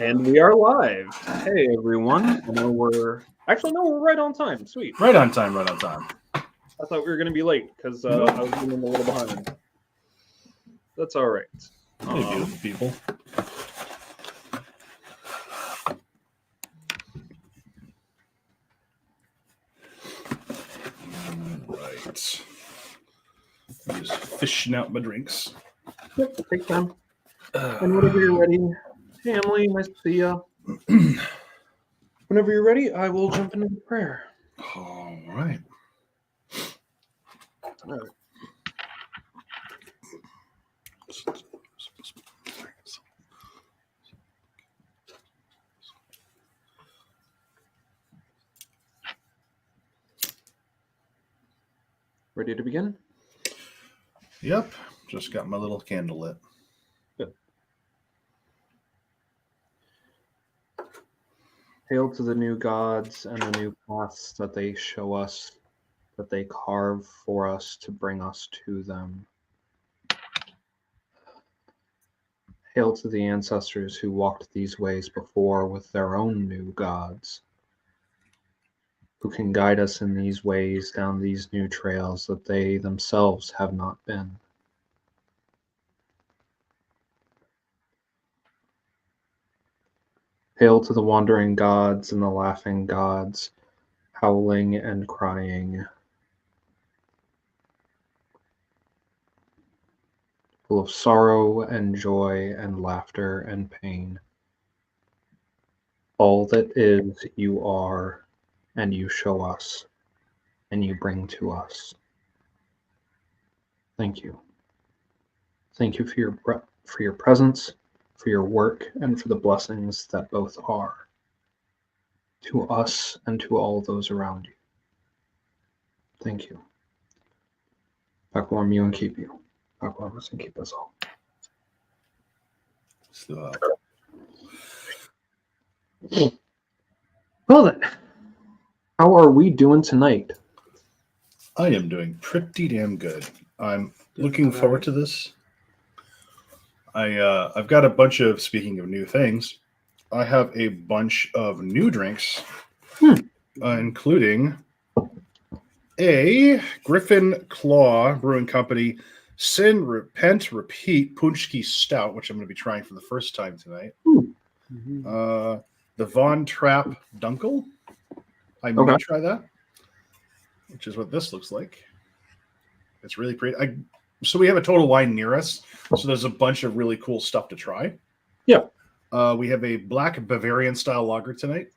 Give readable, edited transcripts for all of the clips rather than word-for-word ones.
And we are live. Hey, everyone. I know we're right on time. Sweet. Right on time, right on time. I thought we were going to be late because I was running a little behind. That's all right. Hey, beautiful people. Right. I'm just fishing out my drinks. Yep, take time. And whenever you're ready, family, nice to see ya. Whenever you're ready, I will jump into the prayer. All right. All right. Ready to begin? Yep. Just got my little candle lit. Good. Hail to the new gods and the new paths that they show us, that they carve for us to bring us to them. Hail to the ancestors who walked these ways before with their own new gods, who can guide us in these ways down these new trails that they themselves have not been. Hail to the wandering gods and the laughing gods, howling and crying, full of sorrow and joy and laughter and pain. All that is, you are, and you show us, and you bring to us. Thank you. Thank you for your presence, for your work, and for the blessings that both are, to us and to all those around you. Thank you. God warm you and keep you. God warm us and keep us all. So, Well then, how are we doing tonight? I am doing pretty damn good. I'm looking forward to this. I've got a bunch of, speaking of new things, I have a bunch of new drinks, including a Griffin Claw Brewing Company Sin Repent Repeat Punchki Stout, which I'm going to be trying for the first time tonight. The Von Trapp Dunkel. I may try that, which is what this looks like. It's really pretty. So we have a Total Wine near us, so there's a bunch of really cool stuff to try. Yeah. We have a Black Bavarian style lager tonight.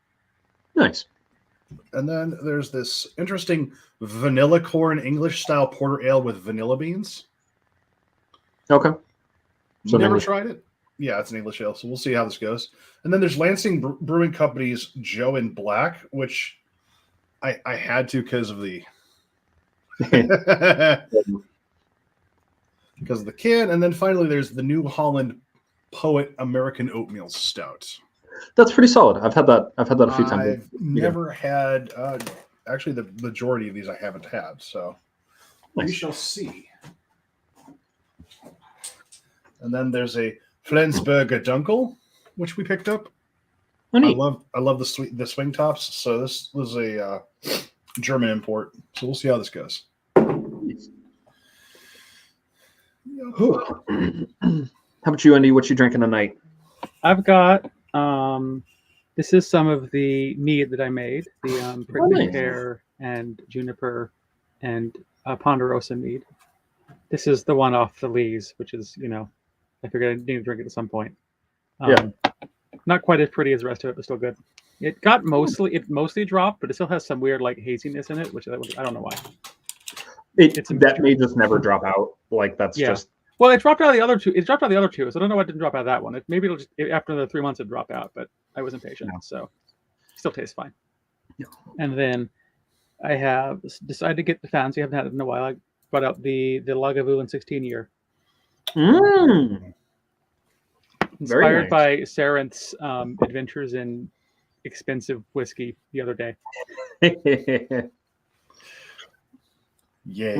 Nice. And then there's this interesting vanilla corn English style porter ale with vanilla beans. Okay. So never tried it. Yeah, it's an English ale, so we'll see how this goes. And then there's Lansing Brewing Company's Joe in Black, which I had to because of the because of the can. And then finally there's the New Holland Poet American Oatmeal Stout. That's pretty solid. I've had that a few times. I've never had actually the majority of these I haven't had, so we shall see. And then there's a Flensburger Dunkel, which we picked up. I love the swing tops. So this was a German import. So we'll see how this goes. How about you, Andy? What you drinking tonight? I've got this is some of the mead that I made, the prickly pear and juniper and ponderosa mead. This is the one off the lees, which is, I figured I need to drink it at some point. Not quite as pretty as the rest of it, but still good. It mostly dropped, but it still has some weird haziness in it, which I don't know why. That may just never drop out. Just. Well, it dropped out of the other two. So I don't know why it didn't drop out of that one. Maybe it'll just after the 3 months it'd drop out, but I wasn't patient, so still tastes fine. Yeah. And then I have decided to get the fancy. I haven't had it in a while. I brought out the Lagavulin 16 year. Inspired by Sarenth's adventures in expensive whiskey the other day. Yeah.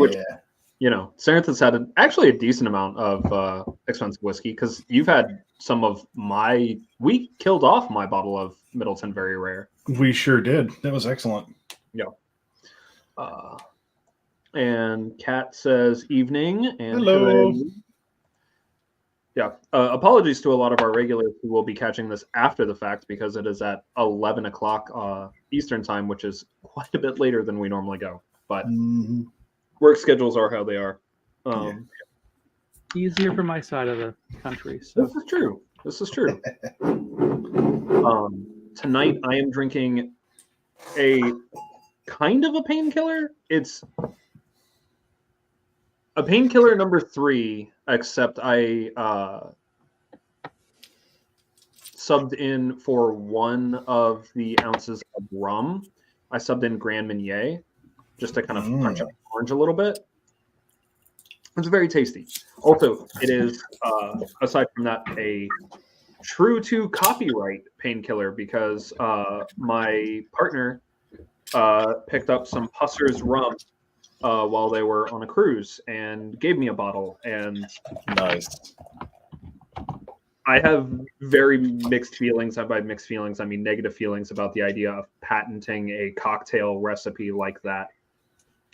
Sarenth has had actually a decent amount of expensive whiskey because you've had some of my. We killed off my bottle of Middleton Very Rare. We sure did. That was excellent. Yeah. And Kat says evening. And hello. Hooray. Yeah. Apologies to a lot of our regulars who will be catching this after the fact because it is at 11 o'clock Eastern time, which is quite a bit later than we normally go. But work schedules are how they are. Easier for my side of the country. So. This is true. Tonight I am drinking a kind of a painkiller. It's a painkiller number 3, except I subbed in for 1 of the ounces of rum. I subbed in Grand Marnier just to kind of punch up the orange a little bit. It's very tasty. Also, it is, aside from that, a true to copyright painkiller because my partner picked up some Pusser's rum while they were on a cruise and gave me a bottle. And nice. I have very mixed feelings. By mixed feelings, I mean negative feelings about the idea of patenting a cocktail recipe like that.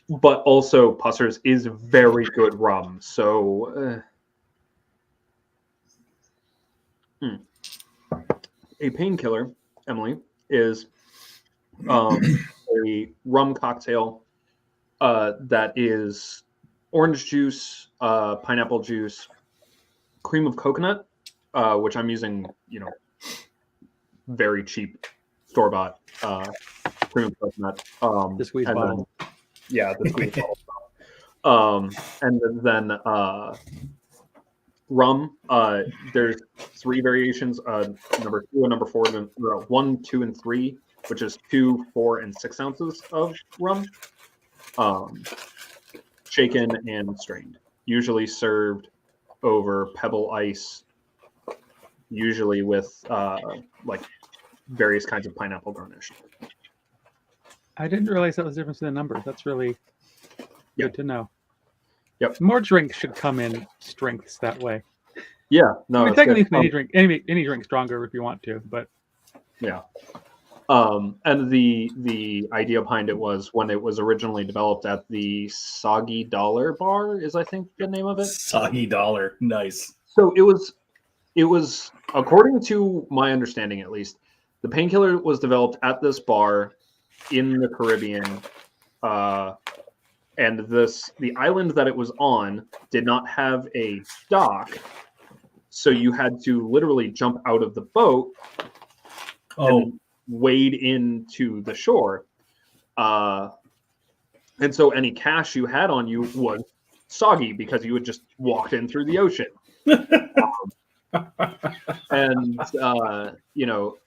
But also, Pusser's is very good rum. So, a painkiller, Emily, is a rum cocktail that is orange juice, pineapple juice, cream of coconut, which I'm using, very cheap store-bought cream of coconut. The squeeze bottle. The squeeze bottle. And then rum. There's 3 variations: number 2 and number 4, then 1, 2, and 3, which is 2, 4, and 6 ounces of rum, shaken and strained. Usually served over pebble ice, usually with like various kinds of pineapple garnish. I didn't realize that was the difference in the numbers. That's really good to know. Yep. More drinks should come in strengths that way. Yeah. No. I mean, technically, any drink stronger if you want to, but yeah. And the idea behind it was when it was originally developed at the Soggy Dollar Bar is I think the name of it. Soggy Dollar, nice. So it was according to my understanding at least, the painkiller was developed at this bar in the Caribbean, and the island that it was on did not have a dock, so you had to literally jump out of the boat and wade into the shore, and so any cash you had on you was soggy because you had just walked in through the ocean. And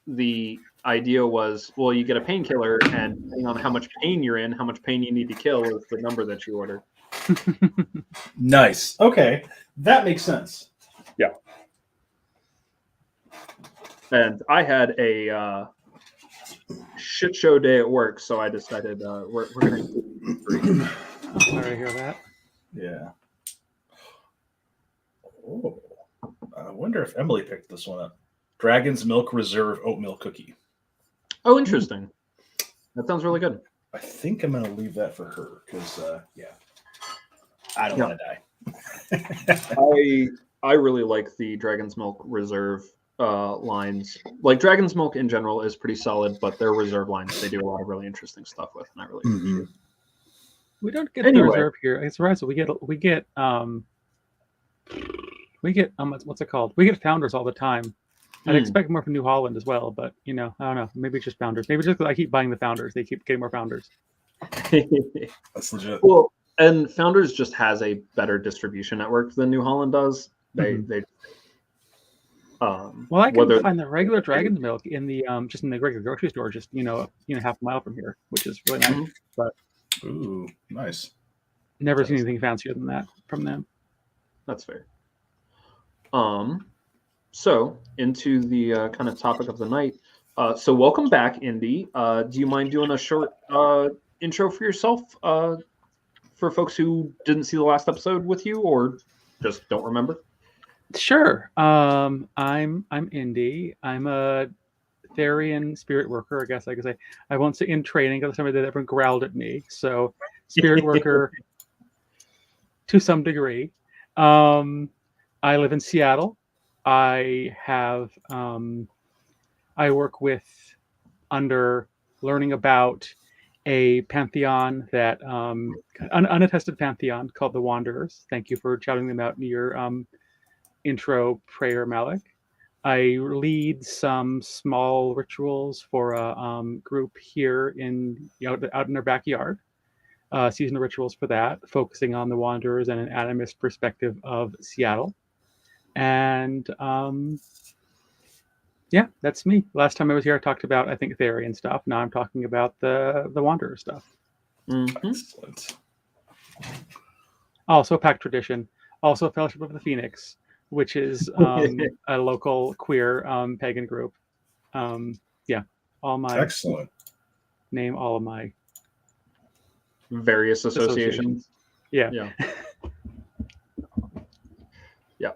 the idea was, well, you get a painkiller, and depending on how much pain you're in, how much pain you need to kill is the number that you order. Nice. Okay, that makes sense. Yeah. And I had a shit show day at work, so I decided we're going to. I'm sorry to hear that. Yeah. Oh, I wonder if Emily picked this one up. Dragon's Milk Reserve Oatmeal Cookie. Oh, interesting. That sounds really good. I think I'm going to leave that for her because, I don't want to die. I really like the Dragon's Milk Reserve lines. Like Dragon's Milk in general is pretty solid, but their reserve lines they do a lot of really interesting stuff with, and I really appreciate it. We don't get the reserve here. It's right. So we get what's it called? We get Founders all the time. I'd expect more from New Holland as well, but I don't know. Maybe it's just Founders. Maybe it's just because I keep buying the Founders. They keep getting more Founders. That's legit. Well, and Founders just has a better distribution network than New Holland does. They well, I can find the regular Dragon's Milk in the just in the regular grocery store, just half a mile from here, which is really nice. But ooh, nice. Never seen anything fancier than that from them. That's fair. So into the kind of topic of the night. So welcome back, Indy. Do you mind doing a short intro for yourself for for folks who didn't see the last episode with you or just don't remember? Sure. I'm Indy. I'm a Therian spirit worker, I guess I could say. I won't say in training because somebody that ever growled at me. So spirit worker to some degree. I live in Seattle. I have I work with under learning about a pantheon that unattested pantheon called the Wanderers. Thank you for shouting them out in your intro prayer, Maleck. I lead some small rituals for a group here out in our backyard. Seasonal rituals for that, focusing on the Wanderers and an animist perspective of Seattle. And yeah, that's me. Last time I was here, I talked about, I think, Therian stuff. Now I'm talking about the Wanderer stuff. Mm-hmm. Excellent. Also, Pack Tradition. Also, Fellowship of the Phoenix, which is a local queer pagan group. Yeah, all my Excellent. Name all of my various associations. Yeah. Yeah. Yeah.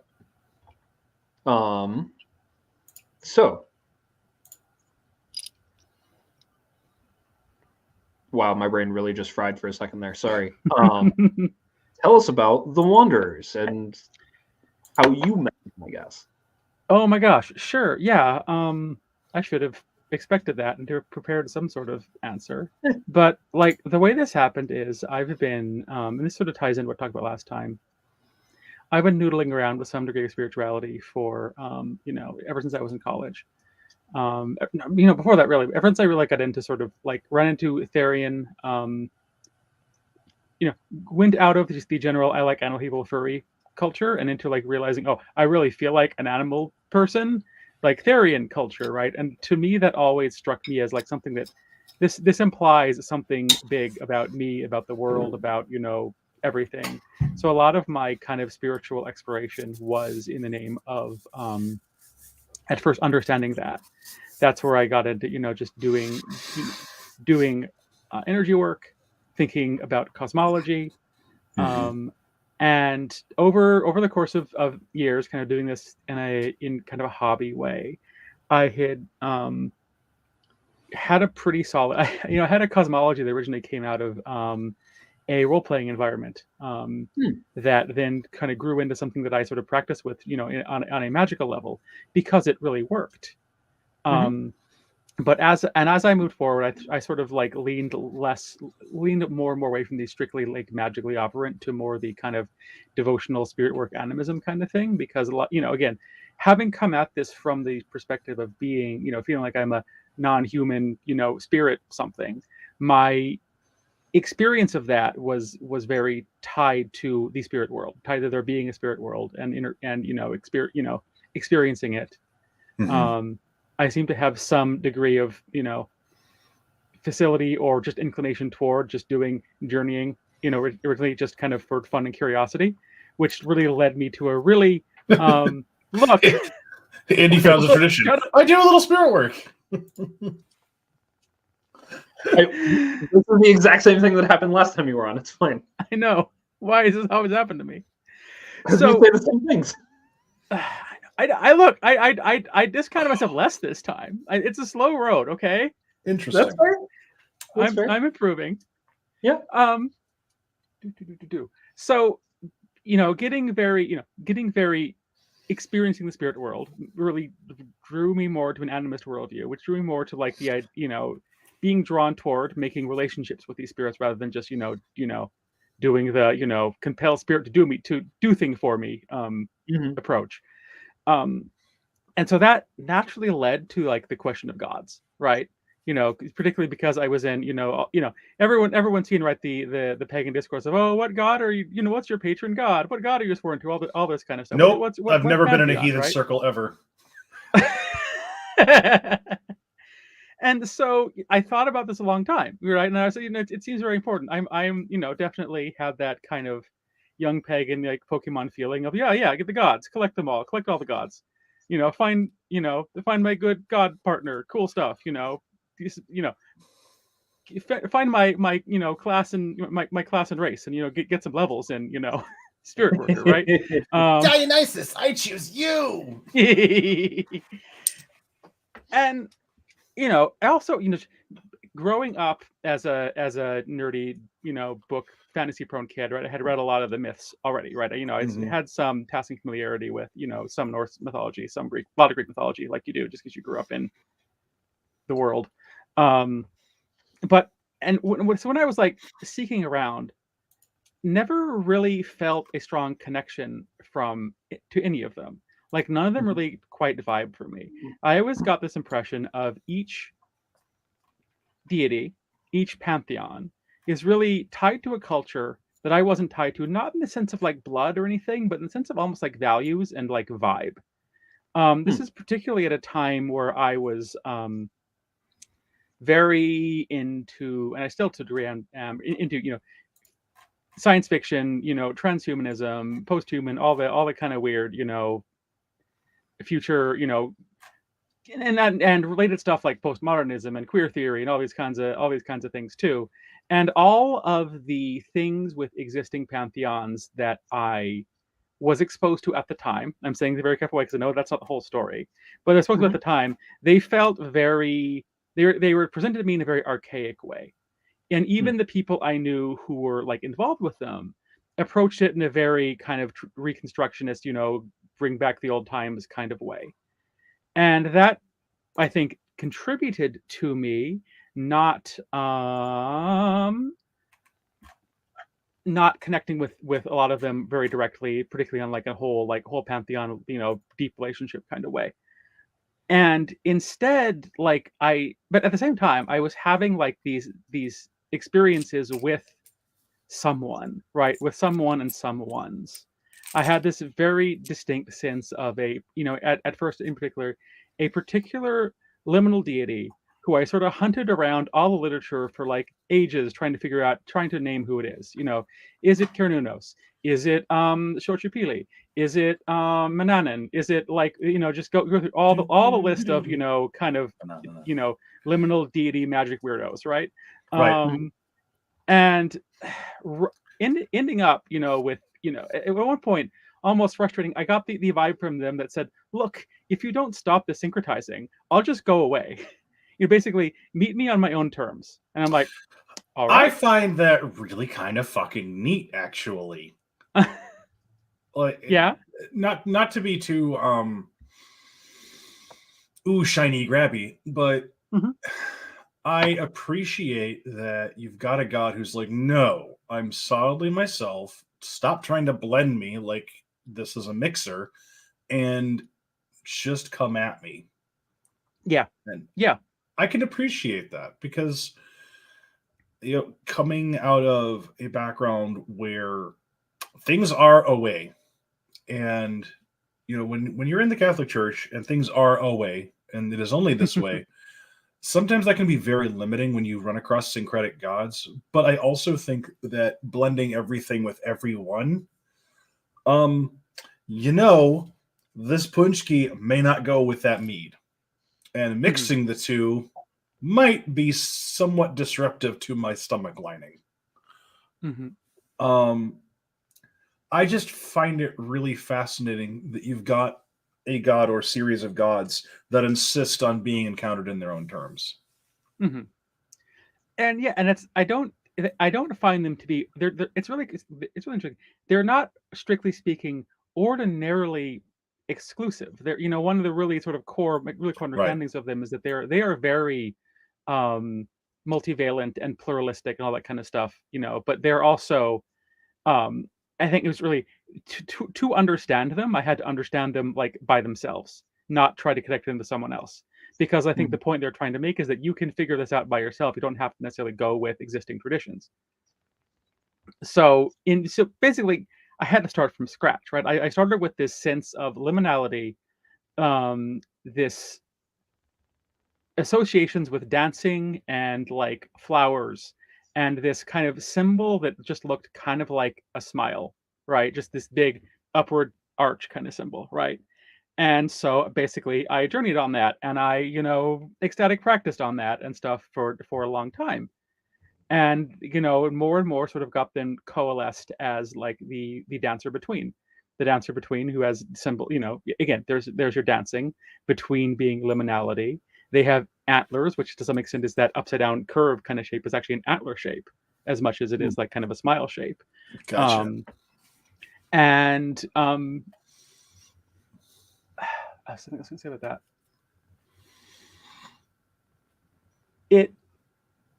So, wow, my brain really just fried for a second there. Sorry. Tell us about the Wanderers and how you met them, I guess. Oh my gosh, sure. Yeah. I should have expected that and to have prepared some sort of answer. But like the way this happened is I've been and this sort of ties in what I talked about last time. I've been noodling around with some degree of spirituality for ever since I was in college. Before that, really, ever since I really got into sort of like run into Therian, went out of just the general I like animal people furry culture and into like realizing, oh, I really feel like an animal person, like Therian culture, right? And to me, that always struck me as like something that this implies something big about me, about the world, about everything. So a lot of my kind of spiritual exploration was in the name of at first understanding that. That's where I got into just doing energy work, thinking about cosmology, and over the course of years, kind of doing this in kind of a hobby way, I had had a pretty solid. I had a cosmology that originally came out of a role-playing environment that then kind of grew into something that I sort of practiced with, on a magical level because it really worked. But as I moved forward, I sort of like leaned more and more away from the strictly like magically operant to more the kind of devotional spirit work animism kind of thing, because a lot, again, having come at this from the perspective of being, feeling like I'm a non-human, spirit something, my experience of that was very tied to the spirit world, tied to there being a spirit world and experiencing it. I seem to have some degree of, facility or just inclination toward just doing journeying, originally just kind of for fun and curiosity, which really led me to a really, look. Andy found the tradition. I do a little spirit work. This is the exact same thing that happened last time you were on. It's fine. I know. Why is this always happened to me? So we say the same things. I discounted myself less this time. It's a slow road, okay? Interesting. That's fair. I'm improving. Yeah. So, getting very experiencing the spirit world really drew me more to an animist worldview, which drew me more to like the being drawn toward making relationships with these spirits rather than just doing the compel spirit to do thing for me approach. And so that naturally led to like the question of gods, right? Particularly because I was in, everyone's seen, right, the pagan discourse of, oh, what god are you, what's your patron god? What god are you sworn to? All this kind of stuff. Nope, I've never been in a heathen circle ever. And so I thought about this a long time, right? And I said, it seems very important. I'm definitely had that kind of young pagan like Pokemon feeling of get the gods, collect them all, collect all the gods, find my good god partner, cool stuff, find my class and my class and race, and get some levels in spirit worker, right? Dionysus, I choose you. And I also growing up as a nerdy book fantasy prone kid, right? I had read a lot of the myths already, right? I had some passing familiarity with some Norse mythology, some Greek, a lot of Greek mythology, like you do, just because you grew up in the world. But so when I was like seeking around, never really felt a strong connection to any of them. Like none of them really quite vibe for me. I always got this impression of each deity, each pantheon is really tied to a culture that I wasn't tied to, not in the sense of like blood or anything, but in the sense of almost like values and like vibe. This is particularly at a time where I was very into, and I still to degree am into, science fiction, transhumanism, post-human, all the kind of weird, future, and related stuff like postmodernism and queer theory and all these kinds of things too. And all of the things with existing pantheons that I was exposed to at the time, I'm saying the very careful way because I know that's not the whole story, but I was exposed to at the time, they felt very, they were presented to me in a very archaic way. And even the people I knew who were like involved with them approached it in a very kind of reconstructionist, bring back the old times kind of way. And that, I think, contributed to me not connecting with a lot of them very directly, particularly on like a whole pantheon, deep relationship kind of way. And instead, but at the same time, I was having like these experiences with someone, right? With someone and someones. I had this very distinct sense of at first in particular, a particular liminal deity who I sort of hunted around all the literature for like ages, trying to name who it is. Is it Cernunnos? Is it Xochipilli? Is it Manannan? Is it like just go through all the list of kind of liminal deity magic weirdos, right? Right. And ending up with at one point almost frustrating, I got the vibe from them that said, look, if you don't stop the syncretizing, I'll just go away. Basically meet me on my own terms. And I'm like, all right. I find that really kind of fucking neat, actually. Like, yeah, not to be too shiny grabby, but I appreciate that you've got a god who's like, no, I'm solidly myself. Stop trying to blend me like this is a mixer, and just come at me. Yeah, and yeah. I can appreciate that because coming out of a background where things are away, and when you're in the Catholic Church and things are away, and it is only this way, sometimes that can be very limiting when you run across syncretic gods. But I also think that blending everything with everyone, this punchki may not go with that mead, and mixing the two might be somewhat disruptive to my stomach lining. I just find it really fascinating that you've got a god or series of gods that insist on being encountered in their own terms. And it's I don't find them to be it's really interesting. They're not, strictly speaking, ordinarily exclusive. They're one of the really sort of core understandings of them is that they are very multivalent and pluralistic and all that kind of stuff, but they're also I think it was really to understand them, I had to understand them like by themselves, not try to connect them to someone else. Because I think the point they're trying to make is that you can figure this out by yourself. You don't have to necessarily go with existing traditions. So basically, I had to start from scratch, right? I started with this sense of liminality, this associations with dancing and like flowers, and this kind of symbol that just looked kind of like a smile, right? Just this big upward arch kind of symbol, right? And so basically I journeyed on that, and I, ecstatic practiced on that and stuff for a long time. And more and more sort of got then coalesced as like the dancer between. The dancer between, who has symbol, again, there's your dancing between being liminality. They have antlers, which to some extent is that upside down curve kind of shape, is actually an antler shape as much as it is like kind of a smile shape. Gotcha. And I was going to say about that.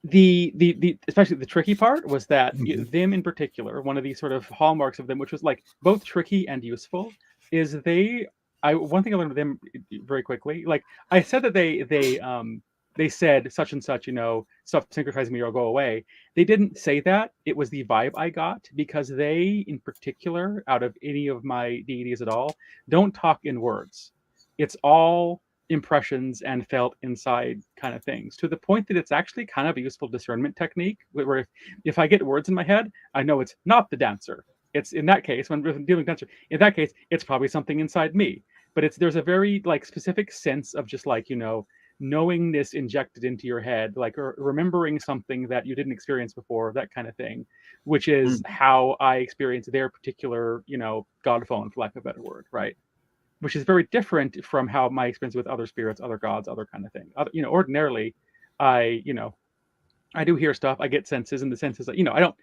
The especially the tricky part was that them in particular, one of the sort of hallmarks of them, which was like both tricky and useful, is one thing I learned with them very quickly. Like I said that they said such and such, stop syncretizing me or go away. They didn't say that. It was the vibe I got, because they, in particular, out of any of my deities at all, don't talk in words. It's all impressions and felt inside kind of things, to the point that it's actually kind of a useful discernment technique, where if I get words in my head, I know it's not the dancer. It's, in that case, when dealing with dancer, in that case, it's probably something inside me. But there's a very like specific sense of just like, knowingness injected into your head, like remembering something that you didn't experience before, that kind of thing, which is how I experience their particular, God phone, for lack of a better word, right? Which is very different from how my experience with other spirits, other gods, other kind of thing. Ordinarily, I do hear stuff. I get senses, in the senses that,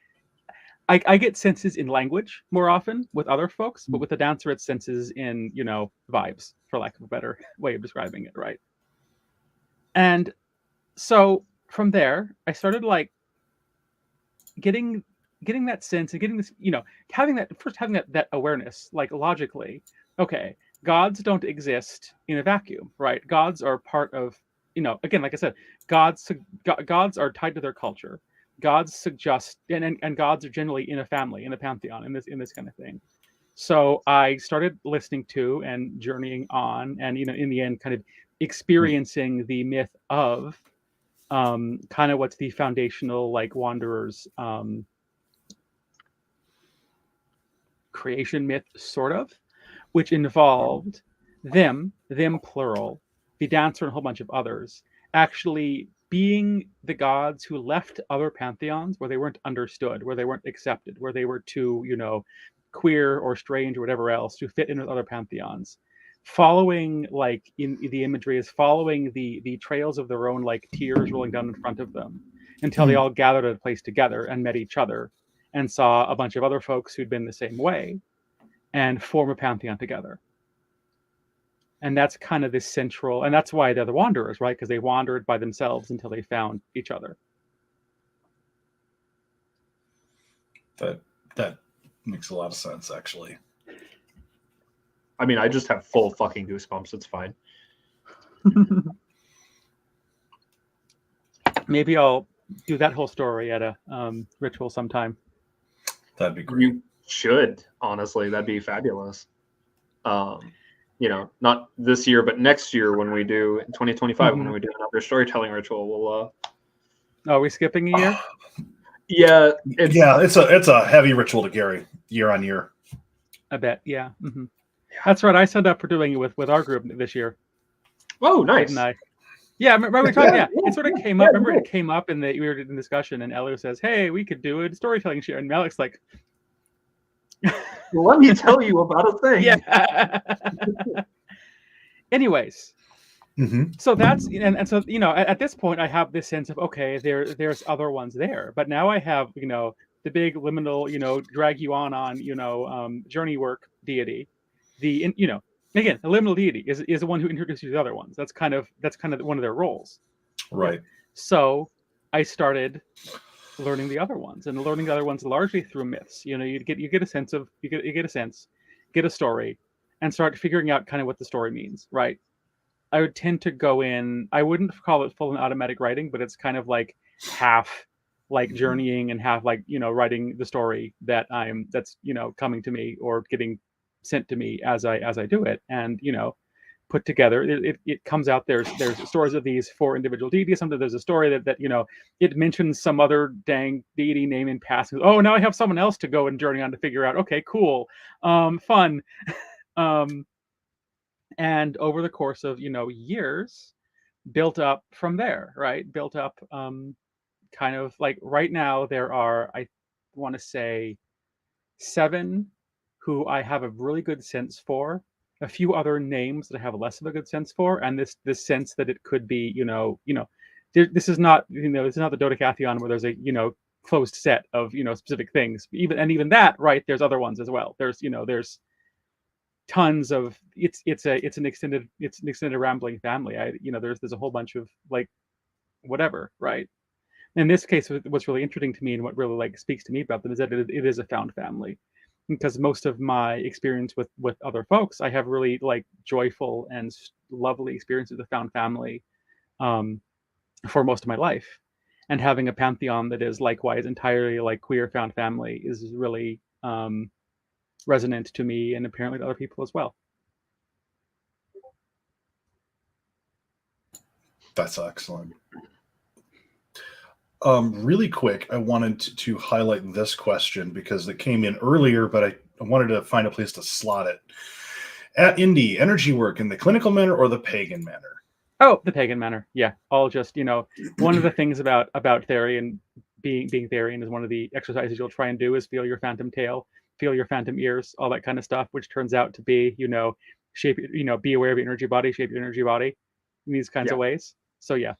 I get senses in language more often with other folks, but with the dancer, it's senses in, vibes, for lack of a better way of describing it, right? And so from there, I started like getting that sense and getting this, having that awareness, like logically, okay, gods don't exist in a vacuum, right? Gods are part of, again, like I said, gods are tied to their culture. Gods suggest, and gods are generally in a family, in a pantheon, in this kind of thing. So I started listening to and journeying on, and in the end, kind of experiencing the myth of kind of what's the foundational like Wanderers creation myth, sort of, which involved them plural, the dancer and a whole bunch of others, actually being the gods who left other pantheons where they weren't understood, where they weren't accepted, where they were too, queer or strange or whatever else to fit in with other pantheons. Following, like in the imagery, is following the trails of their own like tears rolling down in front of them, until they all gathered at a place together and met each other and saw a bunch of other folks who'd been the same way and form a pantheon together. And that's kind of this central, and that's why they're the wanderers, right? Because they wandered by themselves until they found each other. That makes a lot of sense, actually. I mean, I just have full fucking goosebumps. It's fine. Maybe I'll do that whole story at a ritual sometime. That'd be great. You should, honestly. That'd be fabulous. Not this year, but next year when we do, in 2025, when we do another storytelling ritual, we'll... Are we skipping a year? Yeah. It's a heavy ritual to carry year on year. I bet, yeah. Mm-hmm. That's right. I signed up for doing it with our group this year. Oh, nice. Didn't I? Yeah, remember we talked. Yeah, it sort of came up. Remember, it came up in we were in discussion, and Elio says, "Hey, we could do a storytelling share," and Maleck's like, "Let me tell you about a thing." Yeah. Anyways, so that's and so at this point, I have this sense of, okay, there's other ones there, but now I have the big liminal drag you on journey work deity, again, the liminal deity is the one who introduces you to the other ones. That's kind of one of their roles. Right. Yeah. So I started learning the other ones, and learning the other ones largely through myths. You get a sense, get a story, and start figuring out kind of what the story means, right? I would tend to go in, I wouldn't call it full and automatic writing, but it's kind of like half like journeying and half like, writing the story that's coming to me or getting sent to me as I do it. And, put together, it comes out, there's stories of these 4 individual deities. Sometimes there's a story that it mentions some other dang deity name in passing. Oh, now I have someone else to go and journey on to figure out, okay, cool, fun. And over the course of years, built up from there, right? Built up kind of like right now there are, I want to say, 7 who I have a really good sense for, a few other names that I have less of a good sense for, and this sense that it could be, this is not, this is not the Dodecatheon where there's a, closed set of, specific things. Even that, right? There's other ones as well. There's tons of it's an extended rambling family. There's a whole bunch of like whatever, right? In this case, what's really interesting to me and what really like speaks to me about them is that it is a found family, because most of my experience with other folks, I have really like joyful and lovely experiences with found family for most of my life, and having a pantheon that is likewise entirely like queer found family is really resonant to me and apparently to other people as well. That's excellent. Really quick, I wanted to highlight this question because it came in earlier, but I wanted to find a place to slot it. At Indy, energy work in the clinical manner or the pagan manner? Oh, the pagan manner. Yeah. All just, one of the things about Therian being Therian is one of the exercises you'll try and do is feel your phantom tail, feel your phantom ears, all that kind of stuff, which turns out to be, shape, be aware of your energy body, shape your energy body in these kinds of ways. So yeah,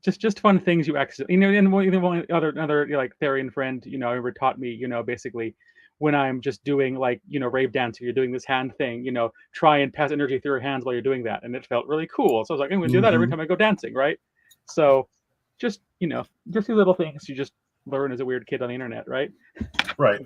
just fun things you accidentally, and one other like Therian friend, ever taught me, basically when I'm just doing like, rave dancing, you're doing this hand thing, try and pass energy through your hands while you're doing that. And it felt really cool. So I was like, I'm going to do that every time I go dancing. Right. So just, just these little things you just learn as a weird kid on the internet. Right. Right.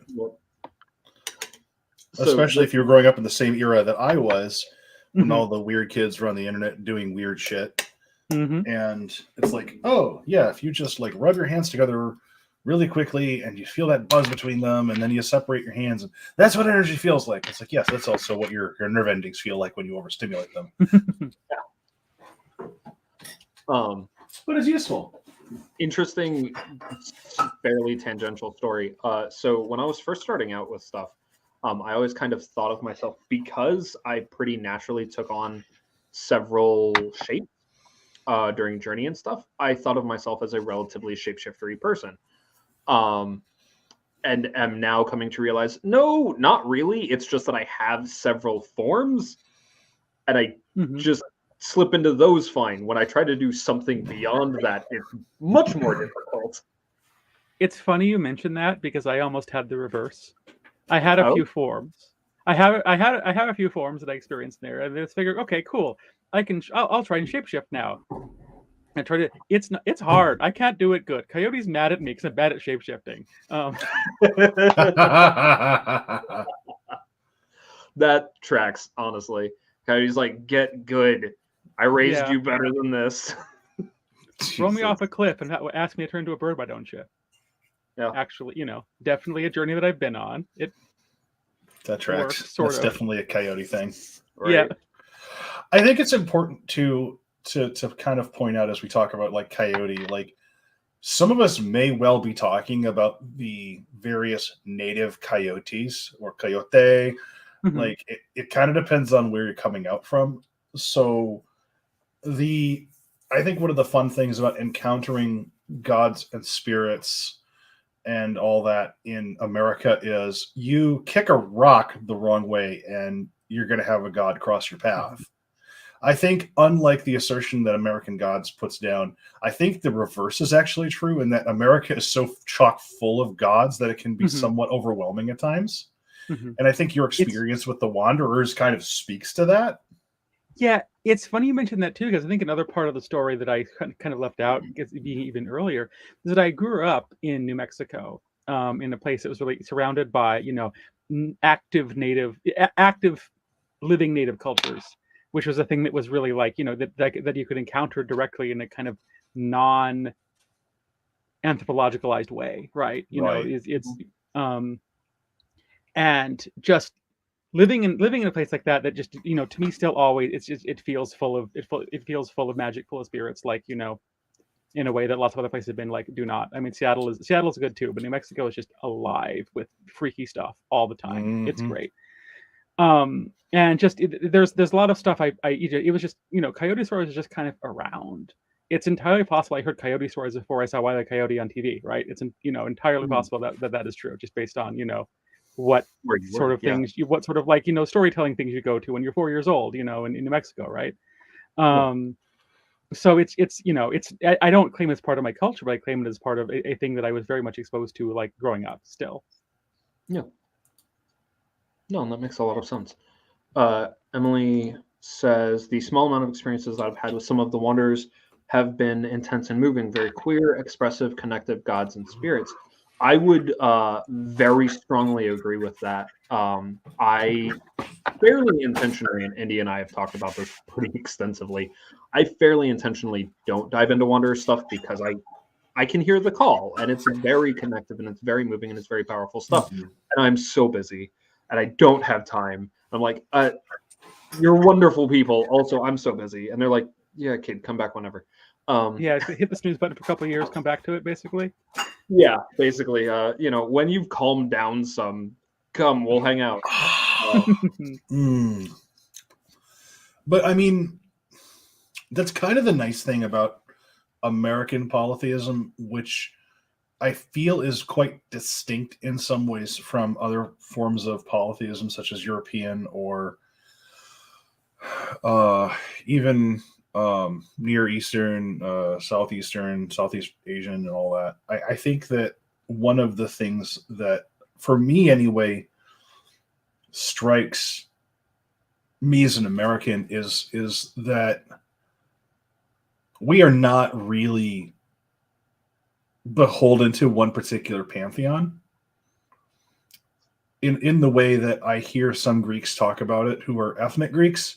Especially if you're growing up in the same era that I was, when all the weird kids were on the internet doing weird shit. And it's like, oh yeah, if you just like rub your hands together really quickly and you feel that buzz between them, and then you separate your hands, and that's what energy feels like. It's like, yes, that's also what your nerve endings feel like when you overstimulate them. But it's useful. Interesting, fairly tangential story. So when I was first starting out with stuff, I always kind of thought of myself, because I pretty naturally took on several shapes during Journey and stuff, I thought of myself as a relatively shapeshiftery person. And am now coming to realize, no, not really. It's just that I have several forms, and I just slip into those fine. When I try to do something beyond that, it's much more difficult. It's funny you mentioned that, because I almost had the reverse. I had a few forms. I have a few forms that I experienced there, and I just figured, okay, cool. I'll try and shapeshift now. I tried to. It's hard. I can't do it good. Coyote's mad at me because I'm bad at shapeshifting. That tracks, honestly. Coyote's like, get good. I raised you better than this. Throw me off a cliff and ask me to turn into a bird, why don't you? Yeah. Actually, definitely a journey that I've been on. That tracks. That's definitely a Coyote thing. Right? Yeah. I think it's important to kind of point out, as we talk about like Coyote, like some of us may well be talking about the various native coyotes or coyote. Like it kind of depends on where you're coming out from. So I think one of the fun things about encountering gods and spirits and all that in America is you kick a rock the wrong way and you're going to have a god cross your path. I think, unlike the assertion that American Gods puts down, I think the reverse is actually true, in that America is so chock full of gods that it can be somewhat overwhelming at times. And I think your experience with the Wanderers kind of speaks to that. Yeah, it's funny you mentioned that too, because I think another part of the story that I kind of left out, being even earlier, is that I grew up in New Mexico, in a place that was really surrounded by, active living native cultures, which was a thing that was really like, that you could encounter directly in a kind of non-anthropologicalized way, right? And just living in a place like that just, to me still always, it feels full of magic, full of spirits, like, in a way that lots of other places have been like, do not. I mean, Seattle's good too, but New Mexico is just alive with freaky stuff all the time. It's great. And just there's a lot of stuff it was just, Coyote stories is just kind of around, it's entirely possible I heard coyote stories before I saw Wile E. Coyote on TV, right? It's entirely possible that is true, just based on what Where you sort were, of things what sort of like storytelling things you go to when you're 4 years old, in New Mexico, right? So it's I don't claim it's part of my culture, but I claim it as part of a thing that I was very much exposed to, like, growing up still. Yeah. No, that makes a lot of sense. Emily says the small amount of experiences that I've had with some of the wonders have been intense and moving, very queer, expressive, connective gods and spirits. I would very strongly agree with that. I fairly intentionally, and Indy and I have talked about this pretty extensively. I fairly intentionally don't dive into wonder stuff because I can hear the call, and it's very connective, and it's very moving, and it's very powerful stuff. And I'm so busy, and I don't have time. I'm like, you're wonderful people. Also, I'm so busy, and they're like, yeah, kid, come back whenever. Yeah, hit the snooze button for a couple of years, come back to it, basically. Yeah, basically. When you've calmed down some, come, we'll hang out. But I mean, that's kind of the nice thing about American polytheism, which I feel is quite distinct in some ways from other forms of polytheism, such as European or even Near Eastern, Southeastern, Southeast Asian, and all that. I think that one of the things that, for me anyway, strikes me as an American is that we are not really beholden to one particular pantheon in the way that I hear some Greeks talk about it, who are ethnic Greeks,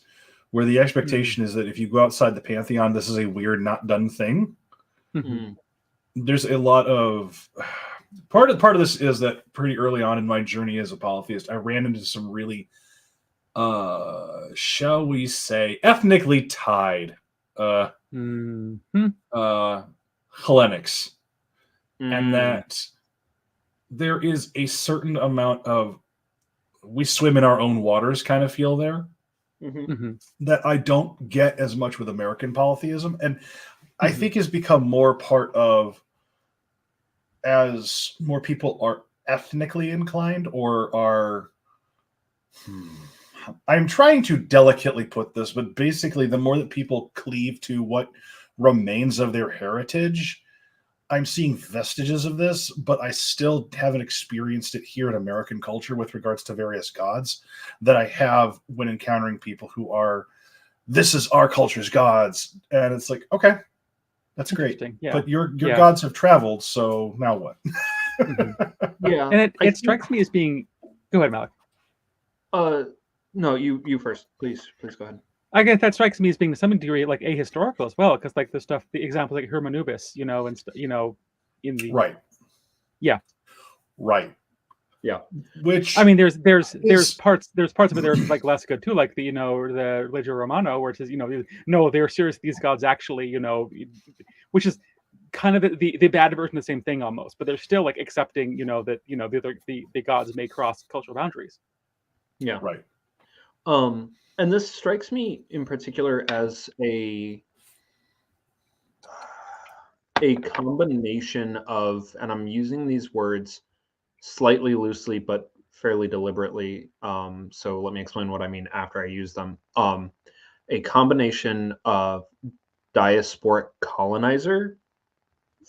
where the expectation is that if you go outside the pantheon, this is a weird, not done thing. There's a lot of part of this is that pretty early on in my journey as a polytheist, I ran into some really, shall we say, ethnically tied Hellenics, and that there is a certain amount of we swim in our own waters kind of feel there that I don't get as much with American polytheism, and I think has become more part of as more people are ethnically inclined or are I'm trying to delicately put this, but basically the more that people cleave to what remains of their heritage, I'm seeing vestiges of this, but I still haven't experienced it here in American culture with regards to various gods that I have when encountering people who are, this is our culture's gods. And it's like, okay, that's great. Yeah. But your gods have traveled, so now what? Yeah. And it strikes me as being, go ahead, Maleck. No, you first. Please go ahead. I guess that strikes me as being to some degree like ahistorical as well, because like the examples like Hermanubis, in the right, which I mean, there's parts of it that are like less good too, like the Religio Romano, where it says no, they're serious. These gods actually which is kind of the bad version of the same thing almost, but they're still like accepting that the gods may cross cultural boundaries. Yeah, right. And this strikes me in particular as a combination of, and I'm using these words slightly loosely but fairly deliberately. So let me explain what I mean after I use them. A combination of diasporic colonizer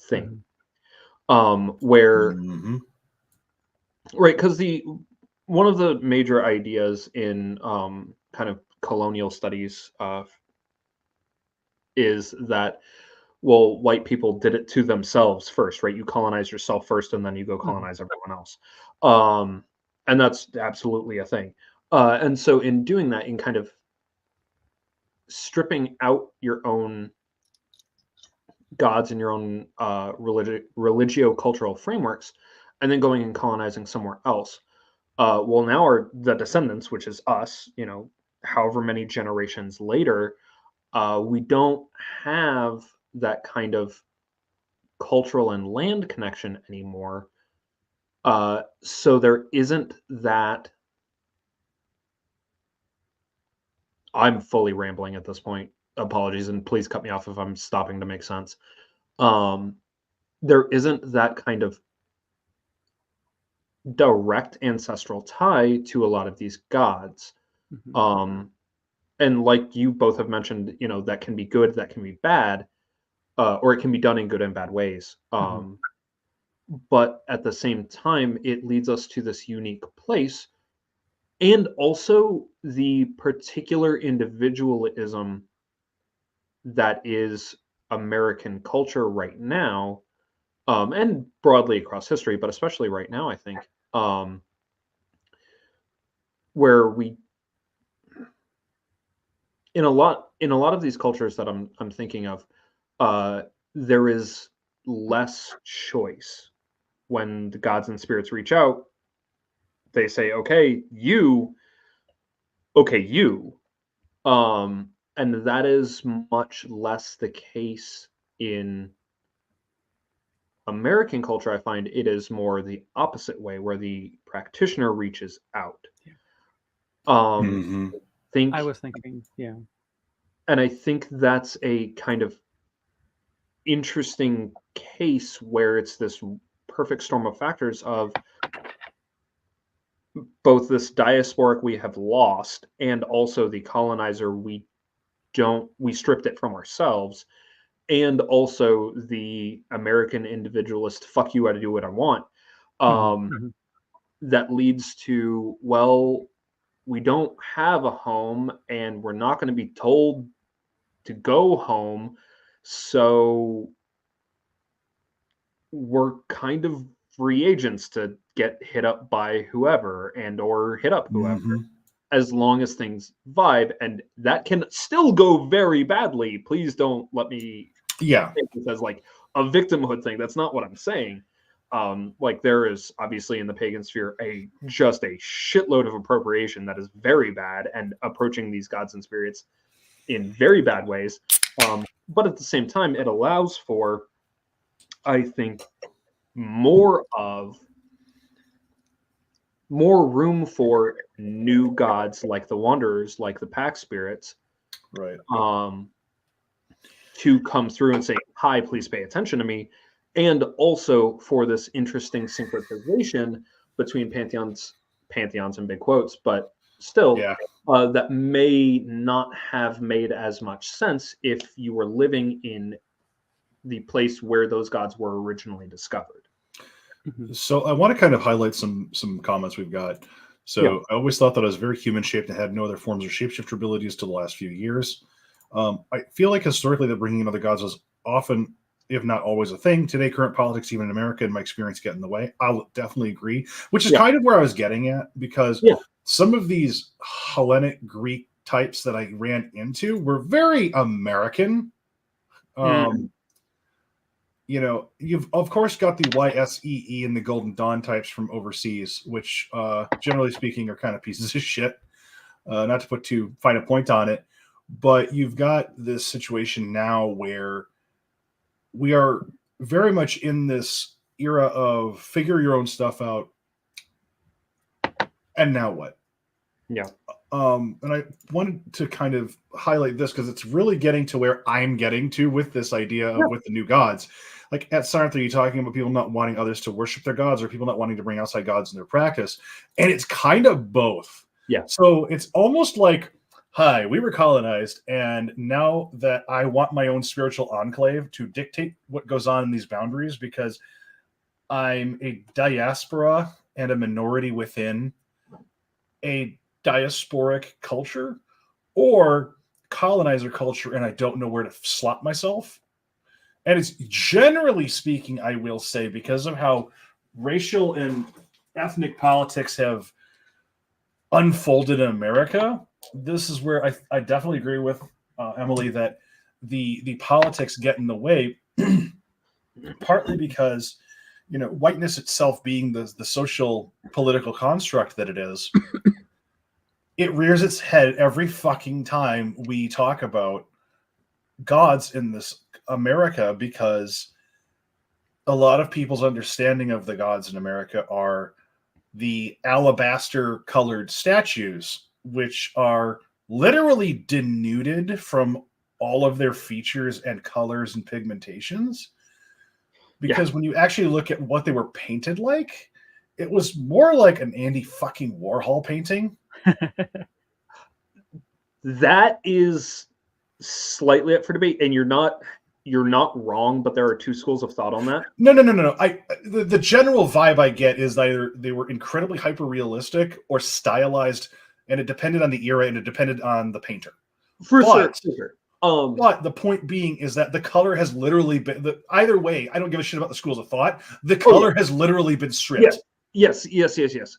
thing, where right, because one of the major ideas in kind of colonial studies is that, well, white people did it to themselves first, right? You colonize yourself first, and then you go colonize everyone else. And that's absolutely a thing. And so in doing that, in kind of stripping out your own gods and your own religio-cultural frameworks, and then going and colonizing somewhere else, well, now are the descendants, which is us, however many generations later, we don't have that kind of cultural and land connection anymore. So there isn't that. I'm fully rambling at this point. apologies, and please cut me off if I'm stopping to make sense. There isn't that kind of direct ancestral tie to a lot of these gods. Mhm. And like you both have mentioned, that can be good, that can be bad, or it can be done in good and bad ways. Mhm. But at the same time, it leads us to this unique place, and also the particular individualism that is American culture right now, and broadly across history, but especially right now, I think, where we in a lot of these cultures that I'm thinking of, uh, there is less choice. When the gods and spirits reach out, they say, okay, you. And that is much less the case in American culture. I find it is more the opposite way, where the practitioner reaches out. Um, Mm-hmm. I think, was thinking, yeah. and I think that's a kind of interesting case where it's this perfect storm of factors of both this diasporic we have lost, and also the colonizer we stripped it from ourselves, and also the American individualist fuck you, I do what I want. Mhm. um, Mhm. that leads to, well, we don't have a home and we're not going to be told to go home, so we're kind of free agents to get hit up by whoever and or hit up whoever, Mm-hmm. as long as things vibe. And that can still go very badly. Please don't let me Yeah. take this as like a victimhood thing. That's not what I'm saying. Like, there is obviously in the pagan sphere just a shitload of appropriation that is very bad and approaching these gods and spirits in very bad ways. But at the same time, it allows for, I think, more room for new gods like the Wanderers, like the Pack Spirits, Right. to come through and say, "Hi, please pay attention to me," and also for this interesting syncretization between pantheons in big quotes, but still, Yeah. that may not have made as much sense if you were living in the place where those gods were originally discovered. Mhm. So I want to kind of highlight some comments we've got. Yeah. So I always thought that I was very human shaped and had no other forms of shapeshifter abilities till the last few years. I feel like historically that bringing in other gods was often, if not always, a thing. Today, current politics, even in America, and my experience, get in the way. I'll definitely agree, which is Yeah. kind of where I was getting at, because Yeah. some of these Hellenic Greek types that I ran into were very American. Mm. You've of course got the YSEE and the Golden Dawn types from overseas, which generally speaking are kind of pieces of shit. Not to put too fine a point on it, but you've got this situation now where we are very much in this era of figure your own stuff out, and now what? Yeah. And I wanted to kind of highlight this because it's really getting to where I'm getting to with this idea of Yeah. with the new gods. Like at Sarenth, are you talking about people not wanting others to worship their gods, or people not wanting to bring outside gods in their practice? And it's kind of both. Yeah. So it's almost like, hi, we were colonized, and now that I want my own spiritual enclave to dictate what goes on in these boundaries, because I'm a diaspora and a minority within a diasporic culture or colonizer culture, and I don't know where to slot myself. And it's generally speaking, I will say, because of how racial and ethnic politics have unfolded in America, this is where I definitely agree with Emily that the politics get in the way, partly because whiteness itself being the social political construct that it is, it rears its head every fucking time we talk about gods in this America, because a lot of people's understanding of the gods in America are the alabaster colored statues, which are literally denuded from all of their features and colors and pigmentations. Because when you actually look at what they were painted like, it was more like an Andy fucking Warhol painting. That is slightly up for debate, and you're not wrong, but there are two schools of thought on that. No. The general vibe I get is either they were incredibly hyper realistic or stylized, and it depended on the era and it depended on the painter. For sure. But the point being is that the color has literally been either way. I don't give a shit about the schools of thought. The color has literally been stripped. Yes.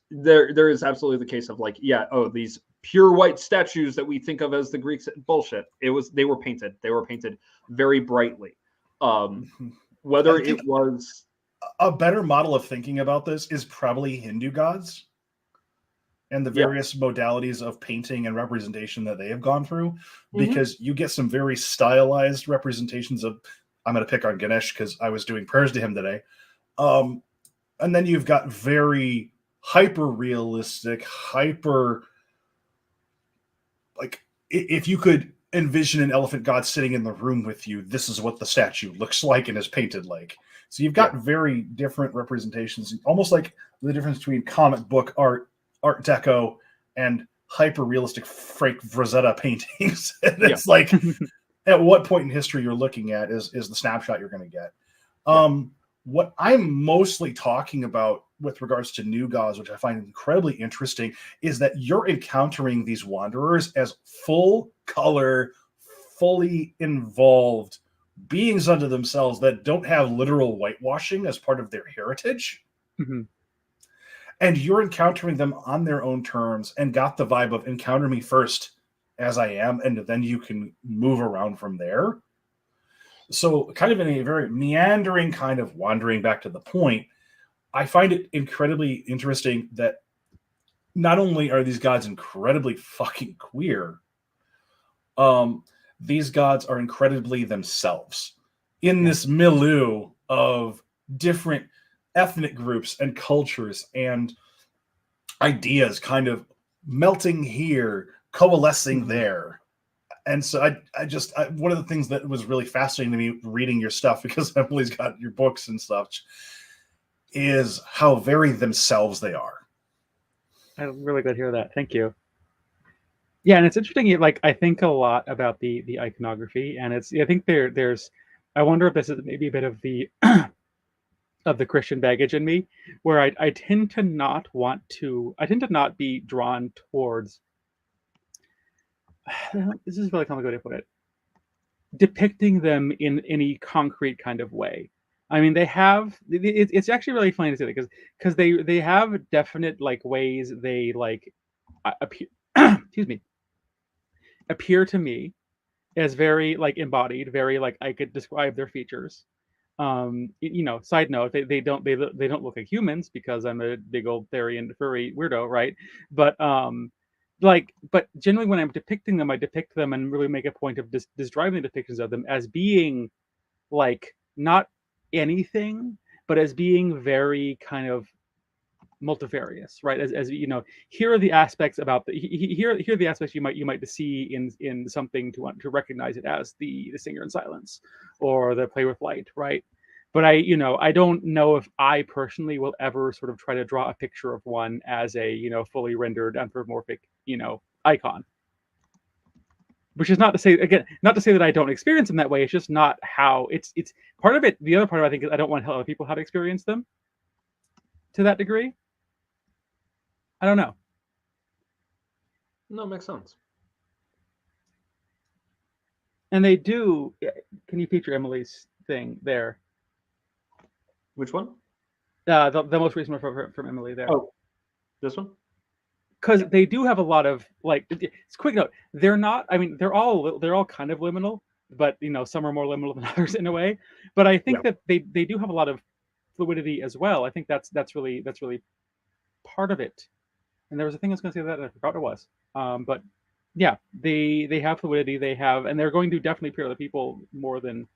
There is absolutely the case of like, these pure white statues that we think of as the Greeks. Bullshit. They were painted. They were painted very brightly. Whether it was a better model of thinking about this is probably Hindu gods and the various modalities of painting and representation that they have gone through, because you get some very stylized representations of, I'm going to pick on Ganesh because I was doing prayers to him today. And then you've got very hyper realistic, like if you could envision an elephant god sitting in the room with you, this is what the statue looks like and is painted like. So you've got very different representations, almost like the difference between comic book art deco, and hyper realistic Frank Frazetta paintings. And it's like, at what point in history you're looking at is the snapshot you're going to get. What I'm mostly talking about with regards to new gods, which I find incredibly interesting, is that you're encountering these wanderers as full color, fully involved beings unto themselves that don't have literal whitewashing as part of their heritage. And you're encountering them on their own terms and got the vibe of encounter me first as I am, and then you can move around from there. So kind of in a very meandering kind of wandering back to the point, I find it incredibly interesting that not only are these gods incredibly fucking queer, these gods are incredibly themselves in this milieu of different ethnic groups and cultures and ideas kind of melting here, coalescing there. And so I just one of the things that was really fascinating to me reading your stuff, because Emily's got your books and stuff, is how very themselves they are. I'm really glad to hear that. Thank you. Yeah, and it's interesting. Like, I think a lot about the iconography, and I think there's. I wonder if this is maybe a bit of the of the Christian baggage in me, where I tend to not be drawn towards. This is really complicated to put it. Depicting them in any concrete kind of way. I mean, they have. It's actually really funny to say that because they have definite like ways they like appear. Excuse me. Appear to me as very like embodied, very like I could describe their features. Side note, they don't look like humans because I'm a big old furry weirdo, right? But but generally when I'm depicting them, I depict them and really make a point of describing the depictions of them as being like not anything, but as being very kind of multifarious, right? As you know, here are the aspects about here are the aspects you might see in something to recognize it as the singer in silence or the play with light, right? But I don't know if I personally will ever sort of try to draw a picture of one as a fully rendered anthropomorphic icon. Which is not to say that I don't experience them that way. It's just not how it's part of it. The other part of it, I think, is I don't want to tell other people how to experience them to that degree. I don't know. No, it makes sense. And they do. Can you feature Emily's thing there? Which one? The most recent one from Emily there. Oh, this one? Because they do have a lot of like. It's a quick note. They're not. I mean, they're all kind of liminal, but some are more liminal than others in a way. But I think that they do have a lot of fluidity as well. I think that's really part of it. And there was a thing I was going to say that and I forgot what it was. But yeah, they have fluidity. They have, and they're going to definitely appeal to other people more than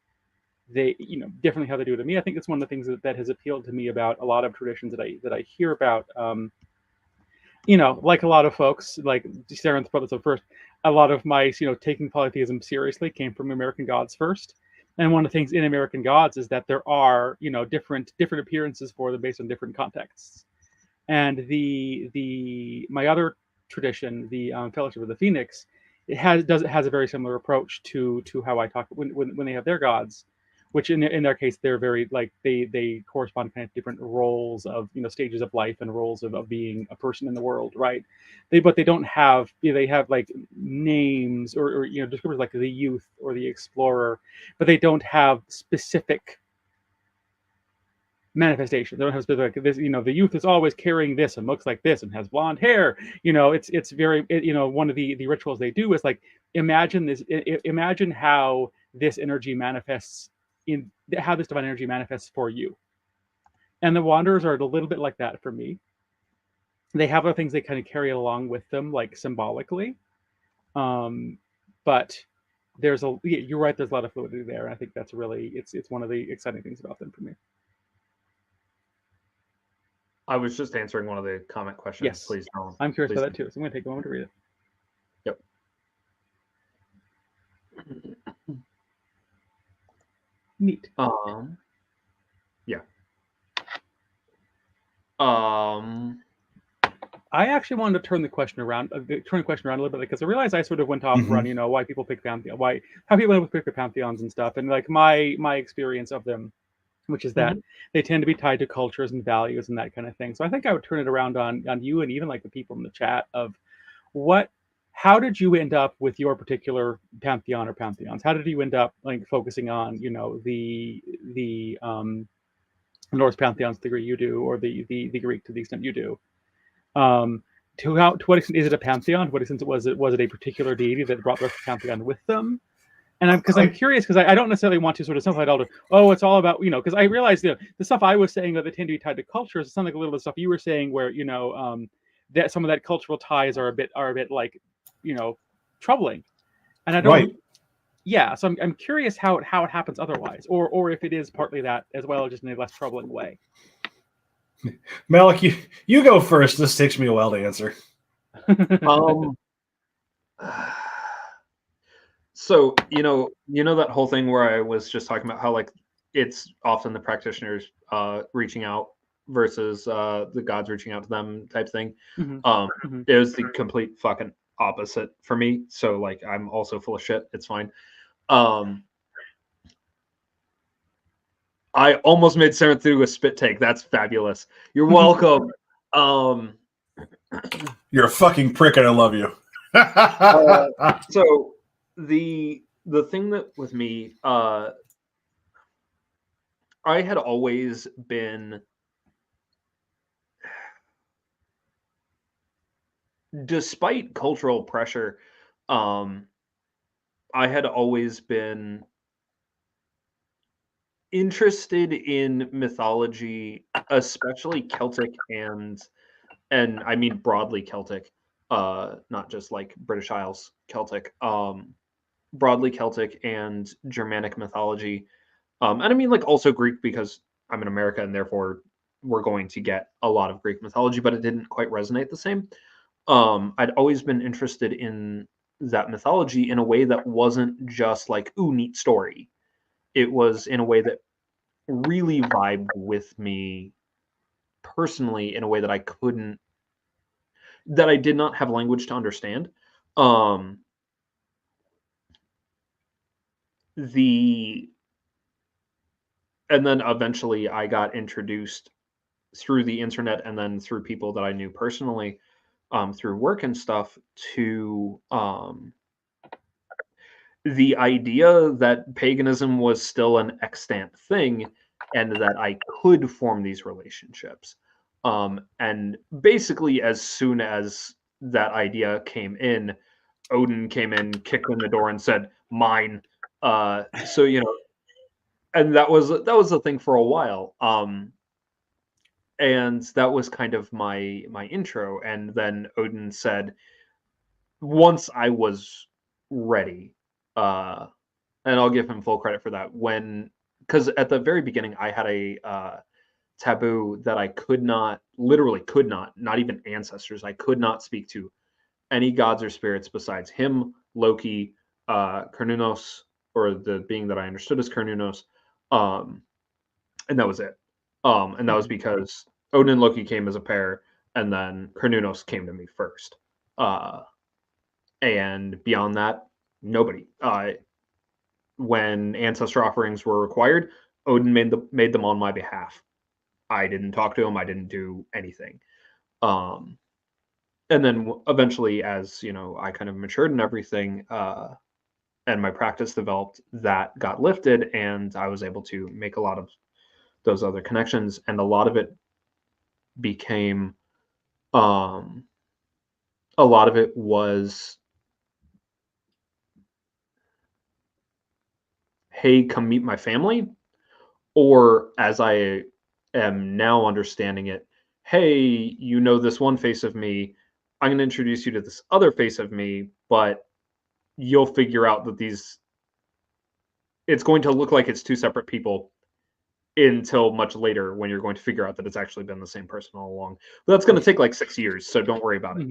they, definitely how they do it to me. I think it's one of the things that has appealed to me about a lot of traditions that I hear about. Like a lot of folks, like Sarenth brought this up first. a lot of my, taking polytheism seriously came from American Gods first. And one of the things in American Gods is that there are, different appearances for them based on different contexts. And my other tradition, the Fellowship of the Phoenix, it has a very similar approach to how I talk when they have their gods, which in their case they're very like they correspond to kind of different roles of stages of life and roles of being a person in the world, right? But they don't have they have like names or descriptors like the youth or the explorer, but they don't have specific manifestation. They don't have specific this. The youth is always carrying this and looks like this and has blonde hair. It's very one of the rituals they do is like imagine this. Imagine how this energy manifests in how this divine energy manifests for you. And the wanderers are a little bit like that for me. They have other things they kind of carry along with them, like symbolically. But you're right. There's a lot of fluidity there, and I think that's really it's one of the exciting things about them for me. I was just answering one of the comment questions. Yes, please don't. I'm curious about that too, so I'm going to take a moment to read it. Yep. Neat. Yeah. I actually wanted to turn the question around a little bit because I realized I sort of went off run. Why people pick Pantheon, how people pick the Pantheons and stuff, and like my experience of them, which is that they tend to be tied to cultures and values and that kind of thing. So I think I would turn it around on you and even like the people in the chat of how did you end up with your particular pantheon or pantheons? How did you end up like focusing on the Norse pantheons to the degree you do, or the Greek to the extent you do? To what extent is it a pantheon? To what extent was it a particular deity that brought the pantheon with them? And I'm curious because I don't necessarily want to sort of simplify it all to it's all about because I realized the stuff I was saying that they tend to be tied to cultures. It sounds like a little bit of stuff you were saying where that some of that cultural ties are a bit like troubling, and I don't. Right. Yeah, so I'm curious how it happens otherwise, or if it is partly that as well, just in a less troubling way. Maleck, you go first. This takes me a while to answer. So that whole thing where I was just talking about how like it's often the practitioners reaching out versus the gods reaching out to them type thing. It was the complete fucking opposite for me. So like I'm also full of shit. It's fine. I almost made Sarenth do a spit take. That's fabulous. You're welcome. You're a fucking prick and I love you. So the thing that with me, I had always been, despite cultural pressure, I had always been interested in mythology, especially Celtic and I mean broadly Celtic, not just like British Isles Celtic, broadly Celtic and Germanic mythology, and I mean like also Greek because I'm in America and therefore we're going to get a lot of Greek mythology, but it didn't quite resonate the same. I'd always been interested in that mythology in a way that wasn't just like, ooh, neat story. It was in a way that really vibed with me personally in a way that I did not have language to understand. And then eventually I got introduced through the internet and then through people that I knew personally, through work and stuff, to the idea that paganism was still an extant thing and that I could form these relationships. And basically, as soon as that idea came in, Odin came in, kicked in the door, and said, "Mine." So and that was the thing for a while. And that was kind of my intro. And then Odin said, once I was ready, and I'll give him full credit for that, because at the very beginning I had a taboo that I literally could not even ancestors, I could not speak to any gods or spirits besides him, Loki, Cernunnos, or the being that I understood as Cernunnos, and that was it. And that was because Odin and Loki came as a pair, and then Cernunnos came to me first. And beyond that, nobody. When ancestor offerings were required, Odin made them on my behalf. I didn't talk to him. I didn't do anything. And then eventually, as I kind of matured and everything, and my practice developed, that got lifted, and I was able to make a lot of those other connections, and a lot of it became, a lot of it was, hey, come meet my family, or as I am now understanding it, hey, this one face of me, I'm going to introduce you to this other face of me, but you'll figure out that it's going to look like it's two separate people until much later, when you're going to figure out that it's actually been the same person all along. But that's going to take like 6 years, so don't worry about it.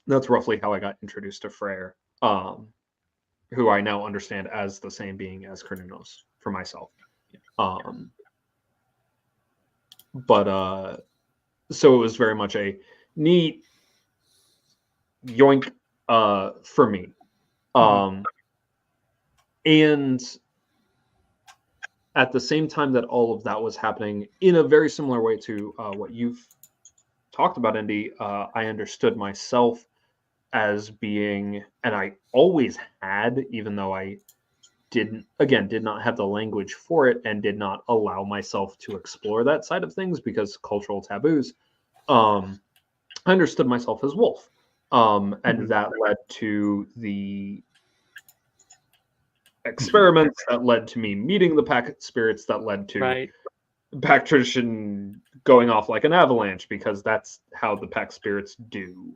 That's roughly how I got introduced to Freyr, who I now understand as the same being as Cernunnos for myself. But so it was very much a neat yoink for me. And at the same time that all of that was happening, in a very similar way to what you've talked about, Indy, I understood myself as being, and I always had, even though I did not have the language for it and did not allow myself to explore that side of things because cultural taboos, I understood myself as wolf. And that led to the experiments that led to me meeting the pack spirits, that led to pack tradition going off like an avalanche, because that's how the pack spirits do.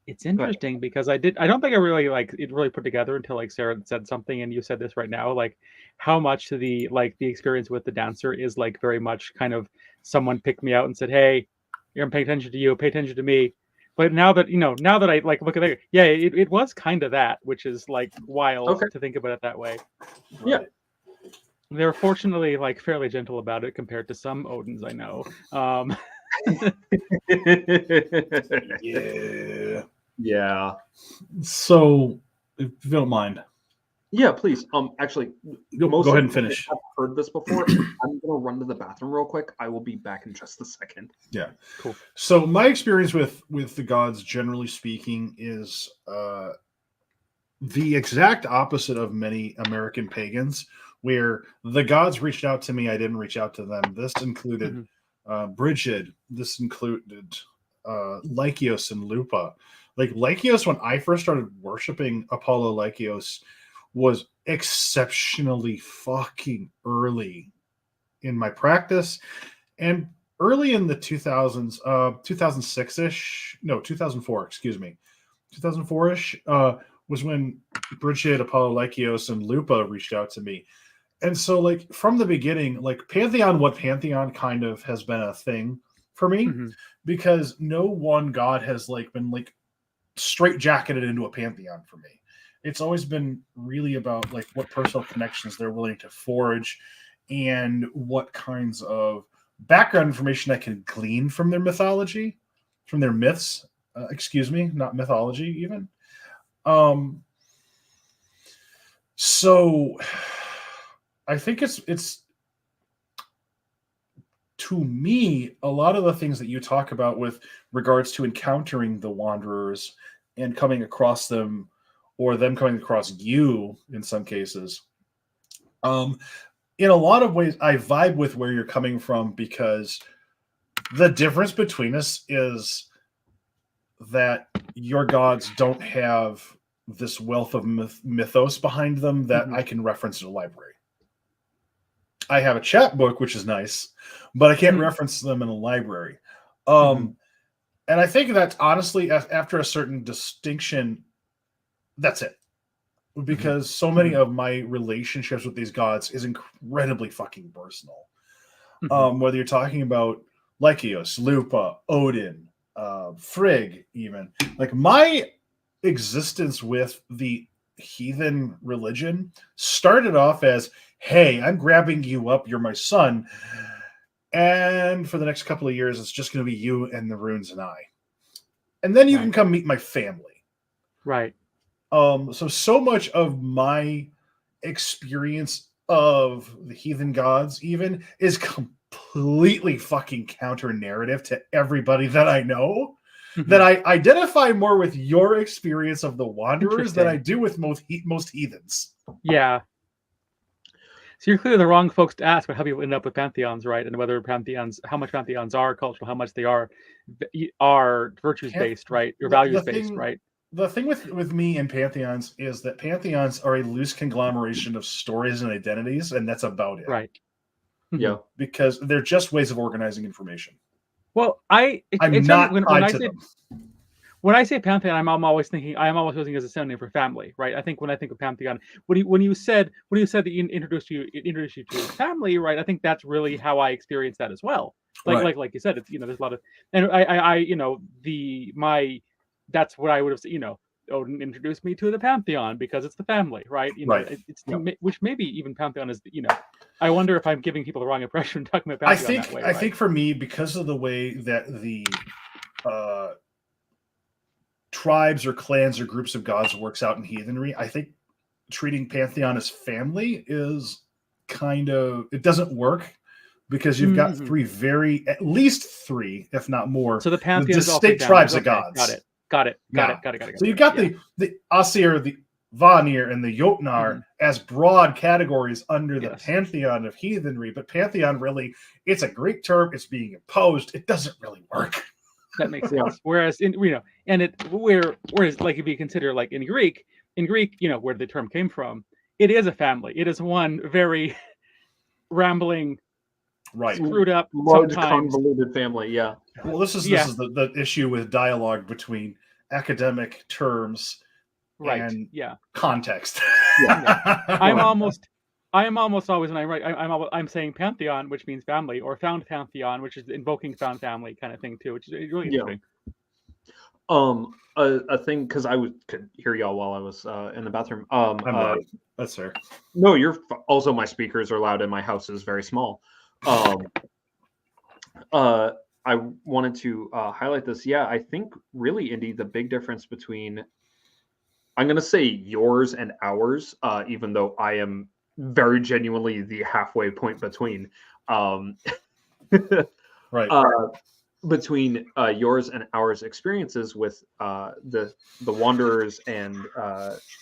It's interesting because I don't think I really it really put together until Sarah said something, and you said this right now, how much the experience with the dancer is very much kind of someone picked me out and said, hey, I'm paying attention to you, pay attention to me. But now that I look at it, it was kind of that, which is wild to think about it that way. Yeah. They're fortunately fairly gentle about it compared to some Odins I know. Yeah. So, if you don't mind. Yeah, please. Actually, go ahead and finish. I've heard this before. I'm gonna run to the bathroom real quick. I will be back in just a second. Yeah, cool. So my experience with the gods, generally speaking, is the exact opposite of many American pagans, where the gods reached out to me, I didn't reach out to them. This included Brigid. This included Lykios and Lupa. Lykios, when I first started worshiping Apollo Lykios, was exceptionally fucking early in my practice, and early in the 2000s, 2006-ish, no, 2004, excuse me, 2004-ish, was when Brigid, Apollo Lykios, and Lupa reached out to me. And so, from the beginning, Pantheon, what Pantheon kind of has been a thing for me, because no one god has been straight jacketed into a pantheon for me. It's always been really about what personal connections they're willing to forge, and what kinds of background information I can glean from their mythology, from their myths. Excuse me, not mythology even. So I think it's to me, a lot of the things that you talk about with regards to encountering the wanderers and coming across them, or them coming across you in some cases, in a lot of ways, I vibe with where you're coming from, because the difference between us is that your gods don't have this wealth of mythos behind them that I can reference in a library. I have a chat book, which is nice, but I can't reference them in a library. And I think that's honestly, after a certain distinction, that's it. Because so many of my relationships with these gods is incredibly fucking personal. Whether you're talking about Lycios, Lupa, Odin, Frigg, even like my existence with the heathen religion started off as, hey, I'm grabbing you up, you're my son, and for the next couple of years it's just going to be you and the runes and I, and then you can come meet my family. Right. So much of my experience of the heathen gods even is completely fucking counter narrative to everybody that I know. That I identify more with your experience of the Wanderers than I do with most heathens. Yeah. So you're clearly the wrong folks to ask about how people end up with pantheons, right? And whether pantheons, how much pantheons are cultural, how much they are virtues based, right? Or values based, right? The thing with me and pantheons is that pantheons are a loose conglomeration of stories and identities, and that's about it. Right. Yeah. Because they're just ways of organizing information. Well, I'm not tied to them. When I say pantheon, I'm always using it as a synonym for family, right? I think when I think of pantheon, when you said that you introduced you to family, right? I think that's really how I experience that as well. Like you said, it's there's a lot of, and that's what I would have said. Odin introduced me to the pantheon because it's the family, right? Which maybe even pantheon is I wonder if I'm giving people the wrong impression talking about pantheon that way. I think for me, because of the way that the tribes or clans or groups of gods works out in heathenry, I think treating pantheon as family is it doesn't work, because you've got at least three, if not more, so the pantheon distinct tribes of gods. Got it. So you've got the Asir, the Vanir, and the Jotnar as broad categories under the pantheon of heathenry, but pantheon really, it's a Greek term, it's being imposed, it doesn't really work. That makes sense. Whereas whereas like if you consider like in Greek, where the term came from, it is a family. It is one very rambling, screwed up, large convoluted family. Yeah. Well, this is the issue with dialogue between academic terms and context. I am almost always when I write, I'm saying pantheon, which means family, or found pantheon, which is invoking found family kind of thing too, which is really interesting. A thing, because I could hear y'all while I was in the bathroom. That's fair. No, you're also, my speakers are loud and my house is very small. I wanted to highlight this. Yeah, I think really, Indy, the big difference between, I'm going to say yours and ours, even though I am very genuinely the halfway point between, between yours and ours experiences with the Wanderers and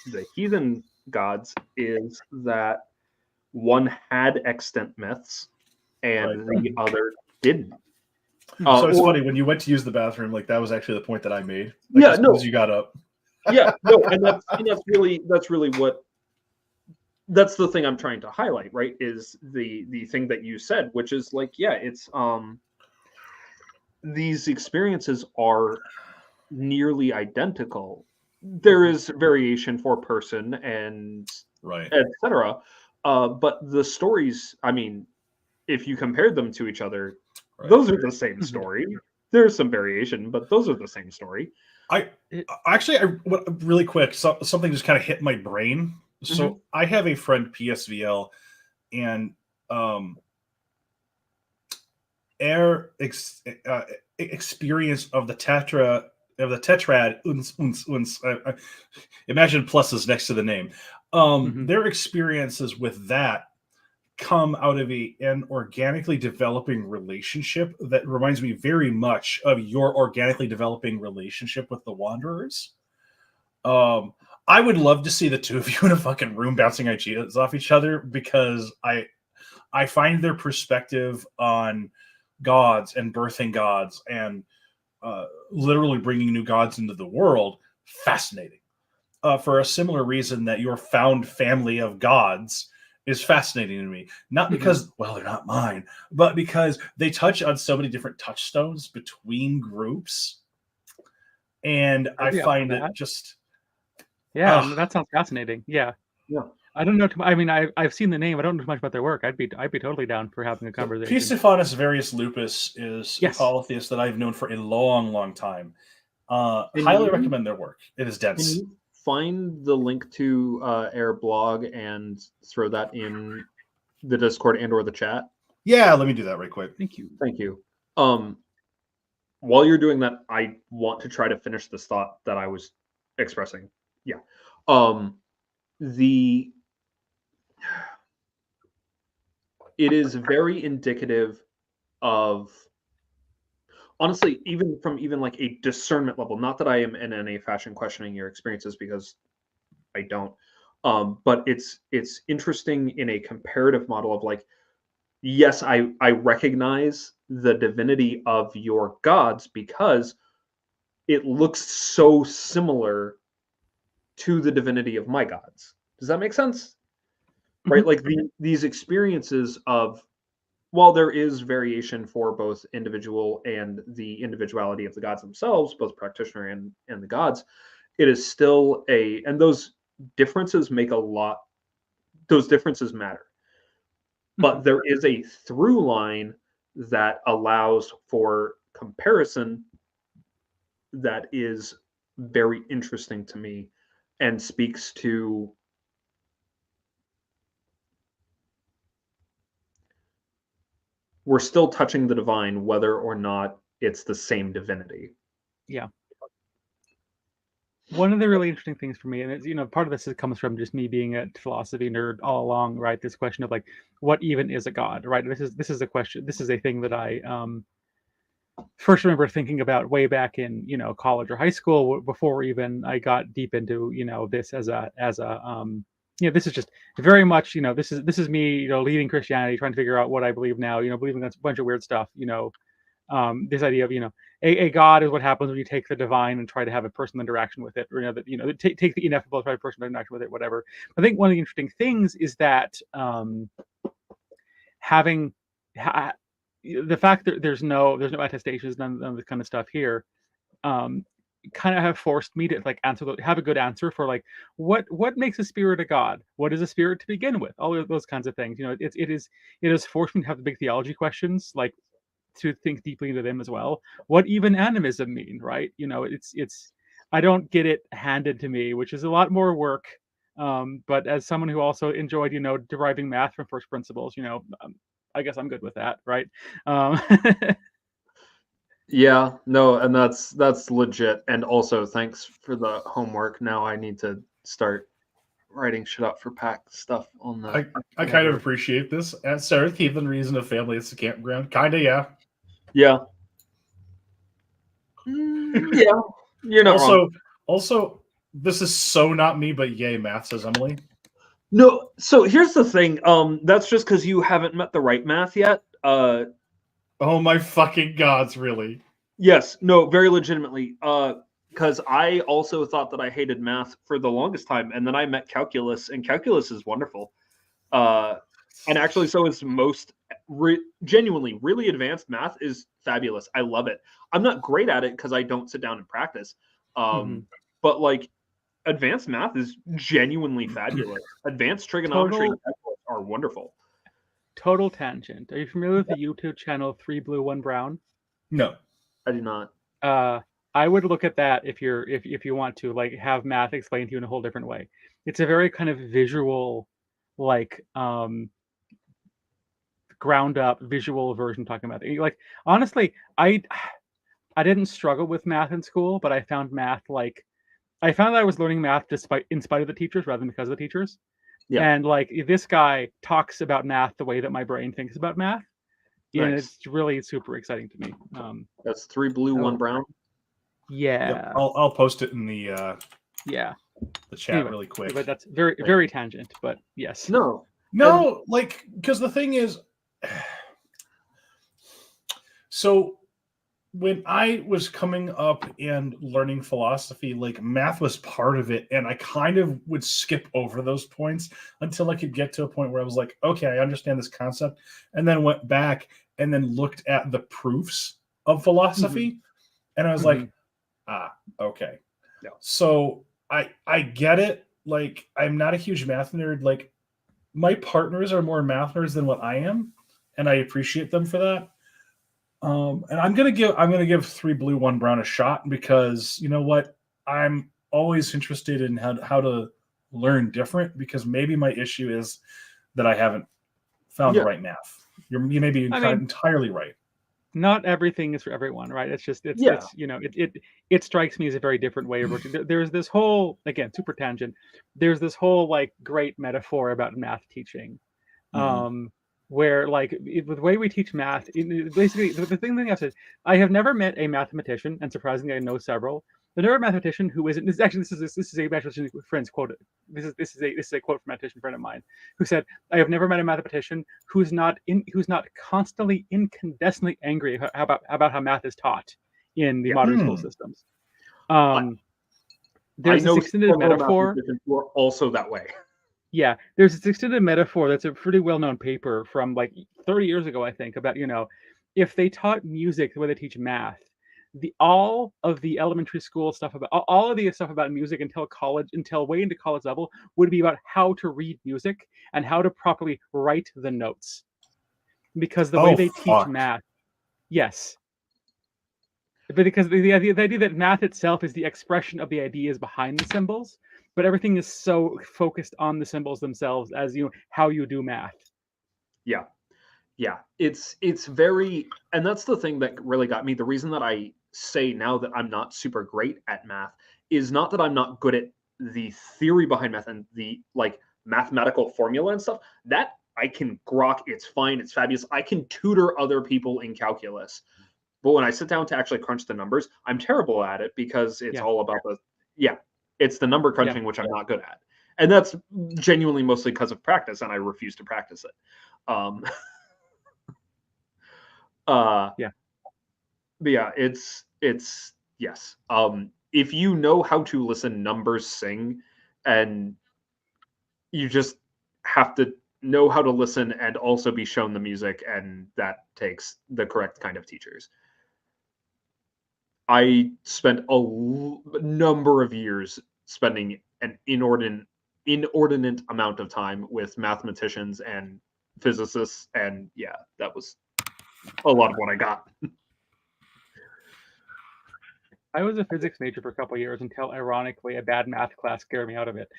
the heathen gods is that one had extant myths and the other didn't. So it's funny, when you went to use the bathroom, like that was actually the point that I made. As soon as you got up. And that's really what, that's the thing I'm trying to highlight, right? Is the thing that you said, which is like, it's these experiences are nearly identical. There is variation for person and etc. But the stories, I mean, if you compared them to each other, those are the same story. There's some variation, but those are the same story. Really quick, something just kind of hit my brain. So I have a friend, PSVL, and experience of the tetrad. Imagine pluses next to the name. Their experiences with that come out of an organically developing relationship that reminds me very much of your organically developing relationship with the Wanderers. I would love to see the two of you in a fucking room bouncing ideas off each other, because I find their perspective on gods and birthing gods and literally bringing new gods into the world fascinating. For a similar reason that your found family of gods is fascinating to me. Not because, they're not mine, but because they touch on so many different touchstones between groups. And I find it just... that sounds fascinating. Yeah. I don't know. I mean, I've seen the name. I don't know too much about their work. I'd be totally down for having a conversation. Pistephanus varius lupus is Yes. a polytheist that I've known for a long, long time. Highly recommend their work. It is dense. Can you find the link to Air blog and throw that in the Discord and or the chat? Yeah, let me do that right quick. Thank you. Thank you. While you're doing that, I want to try to finish this thought that I was expressing. Yeah. It is very indicative of, honestly, even from like a discernment level, not that I am in any fashion questioning your experiences, because I don't, but it's interesting in a comparative model of like, yes, I recognize the divinity of your gods because it looks so similar to the divinity of my gods. Does that make sense? Right? Like these experiences of, while there is variation for both individual and the individuality of the gods themselves, both practitioner and the gods, it is still and those differences make a lot, those differences matter. But there is a through line that allows for comparison that is very interesting to me and speaks to we're still touching the divine, whether or not it's the same divinity. Yeah. One of the really interesting things for me, and it's, part of this comes from just me being a philosophy nerd all along, right? This question of like, what even is a god, right? This is a question. This is a thing that I first remember thinking about way back in college or high school, before even I got deep into this as a this is just very much this is me leaving Christianity, trying to figure out what I believe now, believing that's a bunch of weird stuff, this idea of a god is what happens when you take the divine and try to have a personal interaction with it, or take the ineffable, try to have a personal interaction with it, whatever. I think one of the interesting things is that the fact that there's no attestations, none of this kind of stuff here, kind of have forced me to like have a good answer for like what makes a spirit a god, what is a spirit to begin with, all of those kinds of things. It has forced me to have the big theology questions, like to think deeply into them as well. What even animism mean, right? It's I don't get it handed to me, which is a lot more work. But as someone who also enjoyed deriving math from first principles, I guess I'm good with that, right? Yeah, no, and that's legit. And also, thanks for the homework. Now I need to start writing shit up for pack stuff on the. I kind of appreciate this. And Sarenth, heathen reason of family, it's a campground. Kinda, yeah. Yeah. Yeah, you're not wrong. Also, this is so not me, but yay, math, says Emily. No, so here's the thing. That's just because you haven't met the right math yet. Oh my fucking gods, really? Yes, no, very legitimately. Because I also thought that I hated math for the longest time, and then I met calculus, and calculus is wonderful. And actually, so is most genuinely really advanced math is fabulous. I love it. I'm not great at it because I don't sit down and practice. But like, advanced math is genuinely fabulous. Advanced trigonometry are wonderful. Total tangent. Are you familiar with the YouTube channel 3 Blue 1 Brown? No, I do not. I would look at that if you want to like have math explained to you in a whole different way. It's a very kind of visual, like ground up visual version talking about it. Like honestly, I didn't struggle with math in school, but I found that I was learning math in spite of the teachers rather than because of the teachers. Yeah. And like this guy talks about math the way that my brain thinks about math. Nice. And it's really super exciting to me. That's 3 Blue 1 Brown. Yeah. Yep. I'll post it in the the chat really quick. But that's very very tangent. But yes. No, like because the thing is, so when I was coming up and learning philosophy, like math was part of it, and I kind of would skip over those points until I could get to a point where I was like, okay, I understand this concept, and then went back and then looked at the proofs of philosophy, and I was like, okay. Yeah. So I get it, like, I'm not a huge math nerd. Like, my partners are more math nerds than what I am, and I appreciate them for that. And I'm gonna give 3 blue, 1 brown a shot, because you know what? I'm always interested in how to learn different, because maybe my issue is that I haven't found the right math. You may be entirely right. Not everything is for everyone, right? It's it strikes me as a very different way of working. There's this whole, again, super tangent. There's this whole like great metaphor about math teaching, where like the way we teach math, basically the thing I said, I have never met a mathematician, and surprisingly I know several. I've never met a mathematician who isn't. This is a mathematician friend's quote. This is a quote from a mathematician friend of mine who said, "I have never met a mathematician who's not constantly incandescently angry about how math is taught in the modern school systems." There's this extended metaphor. Who are also that way. Yeah, there's this extended metaphor that's a pretty well-known paper from like 30 years ago, I think, about if they taught music the way they teach math, all of the elementary school stuff about all of the stuff about music until way into college level would be about how to read music and how to properly write the notes, because the way they teach math, yes, but because the idea that math itself is the expression of the ideas behind the symbols, but everything is so focused on the symbols themselves as how you do math. Yeah, it's very, and that's the thing that really got me. The reason that I say now that I'm not super great at math is not that I'm not good at the theory behind math and the like mathematical formula and stuff. That I can grok. It's fine. It's fabulous. I can tutor other people in calculus. But when I sit down to actually crunch the numbers, I'm terrible at it, because it's all about it's the number crunching, which I'm not good at. And that's genuinely mostly because of practice, and I refuse to practice it. But yeah, it's yes. If you know how to listen numbers sing, and you just have to know how to listen and also be shown the music, and that takes the correct kind of teachers. I spent a number of years spending an inordinate amount of time with mathematicians and physicists, and yeah, that was a lot of what I got. I was a physics major for a couple of years until, ironically, a bad math class scared me out of it.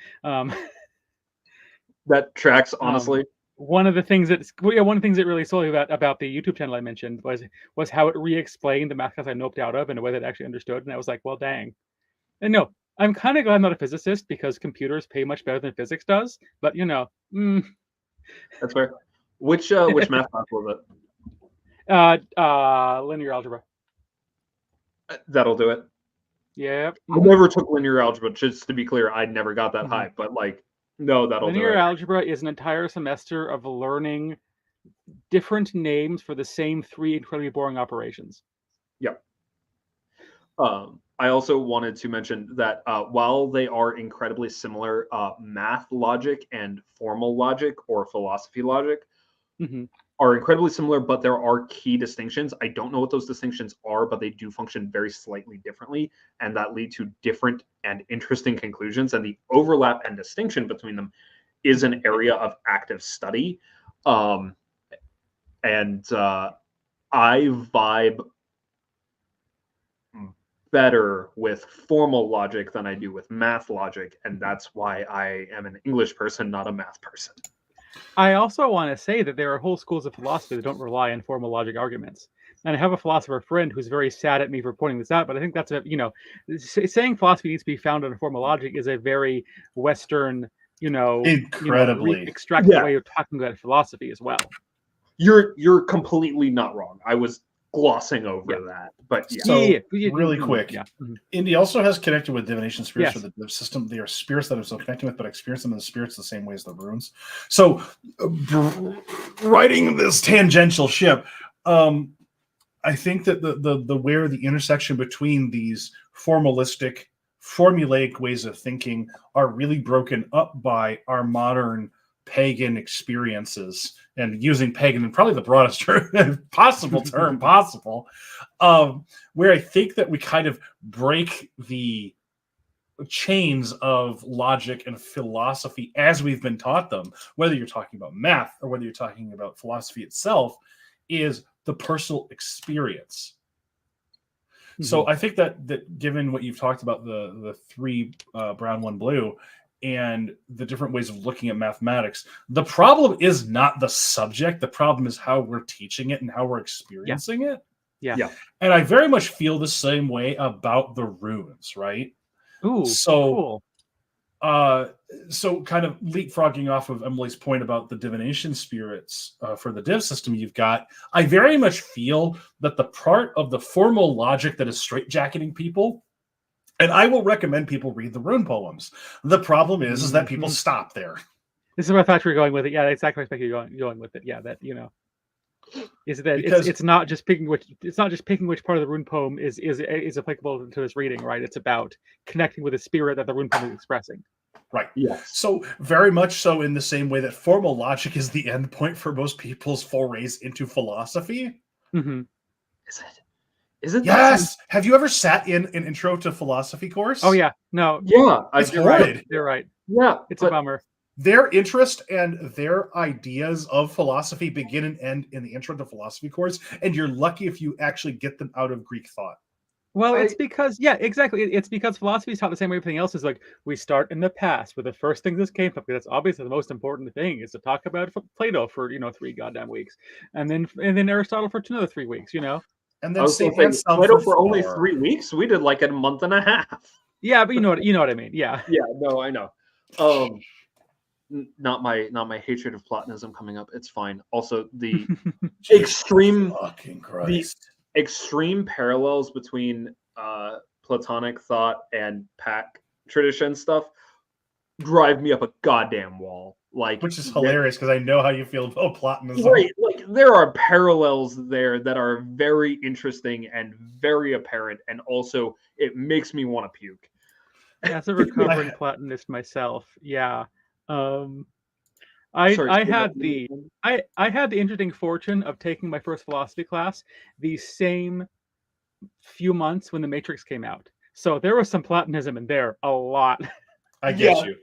That tracks, honestly. One of the things that really sold me about the YouTube channel I mentioned was how it re-explained the math class I noped out of in a way that I actually understood, and I was like, well, dang. And no, I'm kind of glad I'm not a physicist, because computers pay much better than physics does. But That's fair. Which math class was it? Linear algebra. That'll do it. Yeah. I never took linear algebra, just to be clear. I never got that high, but like, no, that'll do it. Linear algebra is an entire semester of learning different names for the same 3 incredibly boring operations. Yep. I also wanted to mention that while they are incredibly similar, math logic and formal logic or philosophy logic are incredibly similar, but there are key distinctions. I don't know what those distinctions are, but they do function very slightly differently, and that lead to different and interesting conclusions. And the overlap and distinction between them is an area of active study. And I vibe better with formal logic than I do with math logic, and that's why I am an English person, not a math person. I also want to say that there are whole schools of philosophy that don't rely on formal logic arguments. And I have a philosopher friend who's very sad at me for pointing this out, but I think that's saying philosophy needs to be founded on formal logic is a very Western, incredibly extracted way of talking about philosophy as well. You're completely not wrong. I was glossing over that, but really quick. Indy also has connected with divination spirits for the system. They are spirits that are still connected with, but experience them in the spirits the same way as the runes. So, riding this tangential ship, I think that where the intersection between these formalistic, formulaic ways of thinking are really broken up by our modern pagan experiences, and using pagan in probably the broadest term possible, where I think that we kind of break the chains of logic and philosophy as we've been taught them, whether you're talking about math or whether you're talking about philosophy itself, is the personal experience. Mm-hmm. So I think that given what you've talked about, the 3 brown, 1 blue, and the different ways of looking at mathematics, the problem is not the subject. The problem is how we're teaching it and how we're experiencing it. Yeah. And I very much feel the same way about the runes, right? Ooh, so cool. So kind of leapfrogging off of Emily's point about the divination spirits for the div system you've got, I very much feel that the part of the formal logic that is straitjacketing people, and I will recommend people read the rune poems. The problem is that people stop there. This is what I thought you were going with it. Yeah, exactly. I expect you going with it. Yeah, that is that it's not just picking which part of the rune poem is applicable to this reading, right? It's about connecting with the spirit that the rune poem is expressing. Right. Yeah. So very much so in the same way that formal logic is the end point for most people's forays into philosophy. Mm-hmm. Is it? Yes. Have you ever sat in an intro to philosophy course? Oh yeah. No. Yeah. You're right. You're right. Yeah. It's a bummer. Their interest and their ideas of philosophy begin and end in the intro to philosophy course, and you're lucky if you actually get them out of Greek thought. Well, it's because, yeah, exactly. It's because philosophy is taught the same way everything else is. Like, we start in the past with the first thing this came from. That's obviously the most important thing is to talk about Plato for 3 goddamn weeks, and then Aristotle for another 3 weeks. And then Plato for only 3 weeks. We did like a month and a half. Yeah, but you know what I mean. Yeah. Yeah. No, I know. Not my hatred of Platonism coming up. It's fine. Also, the extreme parallels between Platonic thought and Pack tradition stuff drive me up a goddamn wall. Which is hilarious because I know how you feel about Platonism. Right, there are parallels there that are very interesting and very apparent, and also it makes me want to puke. Yeah, as a recovering Platonist myself, yeah. I had the interesting fortune of taking my first philosophy class the same few months when The Matrix came out. So there was some Platonism in there, a lot. I get you.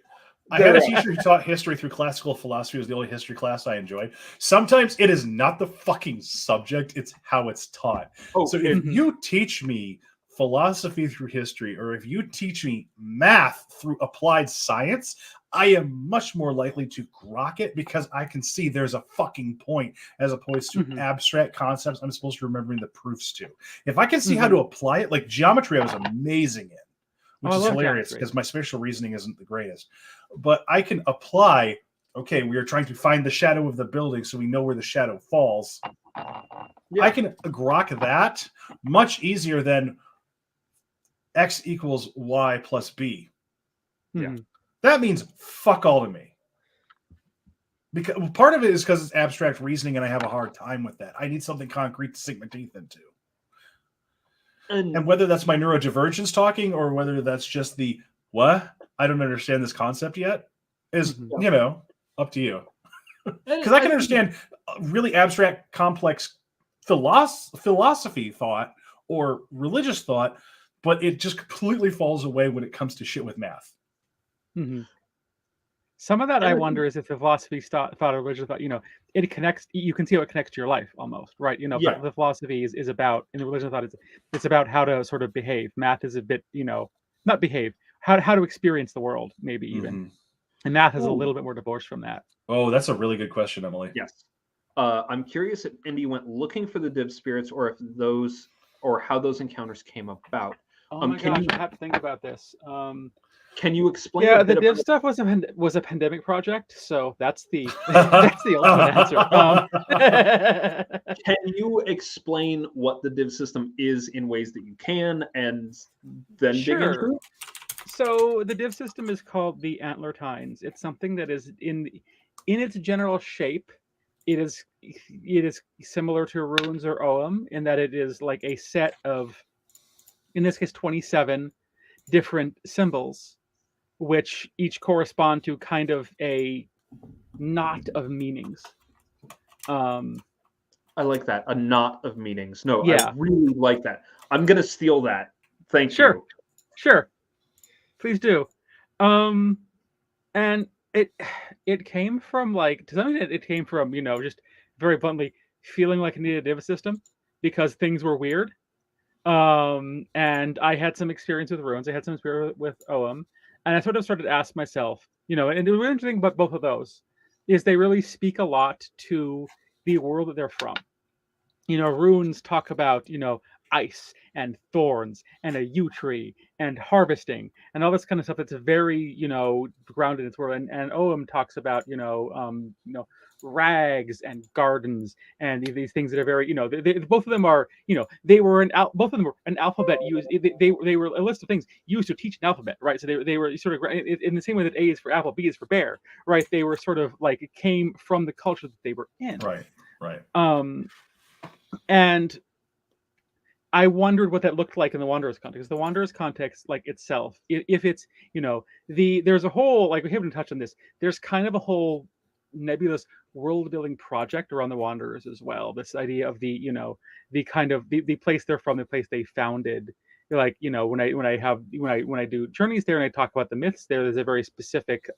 I had a teacher who taught history through classical philosophy. It was the only history class I enjoyed. Sometimes it is not the fucking subject, it's how it's taught. So if you teach me philosophy through history, or if you teach me math through applied science, I am much more likely to grok it because I can see there's a fucking point as opposed to abstract concepts I'm supposed to remember the proofs to. If I can see how to apply it, like geometry I was amazing in, which is hilarious because my spatial reasoning isn't the greatest. But I can apply, okay, we are trying to find the shadow of the building so we know where the shadow falls. Yeah. I can grok that much easier than X equals Y plus B. Yeah. That means fuck all to me. Because part of it is because it's abstract reasoning and I have a hard time with that. I need something concrete to sink my teeth into. And whether that's my neurodivergence talking or whether that's just the, what? I don't understand this concept yet is, up to you. Because I can understand really abstract, complex philosophy thought or religious thought, but it just completely falls away when it comes to shit with math. Mm-hmm. Some of that I wonder is if the philosophy thought or religious thought, it connects. You can see how it connects to your life almost, right? The philosophy is about, and the religion thought it's about how to sort of behave. Math is a bit, not behave, how to experience the world, maybe even. And math is a little bit more divorced from that. Oh, that's a really good question, Emily. Yes. I'm curious if Indy went looking for the div spirits or how those encounters came about. Oh my gosh, I have to think about this. Can you explain? Yeah, the div stuff was a pandemic project, so that's the ultimate answer. Can you explain what the div system is in ways that you can, and then dig into it? So the div system is called the Antler Tines. It's something that is in its general shape. It is similar to runes or Ogham in that it is like a set of, in this case, 27 different symbols, which each correspond to kind of a knot of meanings. I like that. A knot of meanings. No, yeah. I really like that. I'm going to steal that. Thank you. Sure. Please do. And it came from like to some extent it came from just very bluntly feeling like I needed a div system because things were weird. And I had some experience with runes. I had some experience with OM, and I sort of started to ask myself, and the really interesting about both of those is they really speak a lot to the world that they're from. Runes talk about, ice and thorns and a yew tree and harvesting and all this kind of stuff that's very, grounded in its world. And Oem talks about, rags and gardens and these things that are very, both of them are, both of them were an alphabet used. They were a list of things used to teach an alphabet, right? So they were sort of in the same way that A is for apple, B is for bear, right? They were sort of like it came from the culture that they were in. Right. And I wondered what that looked like in the Wanderer's context. The Wanderer's context, like itself, if it's, there's a whole, like we haven't touched on this, there's kind of a whole nebulous world building project around the Wanderers as well. This idea of the, the kind of the place they're from, the place they founded. Like, when I do journeys there and I talk about the myths there's a very specific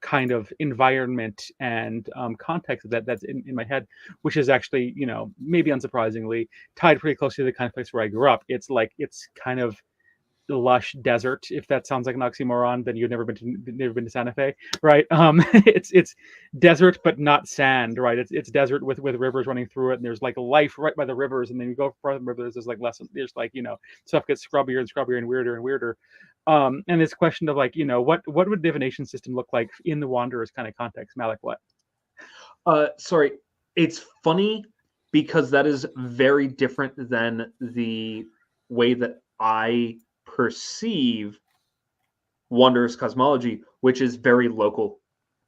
kind of environment and context that's in my head, which is actually, maybe unsurprisingly, tied pretty closely to the kind of place where I grew up. It's kind of lush desert. If that sounds like an oxymoron, then you've never been to Santa Fe, right? It's desert but not sand, right? It's desert with rivers running through it, and there's like life right by the rivers, and then you go further rivers, there's like less, there's like stuff gets scrubbier and scrubbier and weirder. And this question of like, what would a divination system look like in the Wanderers kind of context? Maleck, what? Sorry, it's funny because that is very different than the way that I perceive Wanderers cosmology, which is very local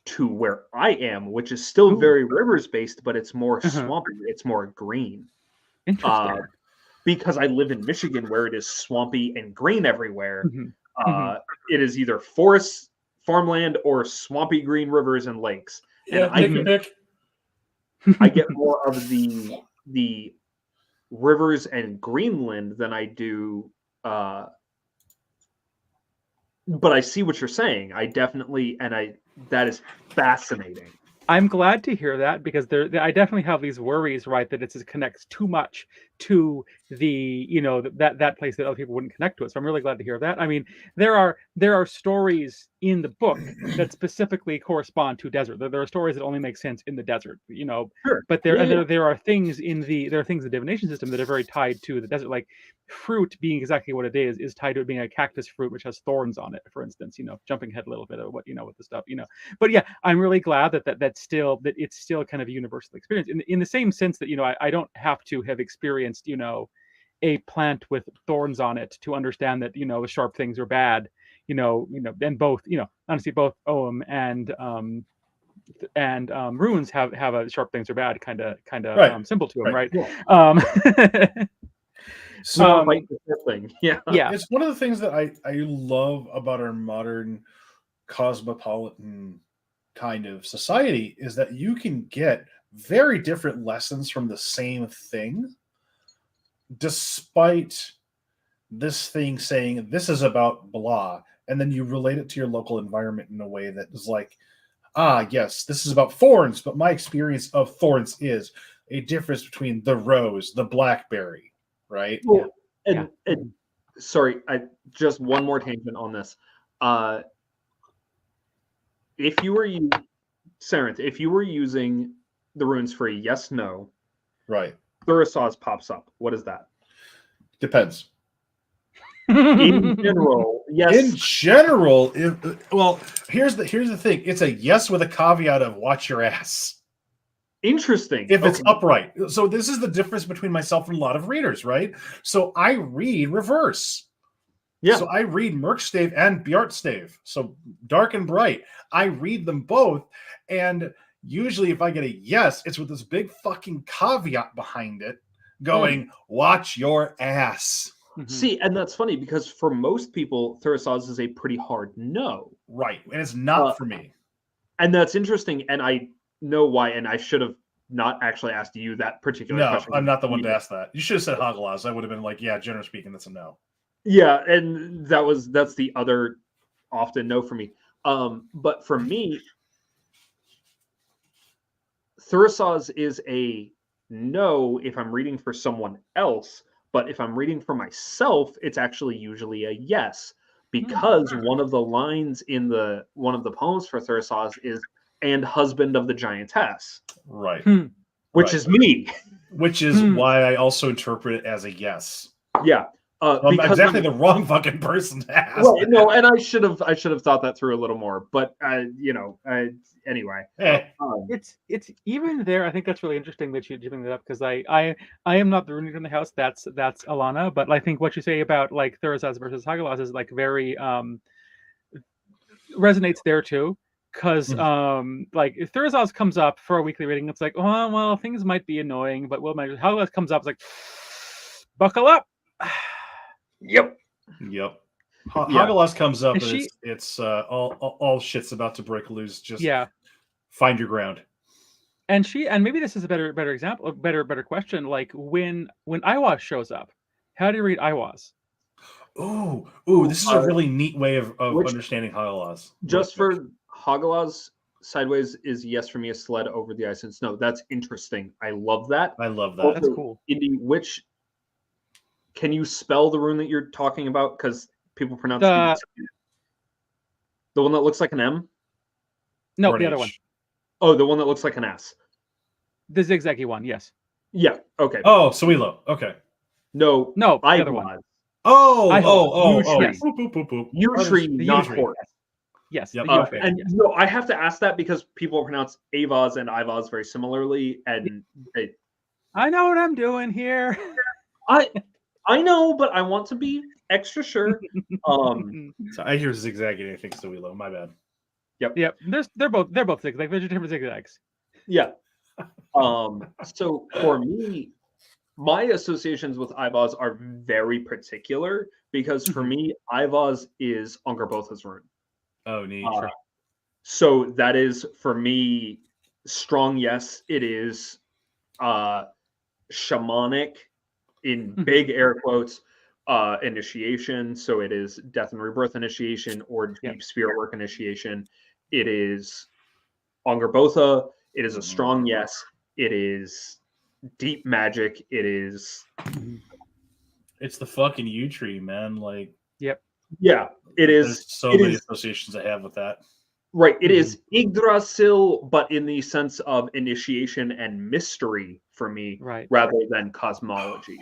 to where I am, which is still very rivers based, but it's more swampy. It's more green. Interesting. Because I live in Michigan, where it is swampy and green everywhere. It is either forest, farmland, or swampy green rivers and lakes. Yeah, and take your pick. I get more of the rivers and Greenland than I do. But I see what you're saying. I definitely, that is fascinating. I'm glad to hear that because I definitely have these worries, right, that it connects too much to the, that place that other people wouldn't connect to it. So I'm really glad to hear that. I mean, there are stories in the book that specifically correspond to desert. There are stories that only make sense in the desert, Sure. But there are things in the divination system that are very tied to the desert, like fruit being exactly what it is tied to it being a cactus fruit which has thorns on it, for instance. Jumping ahead a little bit of what with the stuff. But yeah, I'm really glad that it's still kind of a universal experience in the same sense that I don't have to have experienced a plant with thorns on it to understand that the sharp things are bad. And both honestly both Oem and runes have a sharp things are bad kind of Right. symbol to them, right? Yeah. So thing. Yeah. It's one of the things that I love about our modern cosmopolitan kind of society is that you can get very different lessons from the same thing, despite this thing saying this is about blah, and then you relate it to your local environment in a way that is like, yes, this is about thorns, but my experience of thorns is a difference between the rose, the blackberry, right? Well, and sorry, I just one more tangent on this. If you were Sarenth, if you were using the runes for a yes, no, right, Thurisaz pops up. What is that? Depends. In general, yes. In general, here's the thing. It's a yes with a caveat of watch your ass. Interesting. If it's upright. So this is the difference between myself and a lot of readers, right? So I read reverse. Yeah. So I read Merkstave and Bjartstave. So dark and bright. I read them both. And usually if I get a yes, it's with this big fucking caveat behind it going, watch your ass. See, and that's funny because for most people, Thurisaz is a pretty hard no. Right. And it's not for me. And that's interesting. And I know why. And I should have not actually asked you that particular question. No, I'm not the one to ask that. You should have said Hagalaz. I would have been like, yeah, generally speaking, that's a no. Yeah, and that's the other often no for me. But for me, Thurisaz is a no if I'm reading for someone else, but if I'm reading for myself, it's actually usually a yes because one of the lines in one of the poems for Thurisaz is "and husband of the giantess," Right. which is me. Which is why I also interpret it as a yes. Yeah. I'm exactly the wrong fucking person to ask. Right, no, and I should have thought that through a little more, but anyway. It's even there. I think that's really interesting that you bring that up because I am not the rune in the house. That's Alana, but I think what you say about like Thurisaz versus Hagalaz is like very resonates there too. Because like if Thurisaz comes up for a weekly reading, it's like, oh well, things might be annoying, but Hagalaz comes up, it's like, buckle up. Yep. Hagalaz comes up, and it's all shit's about to break loose. Just find your ground. And maybe this is a better example, a better question. Like when Iwaz shows up, how do you read Iwaz? This is a really neat way of understanding Hagalaz. Just for Hagalaz, sideways is yes for me, a sled over the ice and snow. That's interesting. I love that. Also, that's cool. Indy, can you spell the rune that you're talking about? Because people pronounce the one that looks like an M? No, the other one. Oh, the one that looks like an S. The zigzaggy one, yes. Yeah, okay. Oh, Suilo. Okay. No, the other one. U-tree, not horse. Yes. And no, I have to ask that because people pronounce Avaz and Ivaz very similarly, and I know what I'm doing here. I know, but I want to be extra sure. So I hear zigzagging, and I think Suilo. My bad. Yep. They're both zigzags. They're different zigzags. Yeah. So for me, my associations with Ivaz are very particular because for me, Ivaz is Ungarbotha's rune. Oh, neat. So that is for me strong. Yes, it is shamanic in big air quotes initiation. So it is death and rebirth initiation or deep spirit work initiation. It is Ungarbotha. It is a strong yes. It is deep magic. It is. It's the fucking U-tree, man. Like. Yep. Yeah, it is. There's so many associations I have with that. Right. It is Yggdrasil, but in the sense of initiation and mystery for me, rather than cosmology.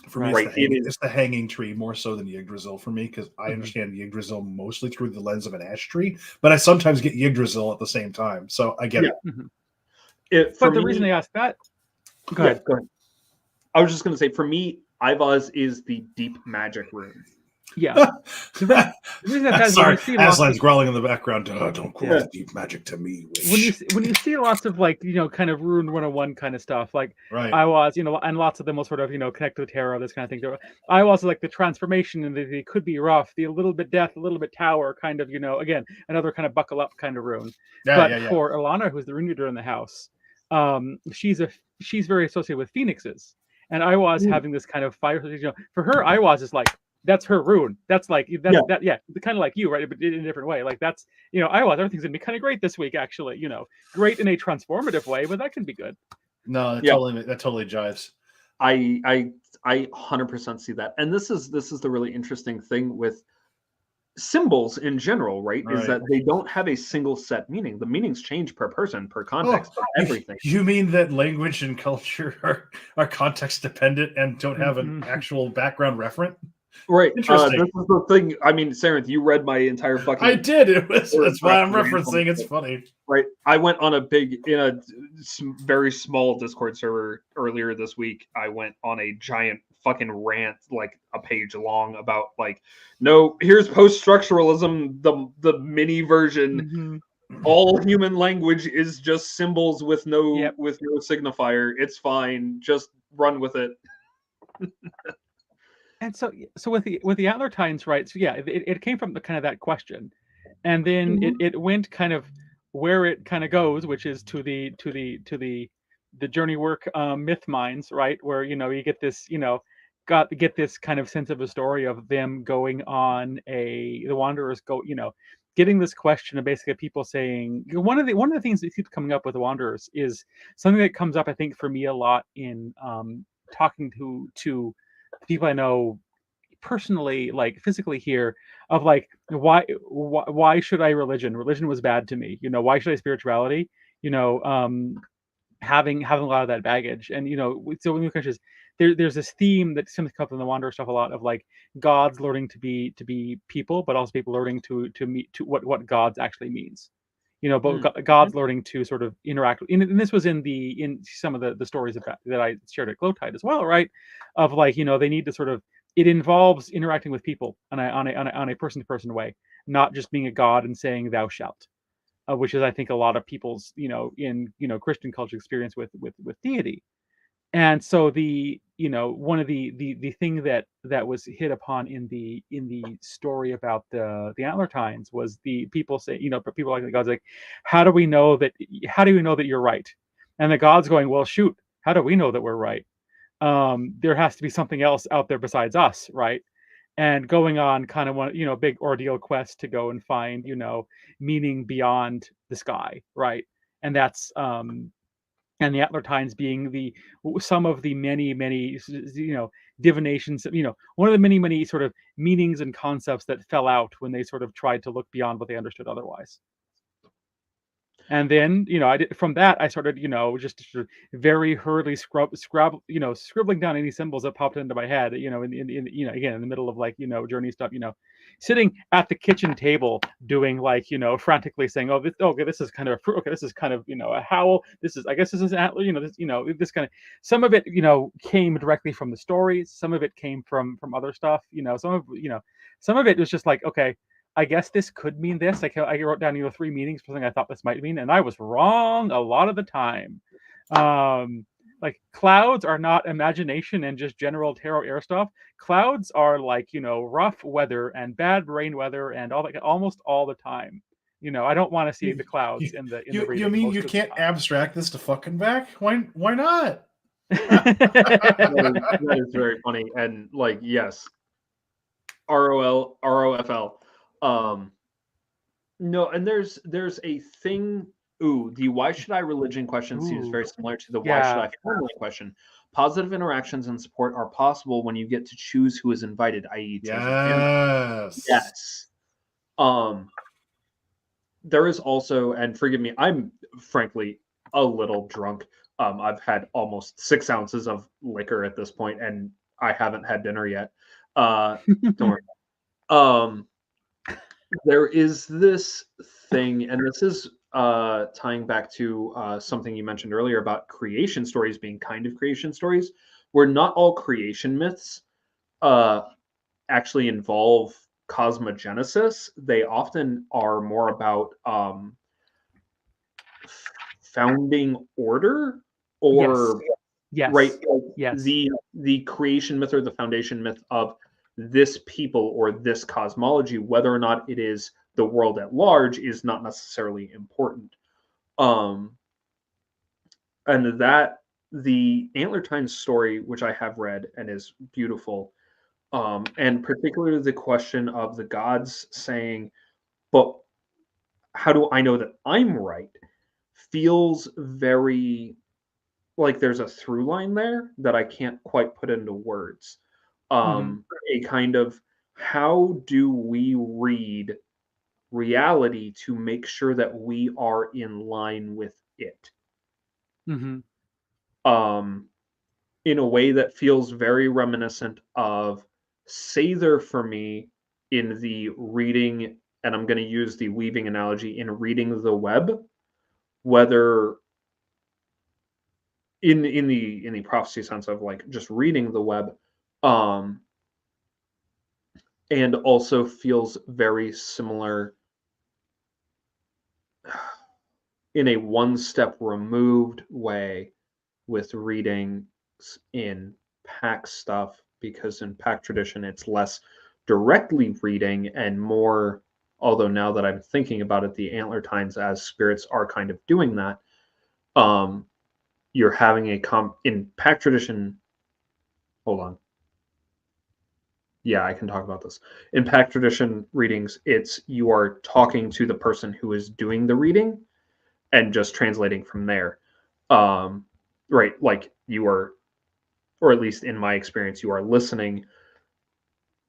For me, it's the hanging tree more so than Yggdrasil for me because I understand Yggdrasil mostly through the lens of an ash tree, but I sometimes get Yggdrasil at the same time, so I get it. But the reason I asked that, go ahead. I was just going to say, for me, Ivaz is the deep magic rune. Yeah. The reason Aslan's growling in the background. Don't call deep magic to me. When you see lots of kind of Rune 101 kind of stuff, like Ivaz, and lots of them will sort of connect to the tarot, this kind of thing. Ivaz is like the transformation, and it could be rough, the a little bit death, a little bit tower, kind of again another kind of buckle up kind of rune. For Alana, who's the rune reader in the house, she's very associated with phoenixes, and Ivaz having this kind of fire. For her, Ivaz is like. That's her rune. That's like kind of like you, right? But in a different way. Like that's Iowa, everything's gonna be kind of great this week, actually. Great in a transformative way, but that can be good. No, that totally jives. I 100% see that, and this is the really interesting thing with symbols in general, right? Is that they don't have a single set meaning. The meanings change per person, per context, per everything. You mean that language and culture are context dependent and don't have an actual background referent? Right. This is the thing. I mean, Sarenth, you read my entire fucking. I did. That's why I'm referencing. It's funny. Right. I went on in a very small Discord server earlier this week. I went on a giant fucking rant, like a page long, about like, no, here's post-structuralism, the mini version. All human language is just symbols with no signifier. It's fine. Just run with it. And so with the Antler Tines, right? So it came from the kind of that question, and then it went kind of where it kind of goes, which is to the journey work myth mines, right? Where you get this get this kind of sense of a story of them going on the Wanderers go, getting this question of basically people saying one of the things that keeps coming up with the Wanderers is something that comes up, I think, for me a lot in talking to people I know personally, like physically here, of like why should I religion was bad to me, why should I spirituality, having a lot of that baggage. And so when we questions, there's this theme that seems to come up in the Wanderer stuff a lot of like gods learning to be people, but also people learning to meet to what gods actually means. But gods learning to sort of interact. And this was in some of the stories that I shared at Glowtide as well, right? Of like, they need to sort of, it involves interacting with people on a person to person way, not just being a god and saying thou shalt. Which is, I think, a lot of people's, in Christian culture experience with deity. And so one of the thing that was hit upon in the story about the Antlertines was the people say, but people like the gods like, how do we know that you're right? And the gods going, well, shoot, how do we know that we're right? There has to be something else out there besides us, right? And going on kind of one, big ordeal quest to go and find, meaning beyond the sky, right? And that's and the Atlertines being some of the many divinations, one of the many sort of meanings and concepts that fell out when they sort of tried to look beyond what they understood otherwise. And then, from that, I started, just very hurriedly scribbling down any symbols that popped into my head, again, in the middle of like, journey stuff, sitting at the kitchen table doing like, frantically saying, this is kind of a fruit. Okay, this is kind of, a howl. I guess this is an antler, this kind of, some of it, came directly from the stories. Some of it came from other stuff, some of it was just like, okay, I guess this could mean this. I wrote down, 3 meanings for something I thought this might mean, and I was wrong a lot of the time. Like clouds are not imagination and just general tarot air stuff. Clouds are like, rough weather and bad rain weather and all that, almost all the time. I don't want to see the clouds in the reading. You mean you can't abstract this to fucking back? Why not? That is very funny. And like, yes, ROFL. No, and there's a thing. The why should I religion question seems very similar to the why should I family question. Positive interactions and support are possible when you get to choose who is invited, i.e. Yes. There is also, and forgive me, I'm frankly a little drunk. I've had almost 6 ounces of liquor at this point, and I haven't had dinner yet. Don't worry. There is this thing, and this is tying back to something you mentioned earlier about creation stories being kind of creation stories, where not all creation myths actually involve cosmogenesis. They often are more about founding order, or yes. Right, yes. The creation myth or the foundation myth of this people or this cosmology, whether or not it is the world at large, is not necessarily important. And that the Antlertine story, which I have read and is beautiful, and particularly the question of the gods saying, but how do I know that I'm right, feels very like there's a through line there that I can't quite put into words. A kind of, how do we read reality to make sure that we are in line with it? In a way that feels very reminiscent of Sather for me in the reading, and I'm going to use the weaving analogy, in reading the web, whether in the prophecy sense of like just reading the web, and also feels very similar in a one step removed way with reading in pack stuff, because in pack tradition it's less directly reading and more, although now that I'm thinking about it, the Antlertines as spirits are kind of doing that. You're having in pack tradition. Hold on. Yeah, I can talk about this. In Pack Tradition readings, it's you are talking to the person who is doing the reading and just translating from there. Right, like you are, or at least in my experience, you are listening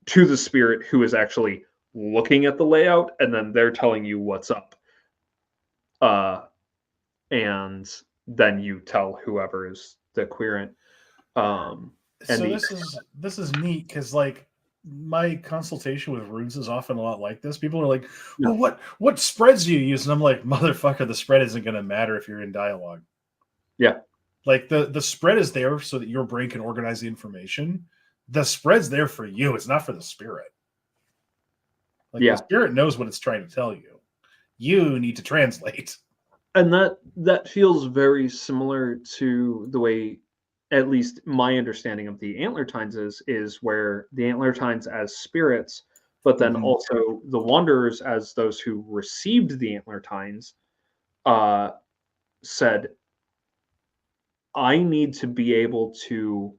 to the spirit who is actually looking at the layout, and then they're telling you what's up. And then you tell whoever is the querent. And So the this is neat because like my consultation with runes is often a lot like this. People are like, "Well, what spreads do you use?" And I'm like, "Motherfucker, the spread isn't going to matter if you're in dialogue." Yeah. Like the spread is there so that your brain can organize the information. The spread's there for you. It's not for the spirit. Like the spirit knows what it's trying to tell you. You need to translate. And that feels very similar to the way, at least my understanding of the Antler Tines is where the Antler Tines as spirits, but then also the Wanderers as those who received the Antler Tines, said, I need to be able to,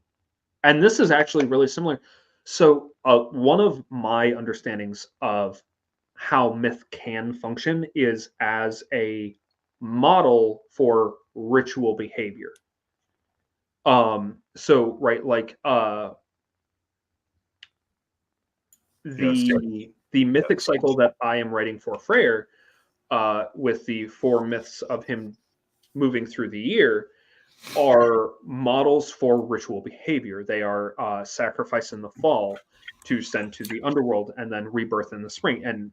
and this is actually really similar. So one of my understandings of how myth can function is as a model for ritual behavior. So right, like the mythic cycle that I am writing for Freyr, with the 4 myths of him moving through the year, are models for ritual behavior. They are sacrifice in the fall to send to the underworld, and then rebirth in the spring. And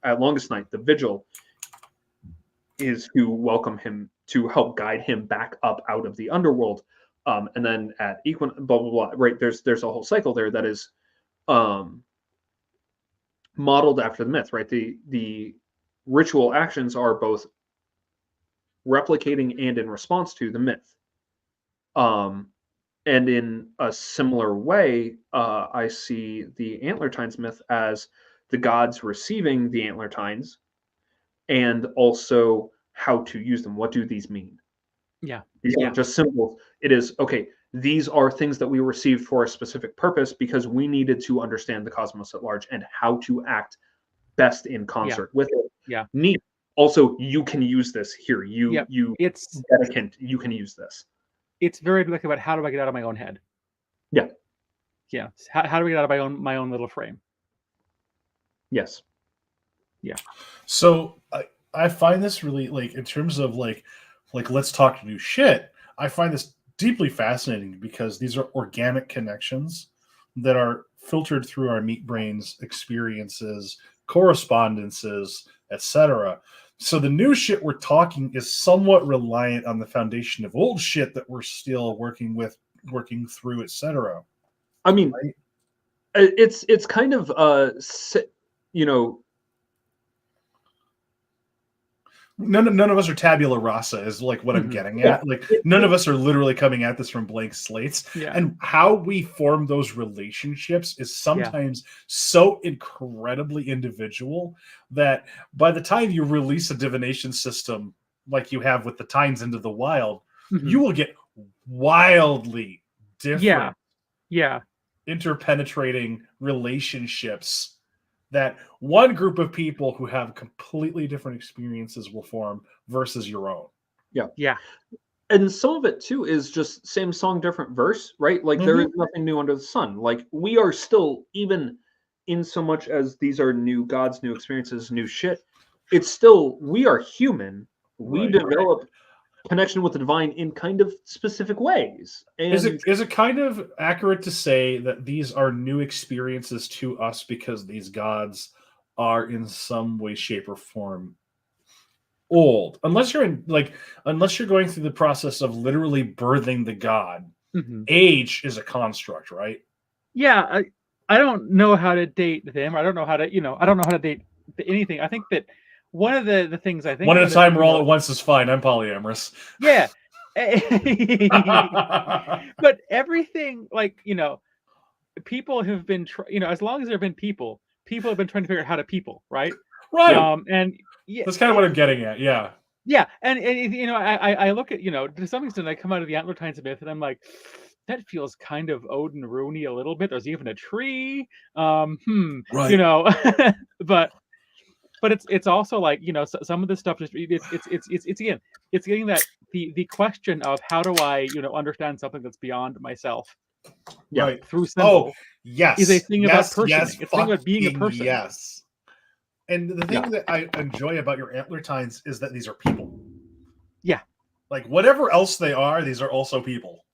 at Longest Night, the vigil is to welcome him, to help guide him back up out of the underworld. And then at blah blah blah. Right, there's a whole cycle there that is modeled after the myth. Right, the ritual actions are both replicating and in response to the myth. And in a similar way, I see the Antler Tines myth as the gods receiving the Antler Tines, and also how to use them. What do these mean? Yeah. These aren't just symbols. It is, okay, these are things that we received for a specific purpose because we needed to understand the cosmos at large and how to act best in concert with it. Yeah. Neat. Also, you can use this here. It's dedicant, you can use this. It's very like about how do I get out of my own head? Yeah. Yeah. How do we get out of my own little frame? Yes. Yeah. So I find this really, like, in terms of like let's talk new shit. I find this deeply fascinating because these are organic connections that are filtered through our meat brains experiences, correspondences, etc. So the new shit we're talking is somewhat reliant on the foundation of old shit that we're still working through, etc. I mean, right? It's kind of None of us are tabula rasa is like what I'm getting at. Like none of us are literally coming at this from blank slates. Yeah. And how we form those relationships is sometimes so incredibly individual that by the time you release a divination system like you have with the Tines into the Wild, you will get wildly different interpenetrating relationships that one group of people who have completely different experiences will form versus your own. Yeah. And some of it too is just same song, different verse, right? Like there is nothing new under the sun. Like we are still, even in so much as these are new gods, new experiences, new shit, it's still, we are human. We develop connection with the divine in kind of specific ways. And is it kind of accurate to say that these are new experiences to us because these gods are in some way, shape, or form old? Unless you're going through the process of literally birthing the god. Age is a construct, right? Yeah, I don't know how to date them. I don't know how to, I don't know how to date anything. I think that one of the things I think one at a time or all at once is fine. I'm polyamorous. Yeah. But everything, like, people have been, as long as there have been people have been trying to figure out how to people, right? Right. And that's kind of what I'm getting at. Yeah. Yeah. And I look at, to some extent, I come out of the Antler Tines myth and I'm like, that feels kind of Odin Rooney a little bit. There's even a tree. Right. You know, but it's also like, you know, some of this stuff just it's again, it's getting that the question of how do I, you know, understand something that's beyond myself. Yeah. Right. Through symbol. Oh, yes. Is a thing about Yes, personing. yes, It's a thing about being a fucking person. yes. And the thing that I enjoy about your antler tines is that these are people. Yeah. Like whatever else they are, these are also people.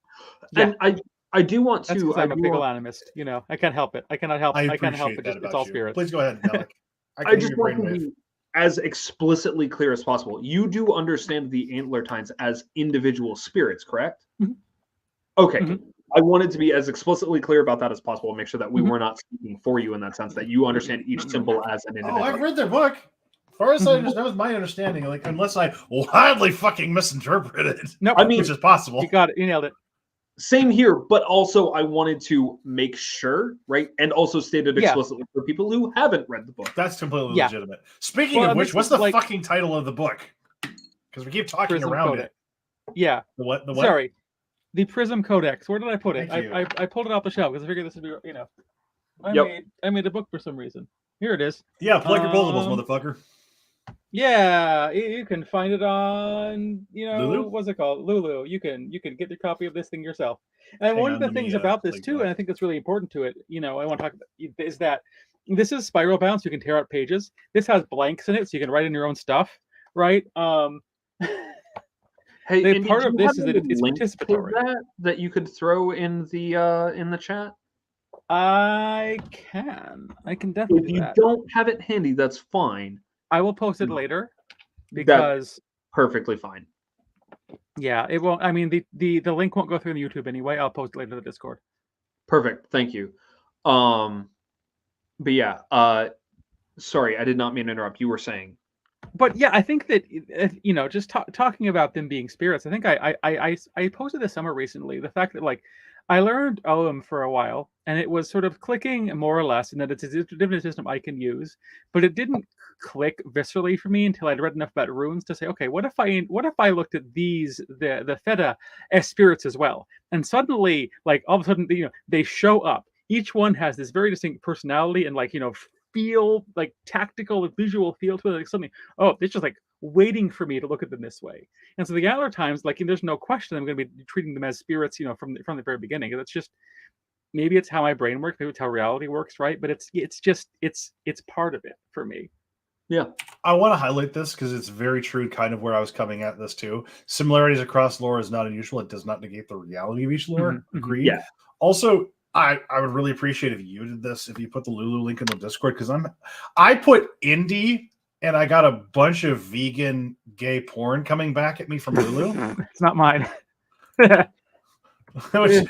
And I do want That's to. because I'm a pickle animist. You know, I can't help it. I cannot help. I can't help it. It's all spirits. Please go ahead, Maleck. I just want to be as explicitly clear as possible. You do understand the antler tines as individual spirits, correct? Mm-hmm. Okay. Mm-hmm. I wanted to be as explicitly clear about that as possible and make sure that we were not speaking for you in that sense, that you understand each symbol as an individual. Oh, I've read their book. As far as that was my understanding. Like, unless I wildly fucking misinterpreted. Nope. I mean, which is possible. You got it. You nailed it. Same here, but also I wanted to make sure, right? And also stated explicitly for people who haven't read the book. That's completely legitimate. Speaking of which, what's the fucking title of the book? Because we keep talking Prism around Codex. it. Yeah. The what? Sorry. The Prism Codex. Where did I put it? Thank you. I pulled it off the shelf because I figured this would be, you know. I made a book for some reason. Here it is. Yeah, plug your foldables, motherfucker. Yeah, you can find it on, you know, Lulu? what's it called? Lulu. You can get your copy of this thing yourself. And one of the things about this too, and I think that's really important to it, you know, I want to talk about, is that this is spiral bound, so you can tear out pages. This has blanks in it, so you can write in your own stuff, right? Hey, part of this is that it's participatory. That you could throw in the chat. I can definitely. If you don't have it handy, that's fine. I will post it later because that's perfectly fine. Yeah, it won't. I mean, the link won't go through the YouTube anyway. I'll post it later to the Discord. Perfect. Thank you. But yeah, sorry, I did not mean to interrupt. You were saying. But yeah, I think that, you know, just talking about them being spirits. I think I posted this somewhere recently. The fact that, like, I learned OM for a while, and it was sort of clicking more or less, and that it's a divinity system I can use, but it didn't click viscerally for me until I'd read enough about runes to say, okay, what if I looked at these the theta as spirits as well, and suddenly, like, all of a sudden, you know, they show up. Each one has this very distinct personality and, like, you know, feel, like, tactical visual feel to it. Like something, oh, it's just like waiting for me to look at them this way. And so the Antler Times, like, there's no question I'm going to be treating them as spirits, you know, from the very beginning. It's just, maybe it's how my brain works, maybe it's how reality works, right? But it's part of it for me. Yeah. I want to highlight this because it's very true, kind of where I was coming at this too. Similarities across lore is not unusual. It does not negate the reality of each lore. Mm-hmm. Agreed. Yeah. Also, I would really appreciate if you did this, if you put the Lulu link in the Discord, because I put indie and I got a bunch of vegan gay porn coming back at me from Lulu. It's not mine. Which,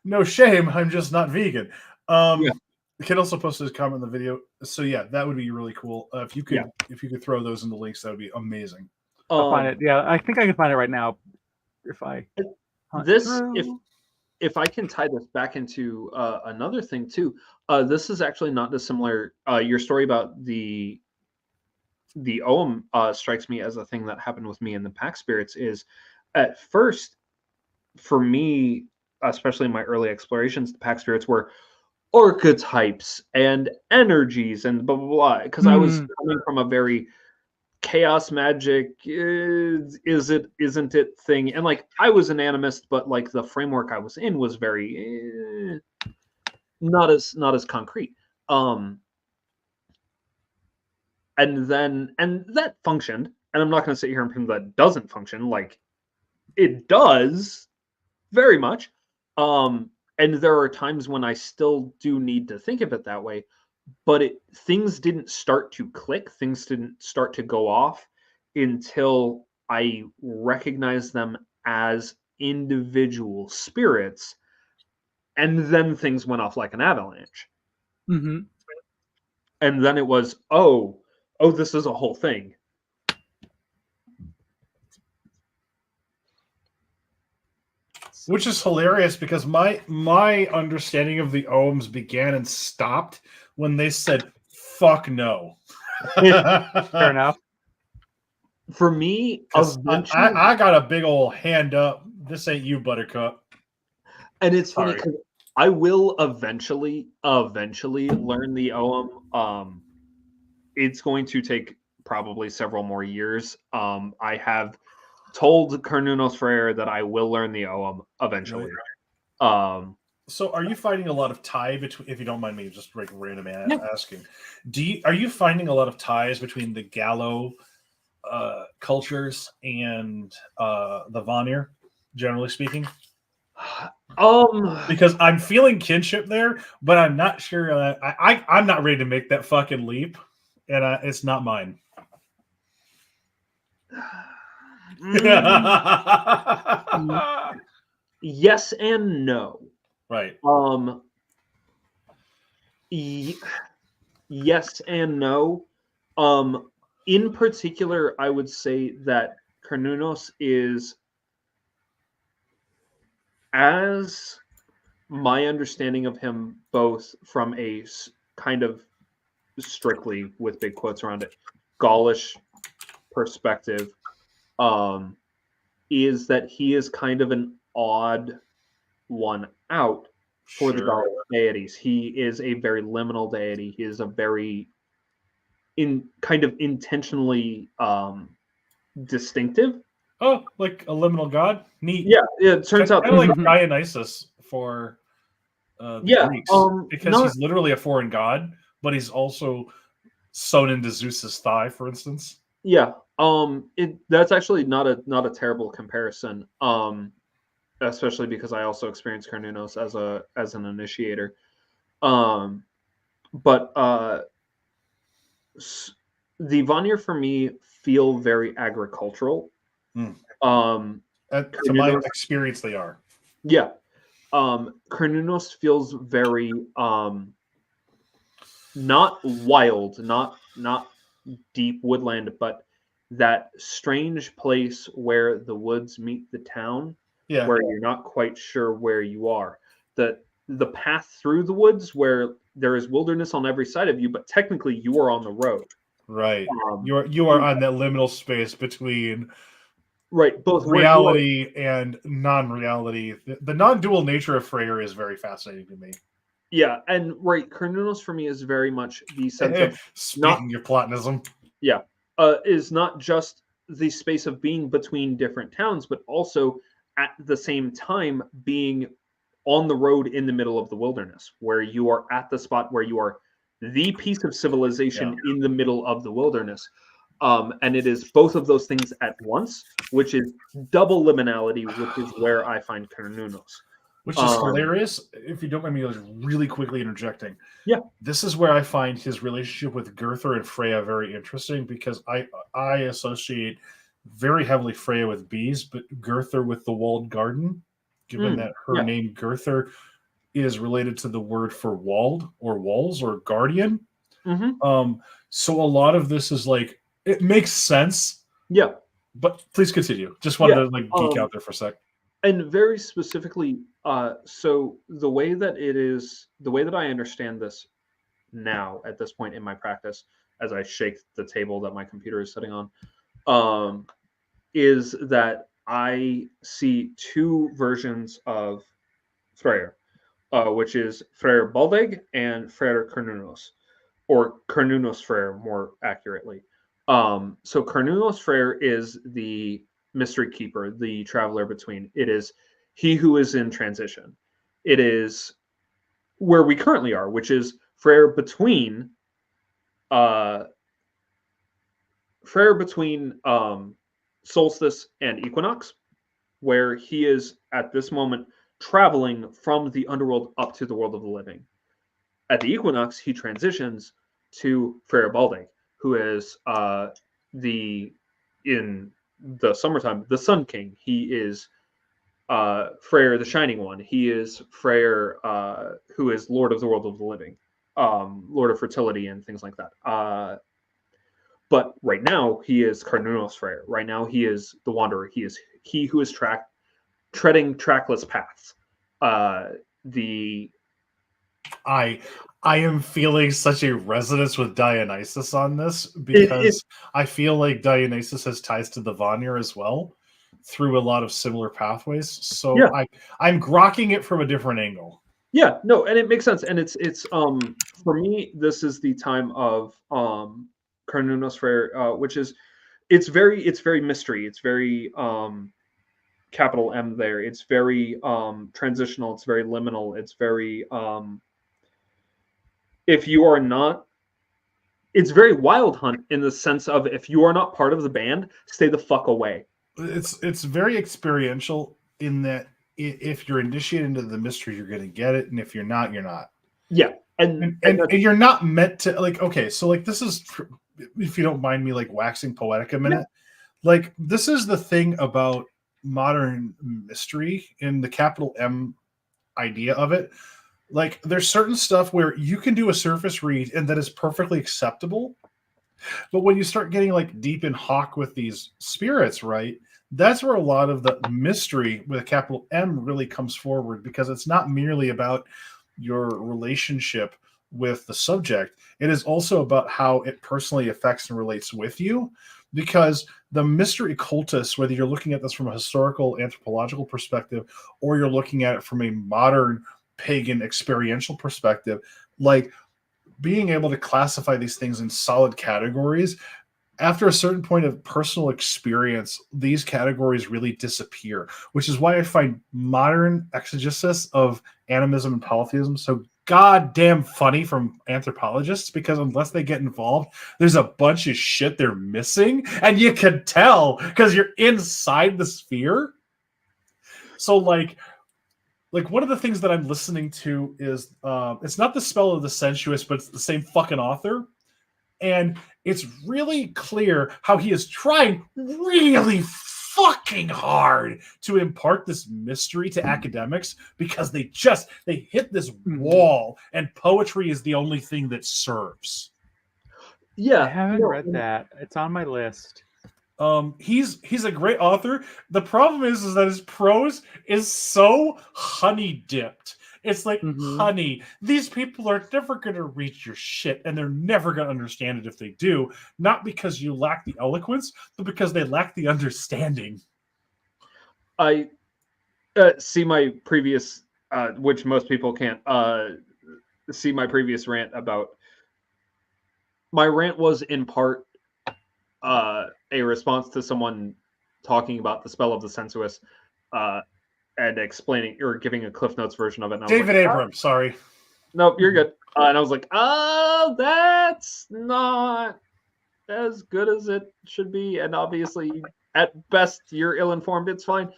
no shame, I'm just not vegan. You can also post this comment in the video. So yeah, that would be really cool. If you could throw those in the links, that would be amazing. I'll find it. Yeah, I think I can find it right now. If I can tie this back into another thing too, this is actually not dissimilar. Your story about the Ogham strikes me as a thing that happened with me in the Pack Spirits. Is at first, for me, especially in my early explorations, the Pack Spirits were archetypes and energies and blah blah blah. Because I was coming from a very chaos magic isn't it thing, and like I was an animist, but like the framework I was in was very not as concrete. And that functioned, and I'm not going to sit here and pretend that doesn't function. Like, it does very much. And there are times when I still do need to think of it that way, but things didn't start to click, things didn't start to go off until I recognized them as individual spirits, and then things went off like an avalanche. Mm-hmm. And then it was, oh, this is a whole thing. Which is hilarious because my understanding of the Ohms began and stopped when they said, fuck no. Fair enough. For me, I got a big old hand up. This ain't you, Buttercup. And it's funny Sorry. because I will eventually learn the Ogham. It's going to take probably several more years. I have told Carnunos Frere that I will learn the Ogham eventually. So are you finding a lot of tie between, if you don't mind me just like random asking, are you finding a lot of ties between the Gallo cultures and the Vanir, generally speaking? Because I'm feeling kinship there, but I'm not sure. I'm not ready to make that fucking leap, and it's not mine. Yes and no. Right. Yes and no. In particular, I would say that Carnunos is, as my understanding of him, both from a kind of strictly, with big quotes around it, Gaulish perspective, is that he is kind of an odd one out for the Gaulish deities. He is a very liminal deity. He is a very kind of intentionally distinctive. Oh, like a liminal god? Neat. Yeah, it turns out kind of like Dionysus for the Greeks, because he's literally a foreign god, but he's also sewn into Zeus's thigh, for instance. Yeah, that's actually not a terrible comparison. Especially because I also experienced Carnunos as an initiator. But the Vanir for me feel very agricultural. To my experience, they are. Yeah. Carnunos feels very not wild, not deep woodland, but that strange place where the woods meet the town, where you're not quite sure where you are. The path through the woods where there is wilderness on every side of you, but technically you are on the road. Right. You are on that liminal space between both reality and non-reality. The non-dual nature of Freyr is very fascinating to me. Yeah, and Carnunos for me is very much the sense of speaking of Platonism. Yeah, is not just the space of being between different towns, but also at the same time being on the road in the middle of the wilderness, where you are at the spot where you are the piece of civilization in the middle of the wilderness. And it is both of those things at once, which is double liminality, which is where I find Carnunos. Which is hilarious. If you don't mind me really quickly interjecting. Yeah. This is where I find his relationship with Gerther and Freya very interesting, because I associate very heavily Freya with bees, but Gerther with the walled garden, given that her name Gerther is related to the word for walled or walls or guardian. So a lot of this is like, it makes sense. Yeah. But please continue. Just wanted to geek out there for a sec. And very specifically, so the way that I understand this now at this point in my practice, as I shake the table that my computer is sitting on, is that I see two versions of Freyr, which is Freyr Baldeg and Freyr Carnunos, or Carnunos Freyr more accurately. So Carnunos Freyr is the mystery keeper, the traveler between. It is he who is in transition. It is where we currently are, which is Freyr between solstice and equinox, where he is at this moment traveling from the underworld up to the world of the living. At the equinox, he transitions to Freyr Baldeg, who is in the summertime, the Sun King. He is Freyr the Shining One. He is Freyr, who is Lord of the World of the Living, Lord of Fertility and things like that. But right now, he is Carnunos Freyr. Right now, he is the Wanderer. He is he who is treading trackless paths. I am feeling such a resonance with Dionysus on this, because I feel like Dionysus has ties to the Vanir as well, through a lot of similar pathways. So Yeah. I'm grokking it from a different angle. Yeah, no, and it makes sense. And it's for me, this is the time of Carnunos Frere, which is it's very mystery. It's very capital M there. It's very transitional, it's very liminal, it's very if you are not it's very Wild Hunt in the sense of if you are not part of the band, stay the fuck away. It's very experiential in that if you're initiated into the mystery, you're going to get it, and if you're not, you're not. Yeah, and you're not meant to like. Okay, so like this is, if you don't mind me like waxing poetic a minute, like this is the thing about modern mystery in the capital M idea of it. Like there's certain stuff where you can do a surface read and that is perfectly acceptable. But when you start getting like deep in hawk with these spirits, right? That's where a lot of the mystery with a capital M really comes forward, because it's not merely about your relationship with the subject. It is also about how it personally affects and relates with you, because the mystery cultists, whether you're looking at this from a historical anthropological perspective or you're looking at it from a modern pagan experiential perspective, like being able to classify these things in solid categories, after a certain point of personal experience, these categories really disappear, which is why I find modern exegesis of animism and polytheism so goddamn funny from anthropologists, because unless they get involved, there's a bunch of shit they're missing, and you can tell because you're inside the sphere. So like one of the things that I'm listening to is it's not The Spell of the Sensuous, but it's the same fucking author. And it's really clear how he is trying really fucking hard to impart this mystery to academics, because they hit this wall, and poetry is the only thing that serves. Yeah, I haven't read that. It's on my list. He's a great author. The problem is that his prose is so honey dipped. It's like, honey, these people are never going to read your shit, and they're never going to understand it if they do. Not because you lack the eloquence, but because they lack the understanding. I see my previous, which most people can't see my previous rant about. My rant was in part a response to someone talking about The Spell of the Sensuous and explaining or giving a Cliff Notes version of it. And David Abrams, sorry. No, you're good. And I was like, oh, that's not as good as it should be. And obviously, at best, you're ill-informed. It's fine.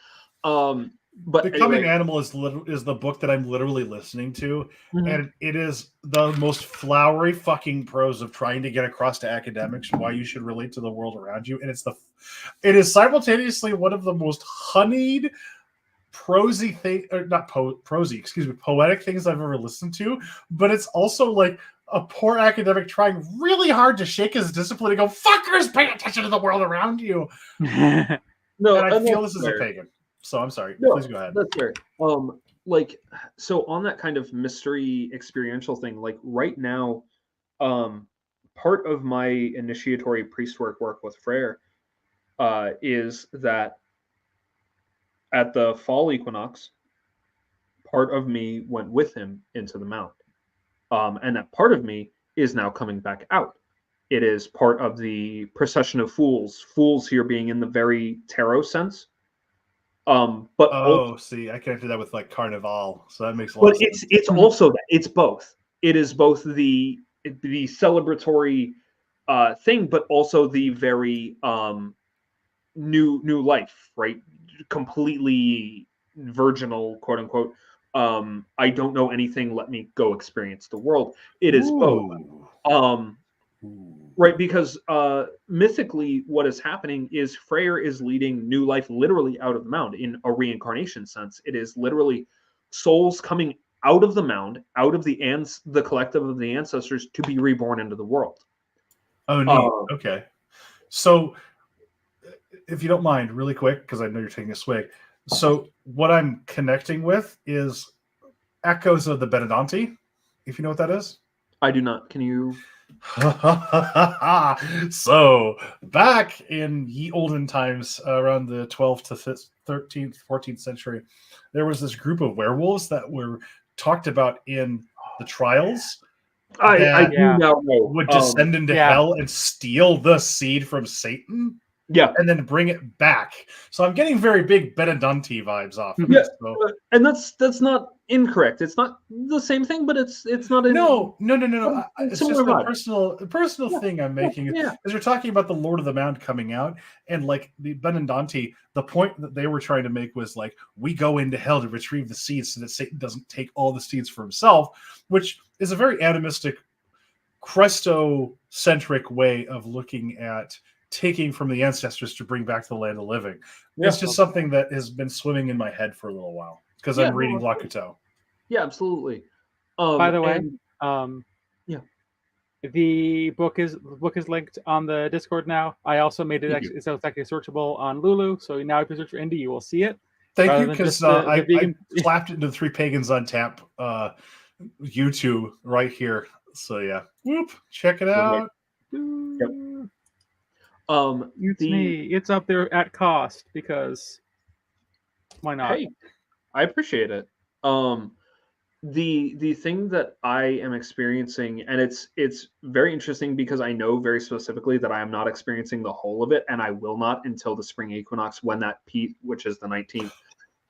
But Becoming Animal is the book that I'm literally listening to, and it is the most flowery fucking prose of trying to get across to academics why you should relate to the world around you, and it is simultaneously one of the most honeyed prosy thing, or not prosy, excuse me, poetic things I've ever listened to. But it's also like a poor academic trying really hard to shake his discipline and go, "Fuckers, pay attention to the world around you." No, and I feel this is a pagan. So I'm sorry. No, please go ahead. That's fair. Like, so on that kind of mystery experiential thing, like right now, part of my initiatory priest work with Frere is that at the fall equinox, part of me went with him into the mount. And that part of me is now coming back out. It is part of the procession of fools here being in the very tarot sense. But see, I connected that with like Carnival, so that makes a lot of sense. But it's also that it's both. It is both the celebratory thing, but also the very new life, right? Completely virginal, quote unquote. I don't know anything. Let me go experience the world. It is both. Right, because mythically, what is happening is Freyr is leading new life literally out of the mound in a reincarnation sense. It is literally souls coming out of the mound, out of the collective of the ancestors, to be reborn into the world. Oh, neat. Okay. So, if you don't mind, really quick, because I know you're taking a swig. So, what I'm connecting with is echoes of the Benedante, if you know what that is. I do not. Can you? So back in ye olden times, around the 12th to 13th, 14th century, there was this group of werewolves that were talked about in the trials I that do Yeah. now know. would descend into Yeah. hell and steal the seed from Satan Yeah, and then bring it back. So I'm getting very big Benedunti vibes off of yeah, this. So. and that's not incorrect. It's not the same thing, but it's not a No. It's similar just a vibe. personal Yeah, thing I'm making. yeah, Because we're talking about the Lord of the Mound coming out, and like the Benedunti, the point that they were trying to make was like, we go into hell to retrieve the seeds so that Satan doesn't take all the seeds for himself, which is a very animistic, Christocentric way of looking at taking from the ancestors to bring back to the land of living. yeah. It's just something that has been swimming in my head for a little while because Yeah, I'm reading no, Lakuto. Yeah, absolutely. By the way, and yeah. the book is linked on the Discord now. I also made it Thank you. so it's actually searchable on Lulu. So now if you search for indie, you will see it. Thank rather you, than because just the I vegan. clapped it into the Three Pagans on Tap YouTube right here. So yeah, whoop, check it out. Yep. It's me. It's up there at cost because why not? Hey, I appreciate it. The thing that I am experiencing, and it's very interesting because I know very specifically that I am not experiencing the whole of it, and I will not until the spring equinox, when that piece, which is the 19th.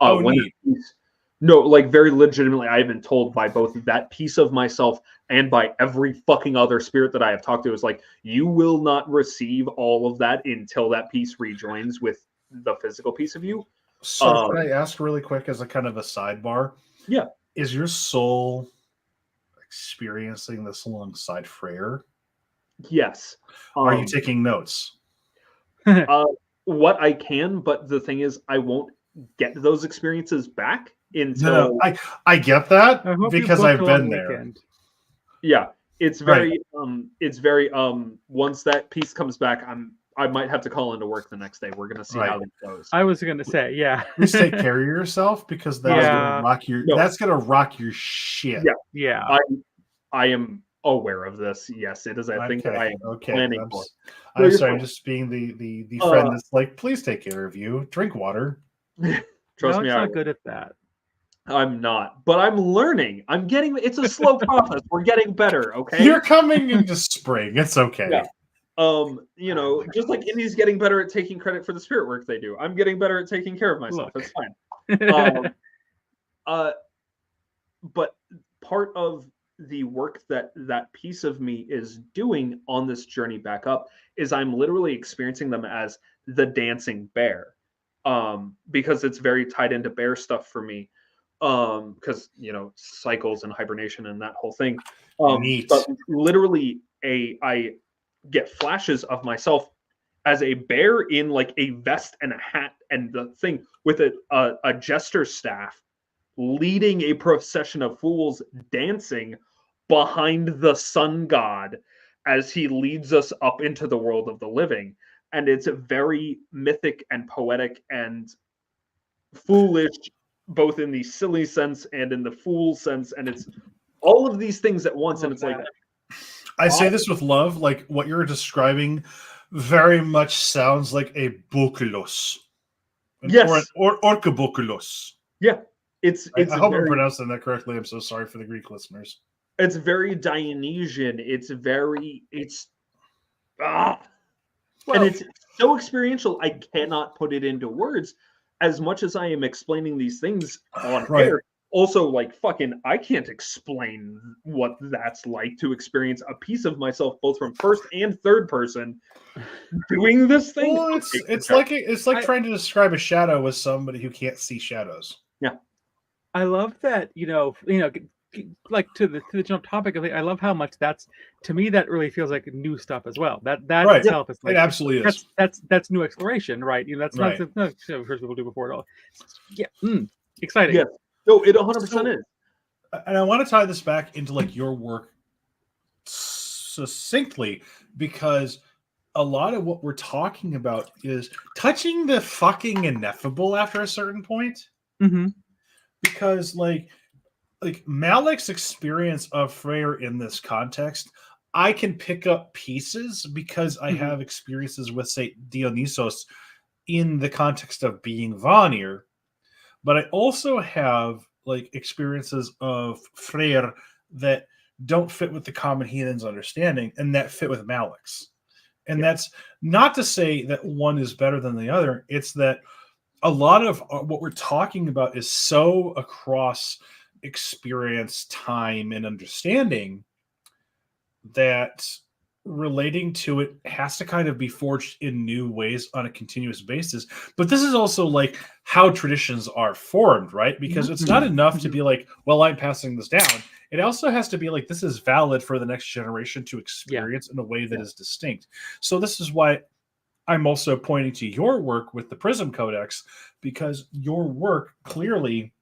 When neat. that piece, no, like very legitimately, I have been told by both that piece of myself and by every fucking other spirit that I have talked to, is like, you will not receive all of that until that piece rejoins with the physical piece of you. So can I ask really quick as a kind of a sidebar? Yeah. Is your soul experiencing this alongside Freyr? Yes. Are you taking notes? What I can, but the thing is, I won't get those experiences back until. No, I get that I hope because you booked I've a long been there. weekend. Yeah, it's very once that piece comes back, I might have to call into work the next day. We're gonna see how it goes. I was gonna say, yeah. Please take care of yourself because that's Yeah. gonna rock your No. that's gonna rock your shit. Yeah. Yeah. I am aware of this. Yes, it is a thing that I am planning for. I'm sorry, I'm just being the friend that's like, please take care of you. Drink water. Trust me, Alex not good at that. I'm not, but I'm learning. I'm getting. It's a slow process. We're getting better. Okay. You're coming into spring. It's okay. Yeah. You know, just like Indy's getting better at taking credit for the spirit work they do, I'm getting better at taking care of myself. Look. It's fine. But part of the work that that piece of me is doing on this journey back up is I'm literally experiencing them as the dancing bear, because it's very tied into bear stuff for me, because you know, cycles and hibernation and that whole thing. Neat. But literally, I get flashes of myself as a bear in like a vest and a hat and the thing with a jester staff, leading a procession of fools dancing behind the sun god as he leads us up into the world of the living. And it's very mythic and poetic and foolish, both in the silly sense and in the fool sense. And it's all of these things at once. And it's like, I say this with love, like what you're describing very much sounds like a bukulos. yes, or orcabukulos. Yeah. I hope I'm pronouncing that correctly. I'm so sorry for the Greek listeners. It's very Dionysian. And it's so experiential. I cannot put it into words as much as I am explaining these things on air. Also, like, fucking, I can't explain what that's like to experience a piece of myself, both from first and third person, doing this thing. Well, it's like trying to describe a shadow with somebody who can't see shadows. Yeah, I love that. You know, like to the jump topic. I love how much that's, to me, that really feels like new stuff as well. That itself is like, it absolutely is. That's new exploration, right? You know, that's not something heard people do before at all. Yeah, exciting. Yeah. No, it 100% is. And I want to tie this back into like your work succinctly, because a lot of what we're talking about is touching the fucking ineffable after a certain point. Mm-hmm. Because like Maleck's experience of Freyr in this context, I can pick up pieces because I have experiences with, say, Dionysos in the context of being Vanir, but I also have like experiences of Freyr that don't fit with the common heathen's understanding and that fit with Maleck's. And that's not to say that one is better than the other. It's that a lot of what we're talking about is so across experience, time, and understanding that relating to it has to kind of be forged in new ways on a continuous basis. But this is also like how traditions are formed, right? Because it's not enough to be like, well, I'm passing this down. It also has to be like, this is valid for the next generation to experience in a way that is distinct. So this is why I'm also pointing to your work with the Prism Codex, because your work clearly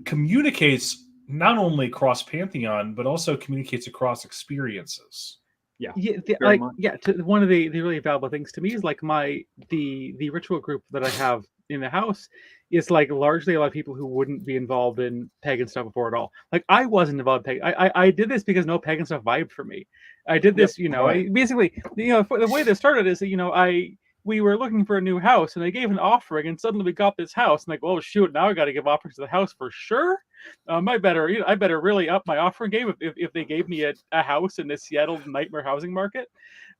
communicates not only across Pantheon, but also communicates across experiences. One of the really valuable things to me is like the ritual group that I have in the house is like largely a lot of people who wouldn't be involved in pagan stuff before at all. Like I wasn't involved in pagan. I did this because no pagan stuff vibed for me. I did this, basically, the way this started is that, we were looking for a new house and I gave an offering and suddenly we got this house and like, oh shoot, now I got to give offerings to the house for sure. I better really up my offering game if they gave me a house in the Seattle nightmare housing market.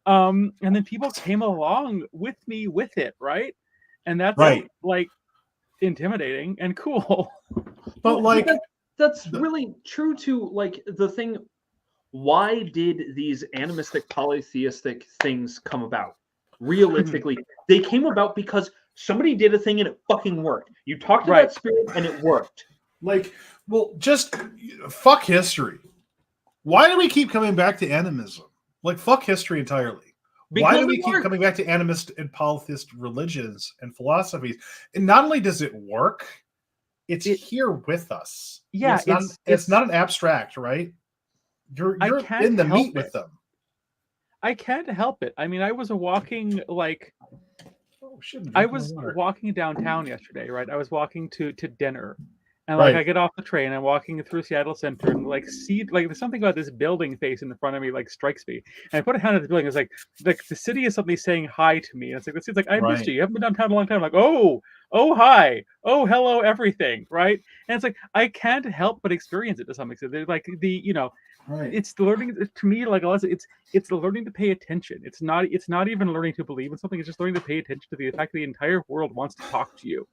And then people came along with me with it, right? And that's like intimidating and cool. But like that's really true to like the thing. Why did these animistic polytheistic things come about? Realistically, they came about because somebody did a thing and it fucking worked. You talked to that spirit and it worked. Like, well, just fuck history. Why do we keep coming back to animism? Like, fuck history entirely. Why do we keep coming back to animist and polytheist religions and philosophies? And not only does it work, it's here with us. Yeah, it's not an abstract, right? You're in the meat with them. I can't help it. I mean, I was walking walking downtown yesterday, right? I was walking to dinner. And like I get off the train, I'm walking through Seattle Center, and like there's something about this building face in front of me like strikes me. And I put a hand on the building. It's like the city is suddenly saying hi to me. And it's like this is like I missed you. You haven't been downtown in a long time. I'm like, oh hi, oh hello everything, right? And it's like I can't help but experience it to some extent. They're like it's learning to me like it's learning to pay attention. It's not even learning to believe in something. It's just learning to pay attention to the fact that the entire world wants to talk to you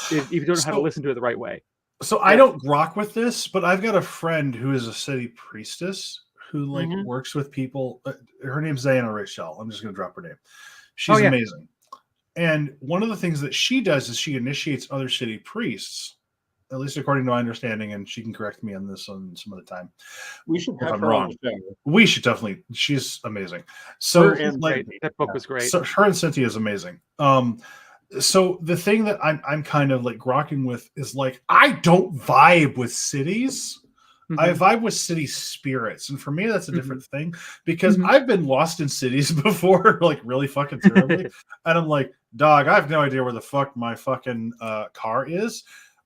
if you don't know how to listen to it the right way. So I don't grok with this, but I've got a friend who is a city priestess who like works with people. Her name's Diana Rachel. I'm just going to drop her name. She's amazing. And one of the things that she does is she initiates other city priests, at least according to my understanding, and she can correct me on this on some other time. We should have her on the show. We should definitely. She's amazing. So that book was great. So her and Cynthia is amazing. So the thing that I'm kind of like grokking with is like I don't vibe with cities. I vibe with city spirits, and for me that's a different thing because I've been lost in cities before, like really fucking terribly, and I'm like, dog, I have no idea where the fuck my fucking car is.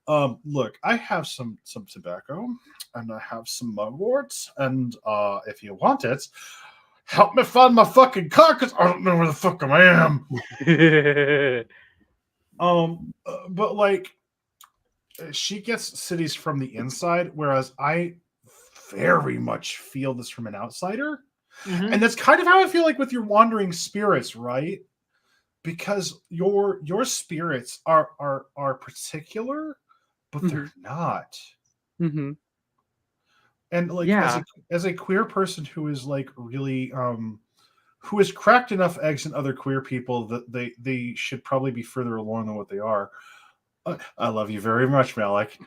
Look, I have some tobacco, and I have some mugworts, and if you want it, help me find my fucking car because I don't know where the fuck I am. But like she gets cities from the inside, whereas I very much feel this from an outsider. And that's kind of how I feel like with your wandering spirits, right? Because your spirits are particular, but they're not. And like as a queer person who is like really who has cracked enough eggs in other queer people that they should probably be further along than what they are. I love you very much, Maleck.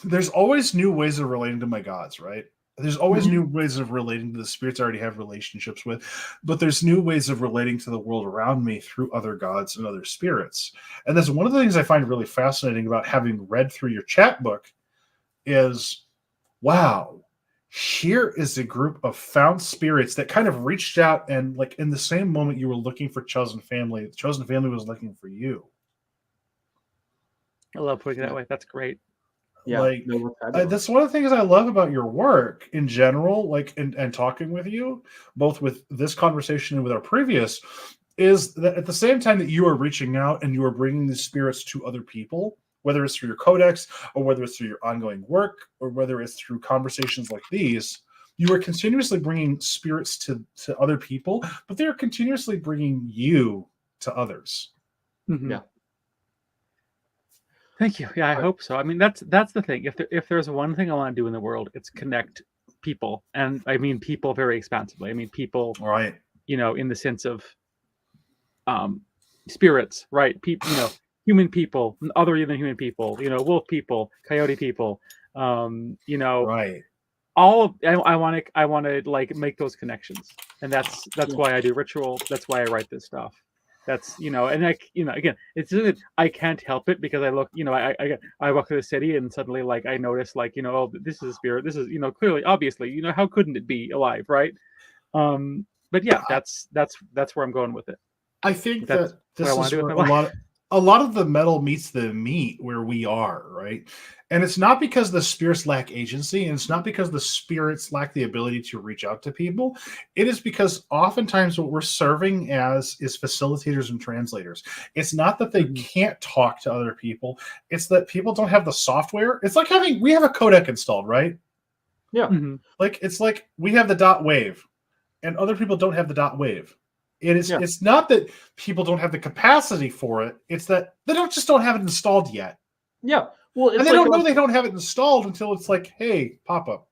There's always new ways of relating to my gods, right? There's always new ways of relating to the spirits I already have relationships with, but there's new ways of relating to the world around me through other gods and other spirits. And that's one of the things I find really fascinating about having read through your chat book is, wow, here is a group of found spirits that kind of reached out and like in the same moment you were looking for chosen family, the chosen family was looking for you. I love putting it that way. That's great. Yeah, Like, no, we're fabulous. that's one of the things I love about your work in general, like, and talking with you, both with this conversation and with our previous, is that at the same time that you are reaching out and you are bringing the spirits to other people, whether it's through your codex or whether it's through your ongoing work or whether it's through conversations like these, you are continuously bringing spirits to other people, but they are continuously bringing you to others. Mhm. Yeah. Thank you. Yeah, I hope so. I mean, that's the thing. If there's one thing I want to do in the world, it's connect people, and I mean people very expansively. I mean people, All right. in the sense of spirits, right? People, human people, other than human people. Wolf people, coyote people. Right. All of I want to like make those connections, and that's why I do ritual. That's why I write this stuff. That's and again, it's just that I can't help it because I look, I walk through the city and suddenly like I notice like oh, this is a spirit. This is clearly, obviously, how couldn't it be alive, right? But yeah, that's where I'm going with it. I think That's that this what I is wanna do where with my life. a lot of the metal meets the meat where we are, right? And it's not because the spirits lack agency, and it's not because the spirits lack the ability to reach out to people. It is because oftentimes what we're serving as is facilitators and translators. It's not that they can't talk to other people, it's that people don't have the software. It's like we have a codec installed, right? Yeah. Like it's like we have the dot wave, and other people don't have the dot wave. It's not that people don't have the capacity for it. It's that they don't have it installed yet. Yeah. Well, and they don't know they don't have it installed until it's like, hey, pop up.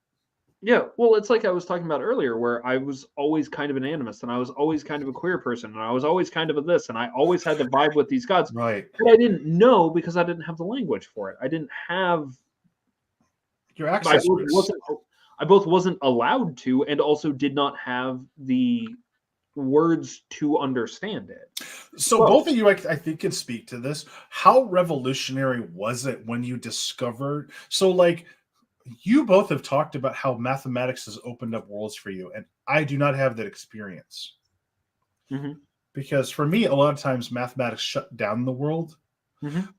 Yeah. Well, it's like I was talking about earlier, where I was always kind of an animist, and I was always kind of a queer person, and I was always kind of a this, and I always had to vibe with these gods. Right. But I didn't know because I didn't have the language for it. I didn't have your access. I both wasn't allowed to, and also did not have the words to understand it. So both of you, I think, can speak to this. How revolutionary was it when you discovered? So, like, you both have talked about how mathematics has opened up worlds for you, and I do not have that experience. Because for me, a lot of times mathematics shut down the world.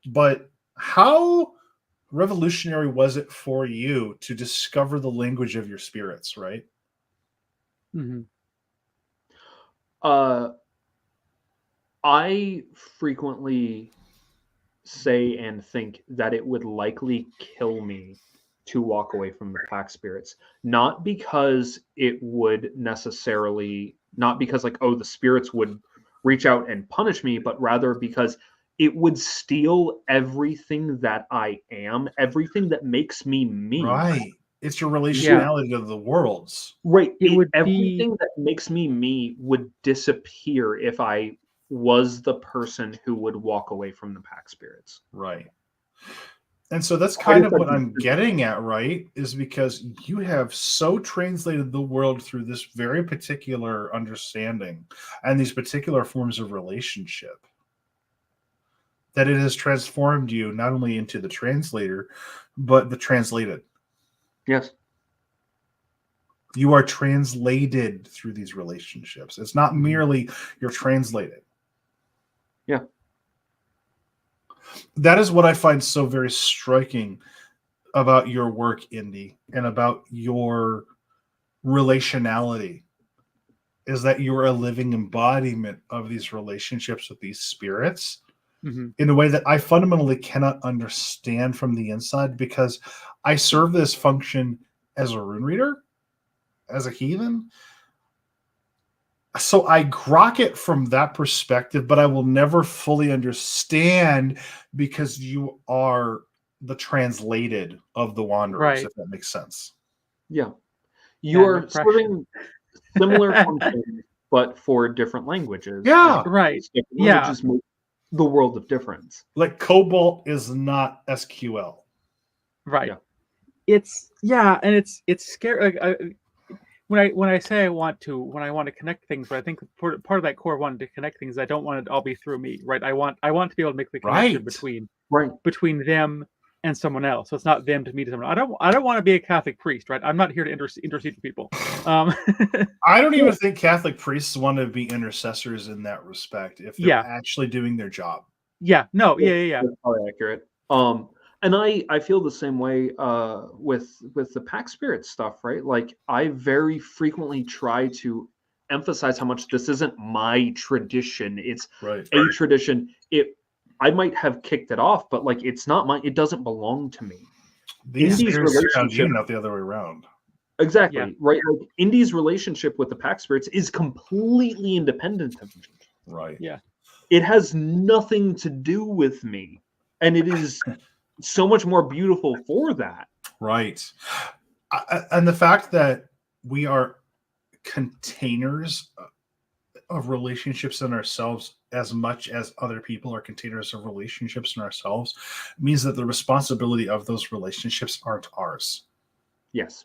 But how revolutionary was it for you to discover the language of your spirits, right? I frequently say and think that it would likely kill me to walk away from the pack spirits. Not because it would necessarily, not because like, oh, the spirits would reach out and punish me, but rather because it would steal everything that I am, everything that makes me me. Right. It's your relationality to the worlds. Right. Everything that makes me me would disappear if I was the person who would walk away from the pack spirits. Right. And so that's kind of what I'm getting at, right? Is because you have so translated the world through this very particular understanding and these particular forms of relationship that it has transformed you not only into the translator, but the translated. Yes. You are translated through these relationships. It's not merely you're translated. Yeah. That is what I find so very striking about your work, Indy, and about your relationality, is that you're a living embodiment of these relationships with these spirits in a way that I fundamentally cannot understand from the inside, because I serve this function as a rune reader, as a heathen. So I grok it from that perspective, but I will never fully understand because you are the translated of the Wanderers, if that makes sense. Yeah. You are serving similar functions, but for different languages. Yeah. Right. Languages make the world of difference. Like Cobalt is not SQL. Right. Yeah. And it's scary. Like, when I say I want to connect things, but I think part of that core wanting to connect things, I don't want it to all be through me, right? I want to be able to make the connection between them and someone else. So it's not them to me to someone. I don't want to be a Catholic priest, right? I'm not here to intercede for people. I don't even think Catholic priests want to be intercessors in that respect if they're actually doing their job. Yeah. No. Yeah. That's probably accurate. And I feel the same way with the pack spirit stuff, right? Like I very frequently try to emphasize how much this isn't my tradition. It's Right. a tradition. I might have kicked it off, but like it's not mine. It doesn't belong to me. These Indy's spirits found you, relationship, not the other way around. exactly, Yeah. right? Like Indy's relationship with the pack spirits is completely independent of me. Right. Yeah. It has nothing to do with me, and it is so much more beautiful for that. Right. And the fact that we are containers of relationships in ourselves as much as other people are containers of relationships in ourselves means that the responsibility of those relationships aren't ours. Yes.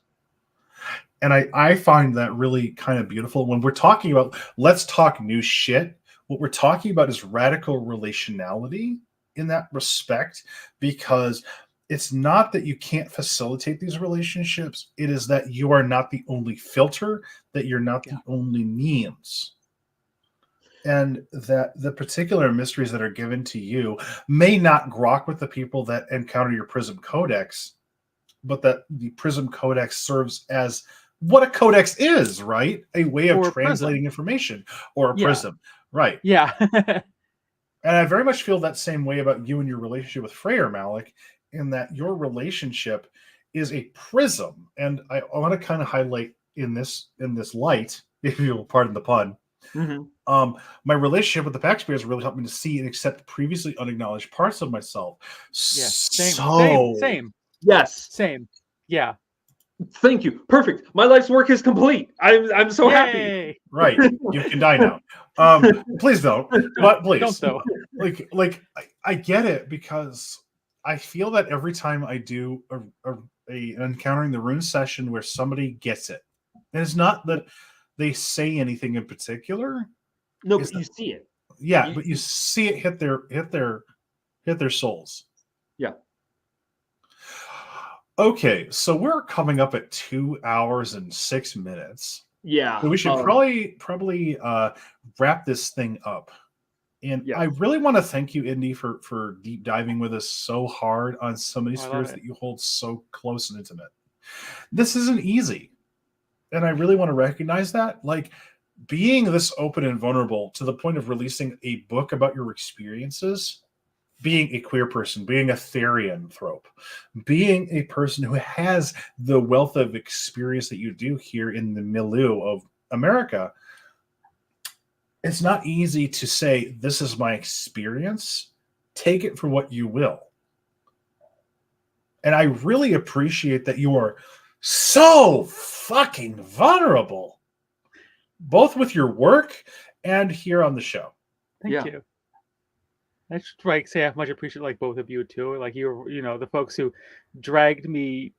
And I find that really kind of beautiful. When we're talking about let's talk new shit, what we're talking about is radical relationality in that respect, because it's not that you can't facilitate these relationships. It is that you are not the only filter, that you're not the only means. And that the particular mysteries that are given to you may not grok with the people that encounter your Prism Codex, but that the Prism Codex serves as what a codex is, right? A way of translating information, or a prism, right? Yeah. And I very much feel that same way about you and your relationship with Freyr, Maleck, in that your relationship is a prism. And I want to kind of highlight in this light, if you'll pardon the pun. Mm-hmm. My relationship with the pack spirits really helped me to see and accept previously unacknowledged parts of myself. Yeah. Same. Yes. Same. Yeah. Thank you. Perfect. My life's work is complete. I'm so happy. Right. You can die now. Please don't. But please. Don't though. Like I get it, because I feel that every time I do an encountering the rune session where somebody gets it, and it's not that they say anything in particular. No, but you see it. Yeah, but you see it hit their souls. Yeah. Okay, so we're coming up at 2 hours and 6 minutes. Yeah. So we should probably wrap this thing up. And I really want to thank you, Indy, for deep diving with us so hard on so many spirits that you hold so close and intimate. This isn't easy. And I really want to recognize that. Like, being this open and vulnerable to the point of releasing a book about your experiences, being a queer person, being a therianthrope, being a person who has the wealth of experience that you do here in the milieu of America, it's not easy to say, this is my experience. Take it for what you will. And I really appreciate that you are so fucking vulnerable, both with your work and here on the show. Thank you. I should like say I much appreciate like both of you too. Like the folks who dragged me,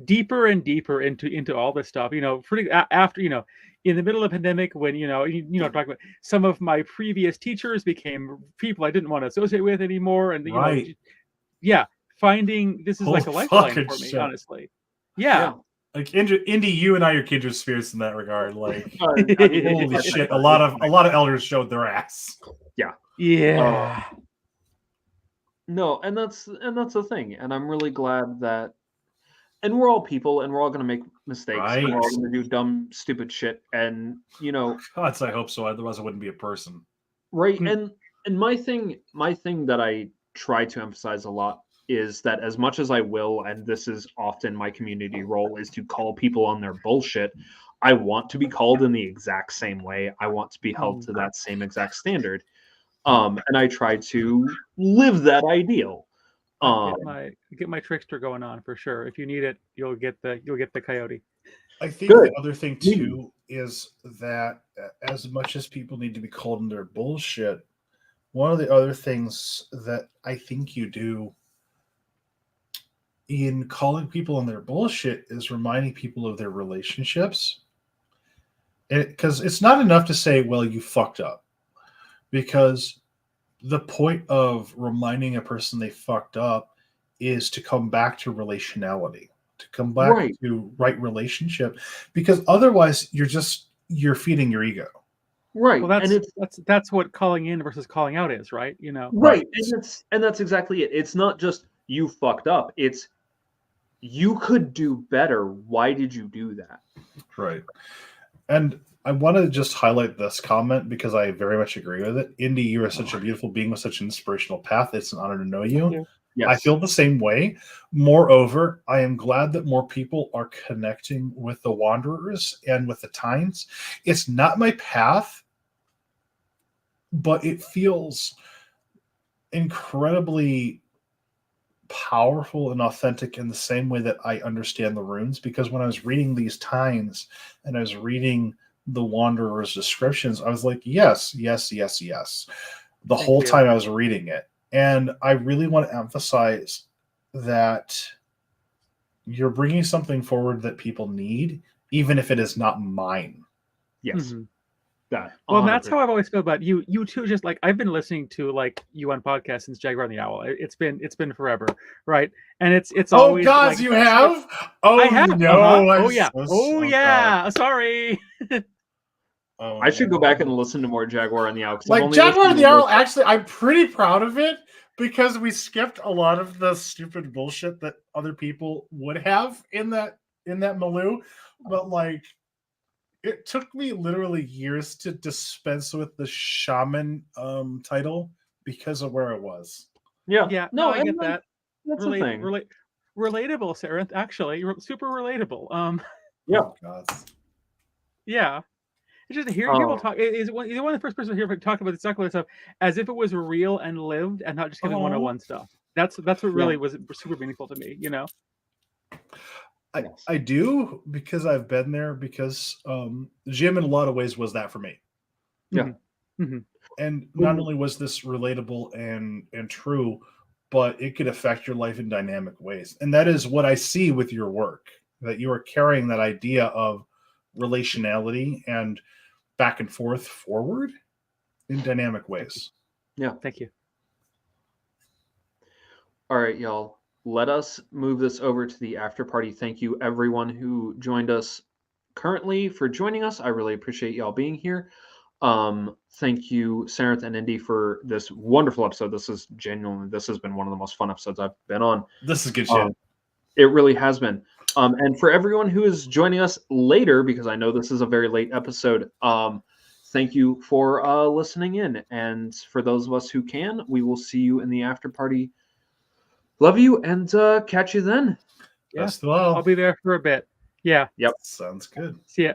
deeper and deeper into all this stuff. Pretty after in the middle of the pandemic, when talking about some of my previous teachers became people I didn't want to associate with anymore, and finding this is like a lifeline for me, honestly. Yeah. Like Indy, you and I are kindred spirits in that regard. Like, holy shit! A lot of elders showed their ass. Yeah. No, and that's the thing, and I'm really glad that. And we're all people, and we're all going to make mistakes. Right. And we're all going to do dumb, stupid shit, and God, I hope so. Otherwise, I wouldn't be a person. Right, and my thing that I try to emphasize a lot is that as much as I will, and this is often my community role, is to call people on their bullshit, I want to be called in the exact same way. I want to be held to that same exact standard. And I try to live that ideal. Get my trickster going on for sure. If you need it, you'll get the coyote. I think the other thing too is that as much as people need to be called in their bullshit, one of the other things that I think you do in calling people on their bullshit is reminding people of their relationships. Because it's not enough to say, well, you fucked up. Because the point of reminding a person they fucked up is to come back to relationality, to come back to right relationship. Because otherwise you're feeding your ego. Right. Well, and it's that's what calling in versus calling out is, right? right. And that's exactly it. It's not just you fucked up. It's you could do better. Why did you do that? Right. And I want to just highlight this comment because I very much agree with it. Indy, you are such a beautiful being with such an inspirational path. It's an honor to know you. Yes. I feel the same way. Moreover, I am glad that more people are connecting with the Wanderers and with the Times. It's not my path, but it feels incredibly powerful and authentic in the same way that I understand the runes. Because when I was reading these Times and I was reading the Wanderers' descriptions, I was like, yes, yes, yes, yes. The whole time I was reading it. And I really want to emphasize that you're bringing something forward that people need, even if it is not mine. Yes. Mm-hmm. That, well, that's how I've always felt about you. You too, just like I've been listening to like you on podcasts since Jaguar and the Owl. It's been forever, right? And it's always. Oh God, like, you have? Oh, I have. no! Oh yeah. So yeah. Sorry. I should go back and listen to more Jaguar and the Owl. Like Jaguar and the Owl, actually, I'm pretty proud of it because we skipped a lot of the stupid bullshit that other people would have in that Maloo. But like, it took me literally years to dispense with the shaman title because of where it was. Yeah. Yeah. No, I get that. That's a thing. Relatable, Sarenth. Actually, you're super relatable. Yeah. Oh, God. Yeah. It's just to hear people talk. You're one of the first person here to talk about the Zuckerberg stuff as if it was real and lived, and not just giving 101 stuff. That's what really was super meaningful to me. I do because I've been there because Jim in a lot of ways was that for me. Yeah. Mm-hmm. And not only was this relatable and true, but it could affect your life in dynamic ways. And that is what I see with your work, that you are carrying that idea of relationality and back and forward in dynamic ways. Yeah. Thank you. All right, y'all. Let us move this over to the after party. Thank you, everyone who joined us currently for joining us. I really appreciate y'all being here. Thank you, Sarenth and Indy, for this wonderful episode. This has been one of the most fun episodes I've been on. This is good shit. It really has been. And for everyone who is joining us later, because I know this is a very late episode, thank you for listening in. And for those of us who can, we will see you in the after party. Love you, and catch you then. Yeah, I'll be there for a bit. Yeah. Yep. Sounds good. See ya.